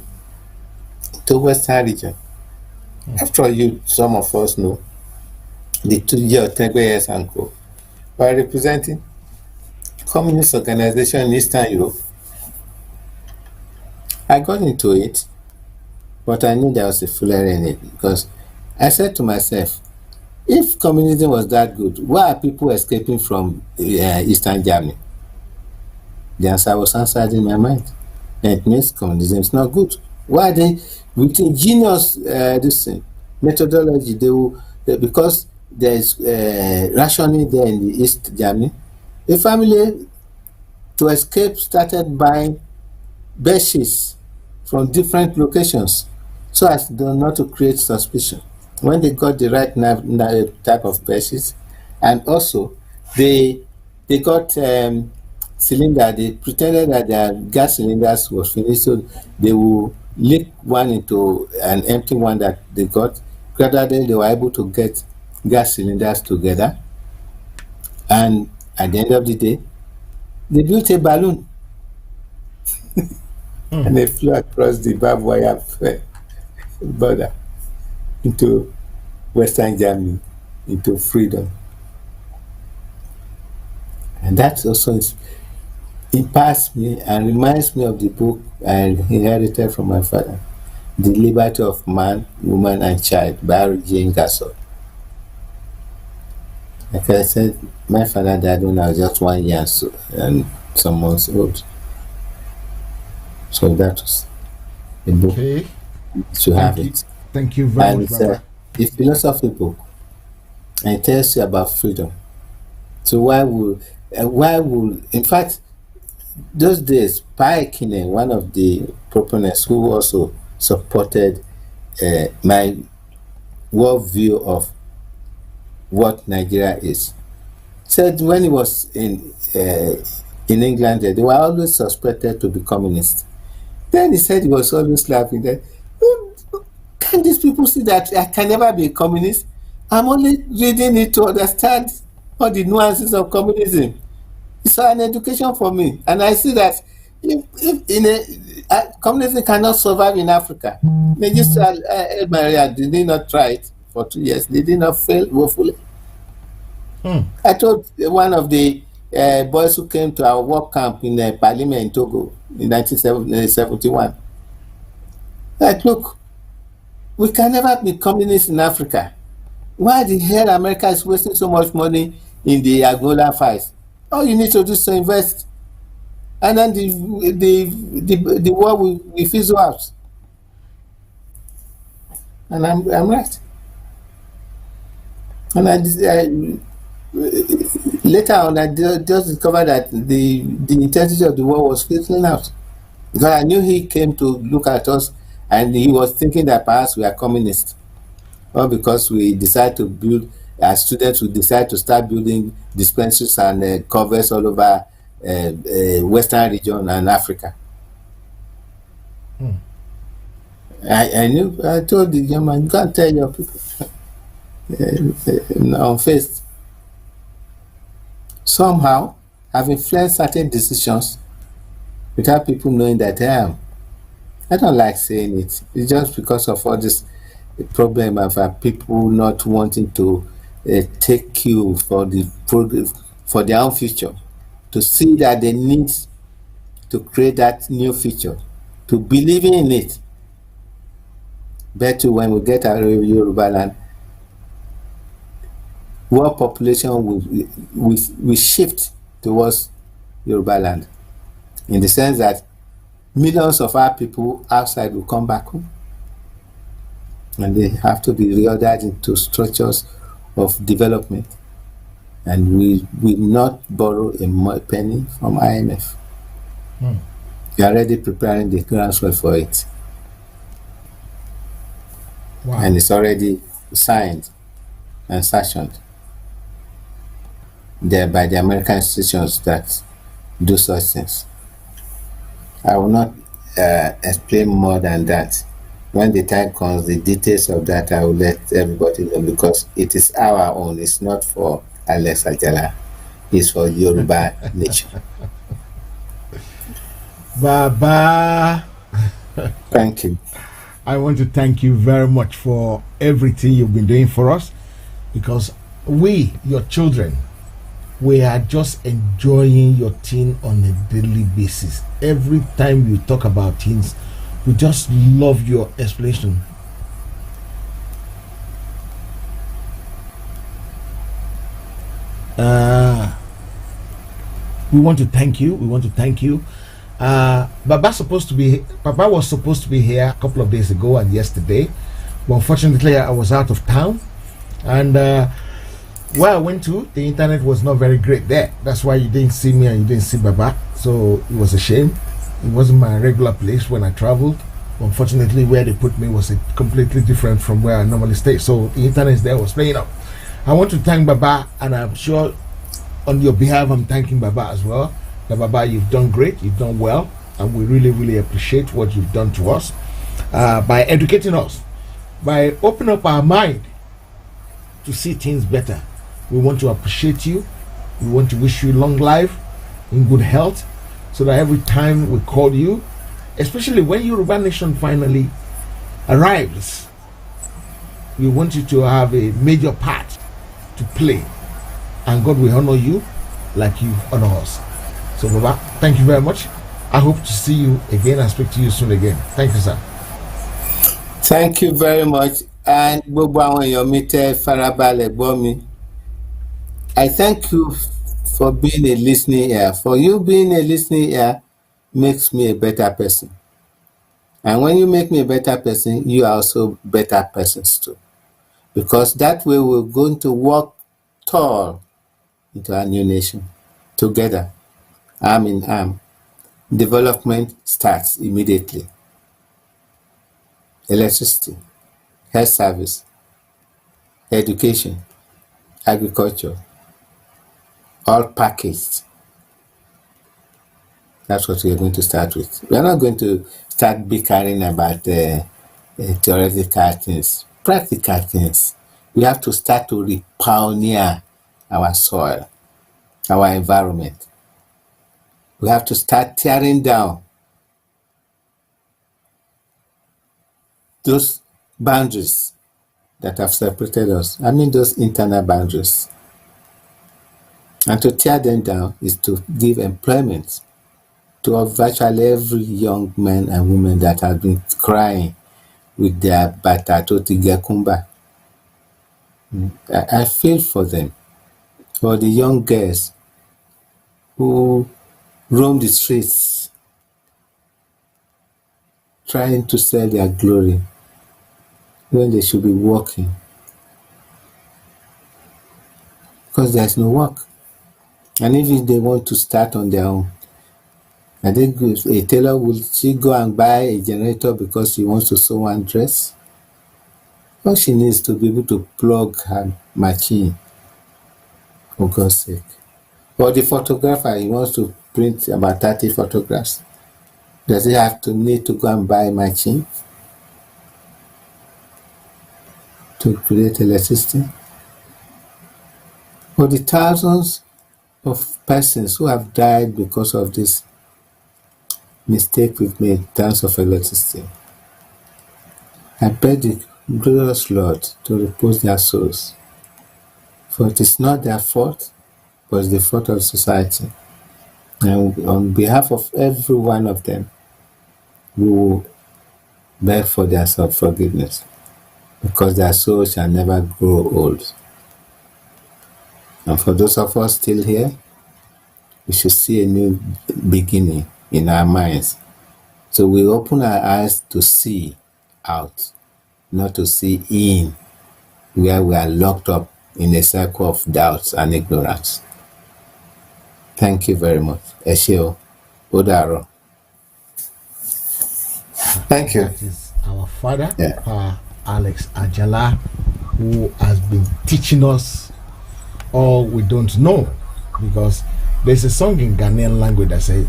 B: the Western region. After all, some of us know the 2 year Tegbeye's and Co. were representing communist organization in Eastern Europe. I got into it, but I knew there was a foolery in it, because I said to myself, if communism was that good, why are people escaping from Eastern Germany? The answer was answered in my mind. And it means communism is not good. Why are they, with ingenious methodology, because there is rationing there in the East Germany, the family, to escape, started buying bedsheets from different locations, so as not to create suspicion. When they got the right type of bedsheets, and also they got cylinder, they pretended that their gas cylinders was finished, so they will leak one into an empty one that they got. Gradually, they were able to get gas cylinders together, and at the end of the day, they built a balloon and they flew across the barbed wire border into Western Germany, into freedom. And that also impacts me and reminds me of the book I inherited from my father, The Liberty of Man, Woman and Child by Jane Gassot. Like I said, my father died when I was just 1 year and some months old. So that was the book.
A: Okay.
B: To have it.
A: Thank you very much, brother.
B: It's a philosophy book, and it tells you about freedom. So why would in fact, those days, Pai Kine, one of the proponents who also supported my worldview of what Nigeria is, said when he was in England, they were always suspected to be communists. Then he said he was always laughing that, can these people see that I can never be a communist? I'm only reading it to understand all the nuances of communism. It's an education for me, and I see that if communism cannot survive in Africa. Magister Maria did not try it for 2 years. They did not fail woefully. I told one of the boys who came to our work camp in Parliament in Togo in 1971, like, look, we can never be communists in Africa. Why the hell America is wasting so much money in the Angola fights? All you need to do is to invest, and then the war will fizzle out. And I'm right. And later on, I just discovered that the intensity of the war was fizzling out, because I knew he came to look at us and he was thinking that perhaps we are communists, or because we decide to build, as students, we decide to start building dispensaries and covers all over Western region and Africa. I knew. I told the young man, you can't tell your people on face. somehow have influenced certain decisions without people knowing that I am. I don't like saying it. It's just because of all this problem of people not wanting to take cue for the for their own future, to see that they need to create that new future, to believe in it. Bet you when we get out of Yoruba land, world population will shift towards Yoruba land, in the sense that millions of our people outside will come back home, and they have to be reordered into structures of development, and we will not borrow a penny from IMF. We are already preparing the groundswell for it.
A: Wow.
B: And it's already signed and sanctioned there by the American institutions that do such things. I will not explain more than that. When the time comes, the details of that I will let everybody know, because it is our own. It's not for Alex Ajala. It's for Yoruba nation.
A: Baba,
B: Thank you.
A: I want to thank you very much for everything you've been doing for us, because we, your children, we are just enjoying your thing on a daily basis. Every time you talk about things, we just love your explanation. We want to thank you. We want to thank you. Baba was supposed to be here a couple of days ago and yesterday, but unfortunately I was out of town, and where I went to, the internet was not very great there. That's why you didn't see me and you didn't see Baba. So it was a shame. It wasn't my regular place when I traveled. Unfortunately, where they put me was completely different from where I normally stay. So the internet there was playing up. I want to thank Baba, and I'm sure on your behalf I'm thanking Baba as well. That Baba, you've done great, you've done well, and we really, really appreciate what you've done to us by educating us, by opening up our mind to see things better. We want to appreciate you. We want to wish you long life, in good health, so that every time we call you, especially when Yoruba Nation finally arrives, we want you to have a major part to play, and God will honor you like you've honored us. So Baba, thank you very much. I hope to see you again and speak to you soon again. Thank you, sir.
B: Thank you very much. And gbogbo àwọn èèyàn mi tẹ́ farabalẹ̀ gbọ́ mi, I thank you for being a listening ear. For you being a listening ear makes me a better person. And when you make me a better person, you are also better persons too. Because that way we're going to walk tall into our new nation together, arm in arm. Development starts immediately. Electricity, health service, education, agriculture, all packaged. That's what we're going to start with. We're not going to start bickering about theoretical things, practical things. We have to start to repioneer our soil, our environment. We have to start tearing down those boundaries that have separated us. I mean those internal boundaries. And to tear them down is to give employment to virtually every young man and woman that have been crying with their batato tigekumba. I feel for them, for the young girls who roam the streets trying to sell their glory when they should be working, because there's no work. And if they want to start on their own, I think a tailor, will she go and buy a generator because she wants to sew one dress? All she needs to be able to plug her machine, for God's sake. Or the photographer, he wants to print about 30 photographs. Does he have to need to go and buy a machine to create electricity? For the thousands of persons who have died because of this mistake we've made in terms of electricity. I beg the glorious Lord to repose their souls, for it is not their fault, but it's the fault of society. And on behalf of every one of them, we will beg for their self-forgiveness, because their souls shall never grow old. And for those of us still here, we should see a new beginning in our minds. So we open our eyes to see out, not to see in, where we are locked up in a circle of doubts and ignorance. Thank you very much. Esheo Odaro. Thank you.
A: That is our father,
B: Yeah.
A: Alex Ajala, who has been teaching us all we don't know. Because there's a song in Ghanaian language that says,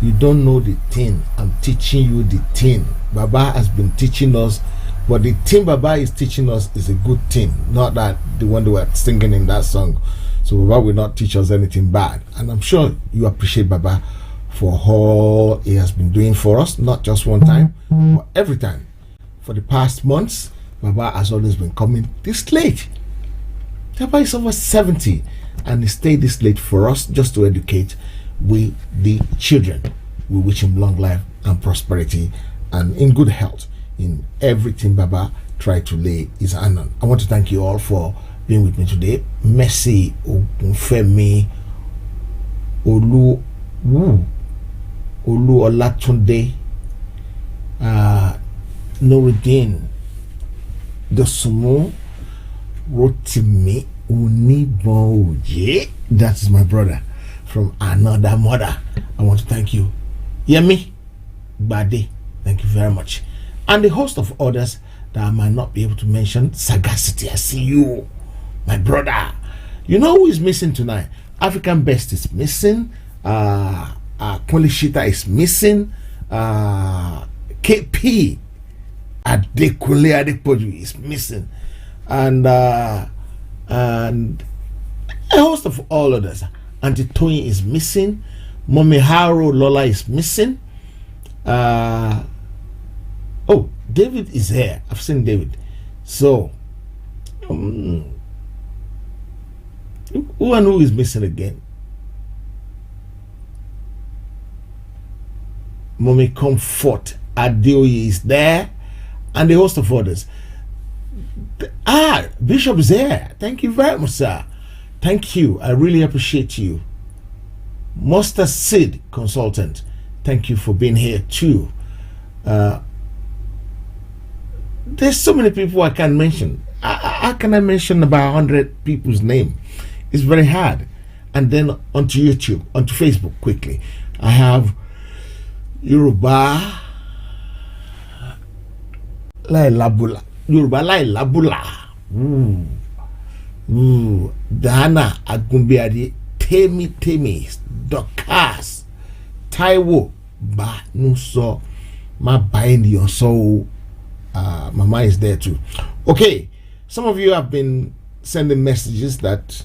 A: "You don't know the thing, I'm teaching you the thing." Baba has been teaching us, but the thing Baba is teaching us is a good thing, not that the one they were singing in that song. So Baba will not teach us anything bad. And I'm sure you appreciate Baba for all he has been doing for us, not just one time, but every time. For the past months, Baba has always been coming this late. Baba is over 70 and he stayed this late for us just to educate we the children. We wish him long life and prosperity and in good health in everything Baba tried to lay his hand on. I want to thank you all for being with me today. Mercy Ogunfemi Olu Olatunde Nuruddin Dosumu Rotimi Uniboje. That is my brother from another mother. I want to thank you. Yemi Bade, thank you very much. And the host of others that I might not be able to mention. Sagacity, I see you, my brother. You know who is missing tonight? African Best is missing. Kwalishita is missing. KP Adekule Adepoju is missing. And a host of all others. Auntie Tony is missing. Mommy Haro Lola is missing. Oh, David is here. I've seen David. So, who and who is missing again? Mommy Comfort Adeoye is there, and the host of others. Bishop is here. Thank you very much, sir. Thank you. I really appreciate you. Master Sid Consultant, thank you for being here too. There's so many people I can't mention. How can I mention about 100 people's name? It's very hard. And then onto YouTube, onto Facebook quickly. I have Yoruba Lai Labula. Yoruba Lai Labula. Dana Agumbiadi. Temi Dokas Taiwo Banuso. My bind your soul. Mama is there too. Okay, some of you have been sending messages that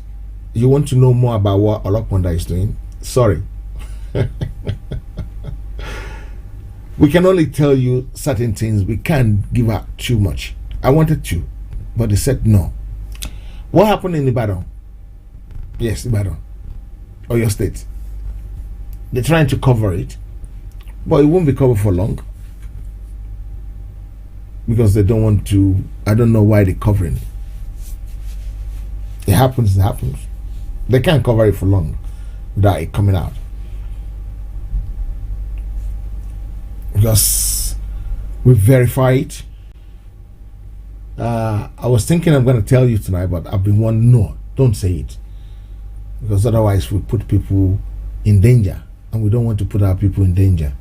A: you want to know more about what Oloponda is doing. Sorry. We can only tell you certain things. We can't give out too much. I wanted to, but they said no. What happened in Ibadan? Yes, Ibadan. Or your state. They're trying to cover it, but it won't be covered for long. Because they don't want to. I don't know why they're covering it. It happens. They can't cover it for long without it coming out. Because we verify it. I was thinking I'm going to tell you tonight, but I've been warned, no, don't say it. Because otherwise we put people in danger. And we don't want to put our people in danger.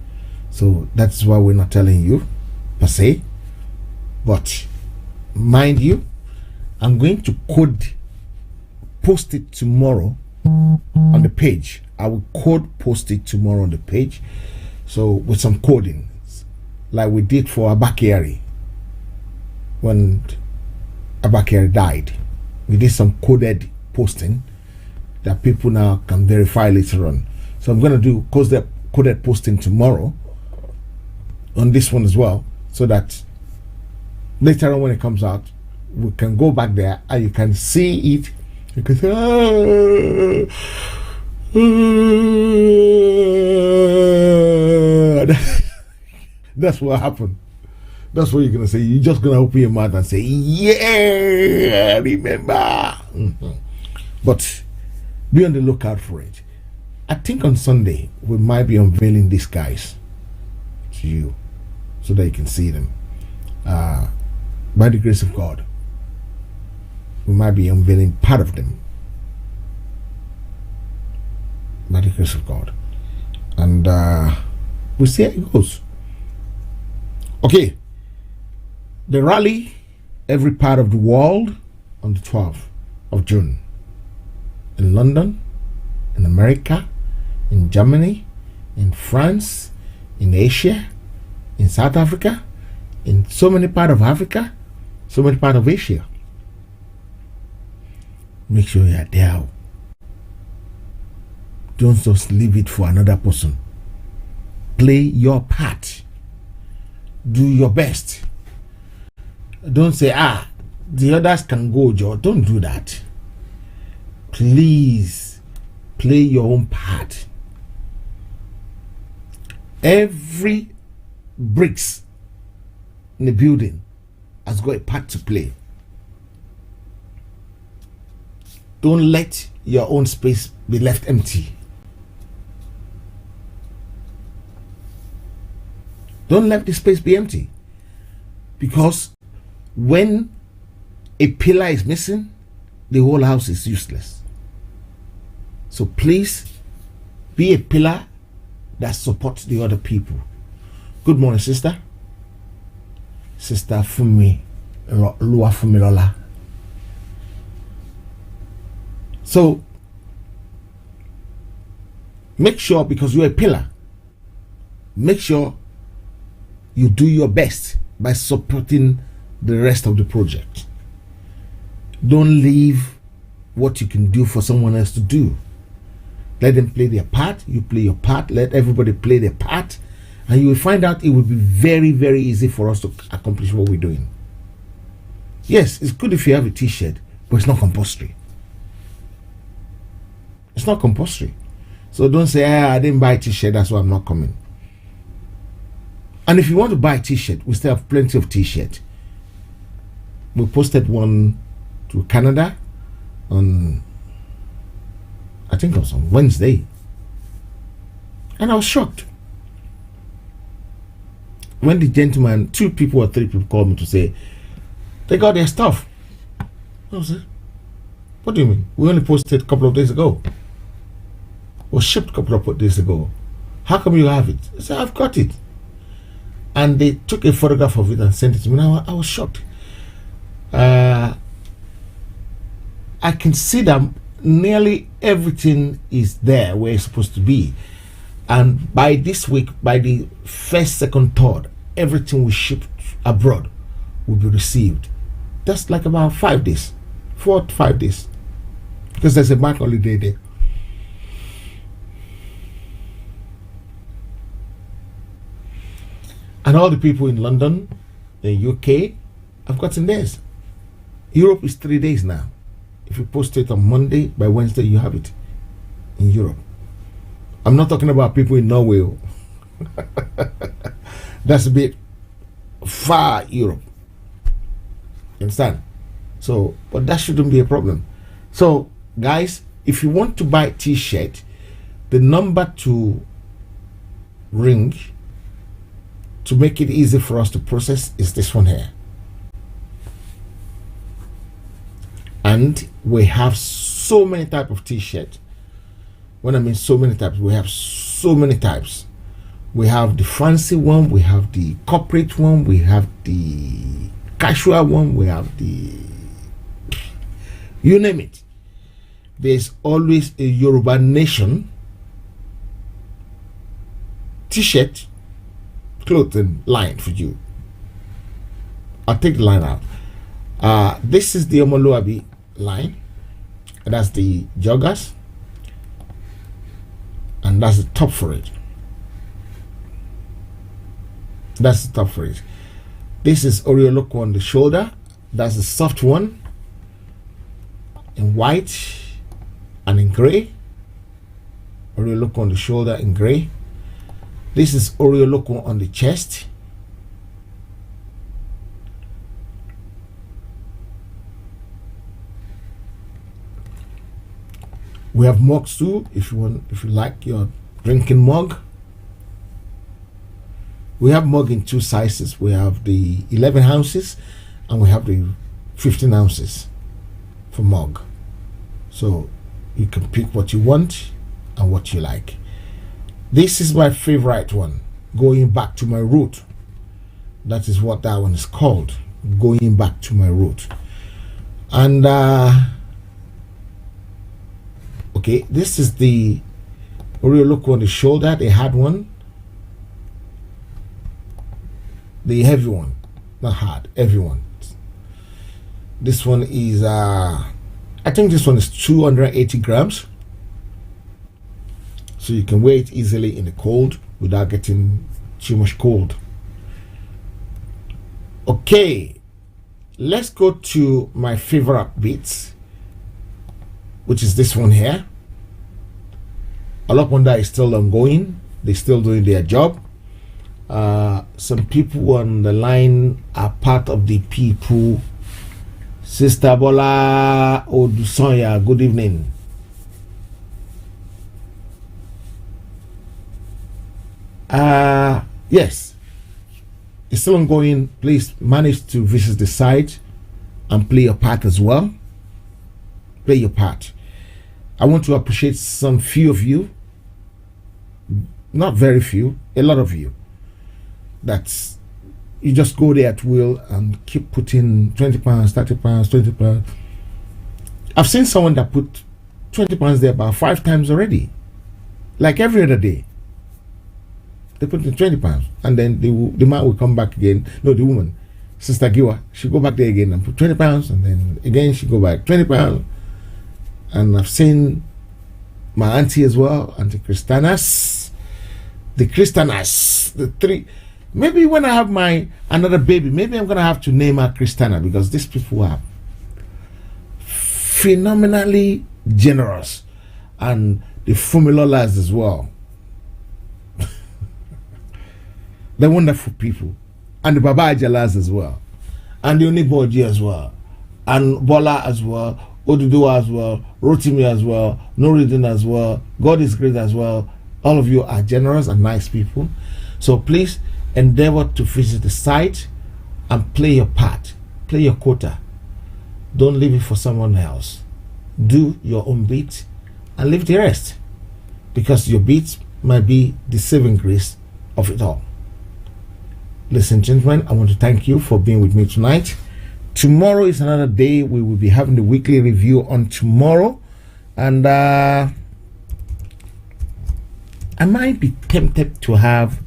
A: So that's why we're not telling you, per se. But mind you, I'm going to post it tomorrow on the page. I will post it tomorrow on the page. So with some coding, like we did for Abakari when Abakari died. We did some coded posting that people now can verify later on. So I'm going to do coded posting tomorrow on this one as well, so that later on when it comes out, we can go back there and you can see it. You can say, that's what happened. That's what you're gonna say. You're just gonna open your mouth and say, yeah, remember. But be on the lookout for it. I think on Sunday we might be unveiling these guys to you so that you can see them. By the grace of God, we might be unveiling part of them. By the grace of God. And we'll see how it goes. Okay. The rally, every part of the world, on the 12th of June. In London, in America, in Germany, in France, in Asia, in South Africa, in so many parts of Africa, so many parts of Asia. Make sure you are there. Don't just leave it for another person. Play your part. Do your best. Don't say, the others can go, Joe. Don't do that. Please play your own part. Every bricks in the building has got a part to play. Don't let your own space be left empty. Don't let the space be empty. Because when a pillar is missing, the whole house is useless. So please be a pillar that supports the other people. Good morning, sister. Sister Fumi Lua Fumilola. So make sure, because you're a pillar, make sure you do your best by supporting the rest of the project. Don't leave what you can do for someone else to do. Let them play their part, you play your part, let everybody play their part, and you will find out it will be very, very easy for us to accomplish what we're doing. Yes, it's good if you have a t-shirt, but it's not compulsory. It's not compulsory. So don't say, I didn't buy a t-shirt, that's why I'm not coming. And if you want to buy a t-shirt, we still have plenty of t-shirts. We posted one to Canada on, I think it was on Wednesday. And I was shocked. When the gentleman, 2 people or 3 people called me to say, they got their stuff. I was like, what do you mean? We only posted a couple of days ago. Was shipped a couple of days ago. How come you have it? I said, I've got it. And they took a photograph of it and sent it to me. Now I was shocked. I can see that nearly everything is there where it's supposed to be. And by this week, by the 1st, 2nd, 3rd, everything we shipped abroad will be received. That's like about 5 days, 4 to 5 days, because there's a bank holiday there. And all the people in London, in UK, have gotten theirs. Europe is 3 days now. If you post it on Monday, by Wednesday you have it in Europe. I'm not talking about people in Norway. That's a bit far Europe. You understand? So, but that shouldn't be a problem. So, guys, if you want to buy a t-shirt, the number to ring to make it easy for us to process is this one here. And we have so many types of t-shirt. When I mean so many types, we have so many types. We have the fancy one, we have the corporate one, we have the casual one, we have the, you name it. There's always a Yoruba Nation t-shirt clothing line for you. I'll take the line out. This is the Omoluabi line. That's the joggers. and that's the top for it. That's the top for it. This is Orioloko on the shoulder. That's the soft one, in white and in gray. Orioloko on the shoulder in gray. This is Orioloko on the chest. We have mugs too, if you like your drinking mug. We have mug in two sizes. We have the 11 ounces and we have the 15 ounces for mug. So you can pick what you want and what you like. This is my favorite one, going back to my root. That is what that one is called, going back to my root. And okay, this is the Orioloko on the shoulder. They had one, the heavy one, not hard, heavy one. This one is I think this one is 280 grams, so you can wear it easily in the cold without getting too much cold. Okay, let's go to my favorite bits, which is this one here. Alakwanda is still ongoing. They're still doing their job. Some people on the line are part of the people. Sister Bola Odusonya, good evening. Yes, it's still ongoing. Please manage to visit the site and play your part as well. Play your part. I want to appreciate some few of you, not very few, a lot of you, that's you just go there at will and keep putting 20 pounds, 30 pounds, 20 pounds. I've seen someone that put 20 pounds there about 5 times already, like every other day. They put in 20 pounds, and then the man will come back again. No, the woman, Sister Giwa, she go back there again and put 20 pounds, and then again she go back 20 pounds. And I've seen my auntie as well, Auntie Christianas, the Christianas, the three. Maybe when I have my another baby, maybe I'm gonna have to name her Christiana, because these people are phenomenally generous, and the Fumilolas as well. They're wonderful people, and the Baba Ajalas as well, and the Oniboji as well, and Bola as well, Oduduwa as well, Rotimi as well, Nuruddin as well, God is great as well. All of you are generous and nice people. So please endeavor to visit the site and play your part, play your quota. Don't leave it for someone else. Do your own bit and leave the rest, because your bit might be the saving grace of it all. Ladies and gentlemen, I want to thank you for being with me tonight. Tomorrow is another day. We will be having the weekly review on tomorrow, and I might be tempted to have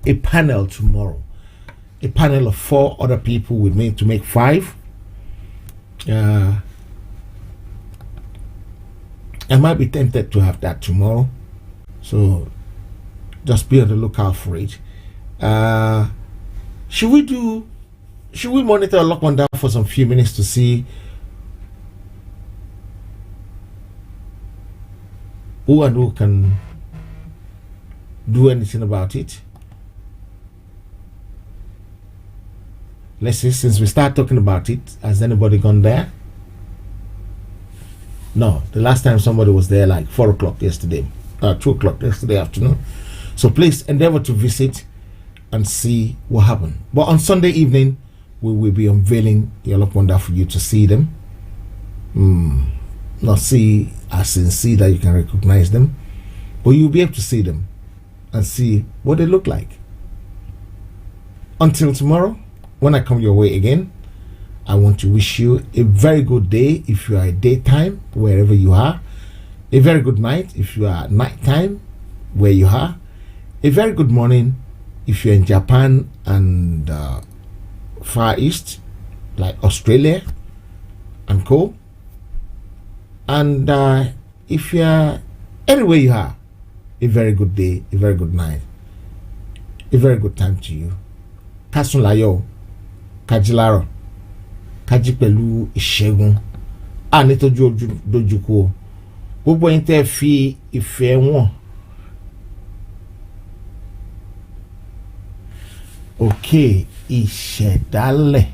A: a panel tomorrow, a panel of 4 other people with me to make 5. I might be tempted to have that tomorrow, so just be on the lookout for it. Should we monitor Lockdown for some few minutes to see who and who can do anything about it? Let's see, since we start talking about it, has anybody gone there? No, the last time somebody was there like 4 o'clock yesterday, 2 o'clock yesterday afternoon. So please endeavor to visit and see what happened. But on Sunday evening, we will be unveiling the Olokwanda for you to see them. Not see as in see that you can recognize them, but you'll be able to see them and see what they look like. Until tomorrow, when I come your way again, I want to wish you a very good day if you are at daytime, wherever you are. A very good night if you are at nighttime, where you are. A very good morning if you're in Japan and Far East, like Australia and co. And if you're anywhere you are, a very good day, a very good night, a very good time to you. Kasunlayo, Kajilaro, Kajipelu Ishegun, Anitoju Dojuko. Gbogbo yín tẹ́ fi ìfẹ́ wọn. Okay, ìṣẹ̀dálẹ̀.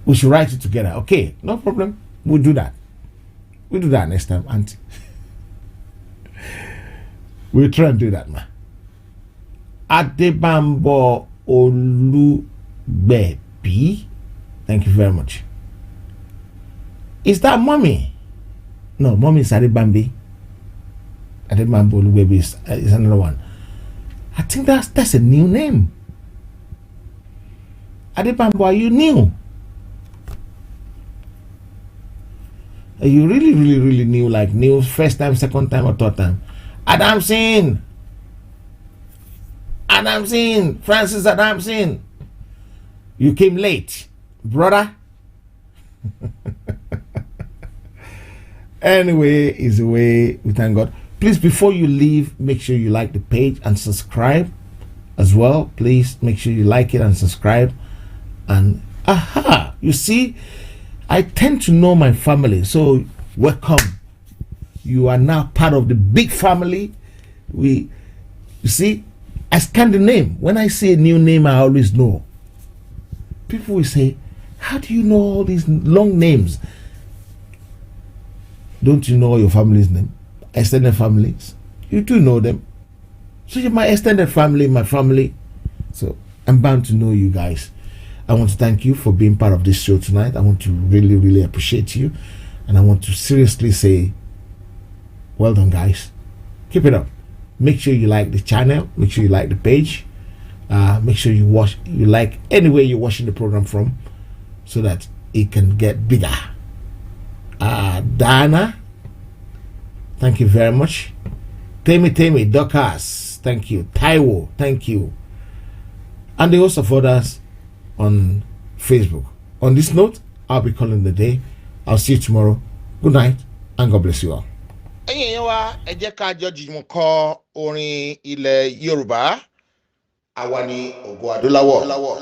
A: We should write it together. Okay, no problem. We'll do that. We'll do that next time, auntie. We'll try and do that, man. Adebambo Olubebi. Thank you very much. Is that mommy? No, mommy is Adebambi. Adebambo Olubebi is another one. I think that's a new name. Adebambo, are you new? Are you really new? Like new first time, second time, or third time? Adamson, Francis Adamson. You came late, brother. Anyway, is the way we thank God. Please, before you leave, make sure you like the page and subscribe as well. Please make sure you like it and subscribe. And you see, I tend to know my family, so welcome. You are now part of the big family. You see, I scan the name. When I see a new name, I always know. People will say, how do you know all these long names? Don't you know your family's name? Extended families? You do know them. So you're my extended family, my family. So I'm bound to know you guys. I want to thank you for being part of this show tonight. I want to really appreciate you. And I want to seriously say, well done, guys. Keep it up. Make sure you like the channel. Make sure you like the page. Make sure you like anywhere you're watching the program from, so that it can get bigger. Dana, thank you very much. Temi, Dokas, thank you. Taiwo, thank you. And the host of others on Facebook. On this note, I'll be calling the day. I'll see you tomorrow. Good night, and God bless you all. Ẹ̀yin èèyàn wa, ẹ jẹ́ ká jọ jùmọ̀ kọ orin ilẹ̀ Yorùbá. Àwa ni Ògo Adúláwọ̀.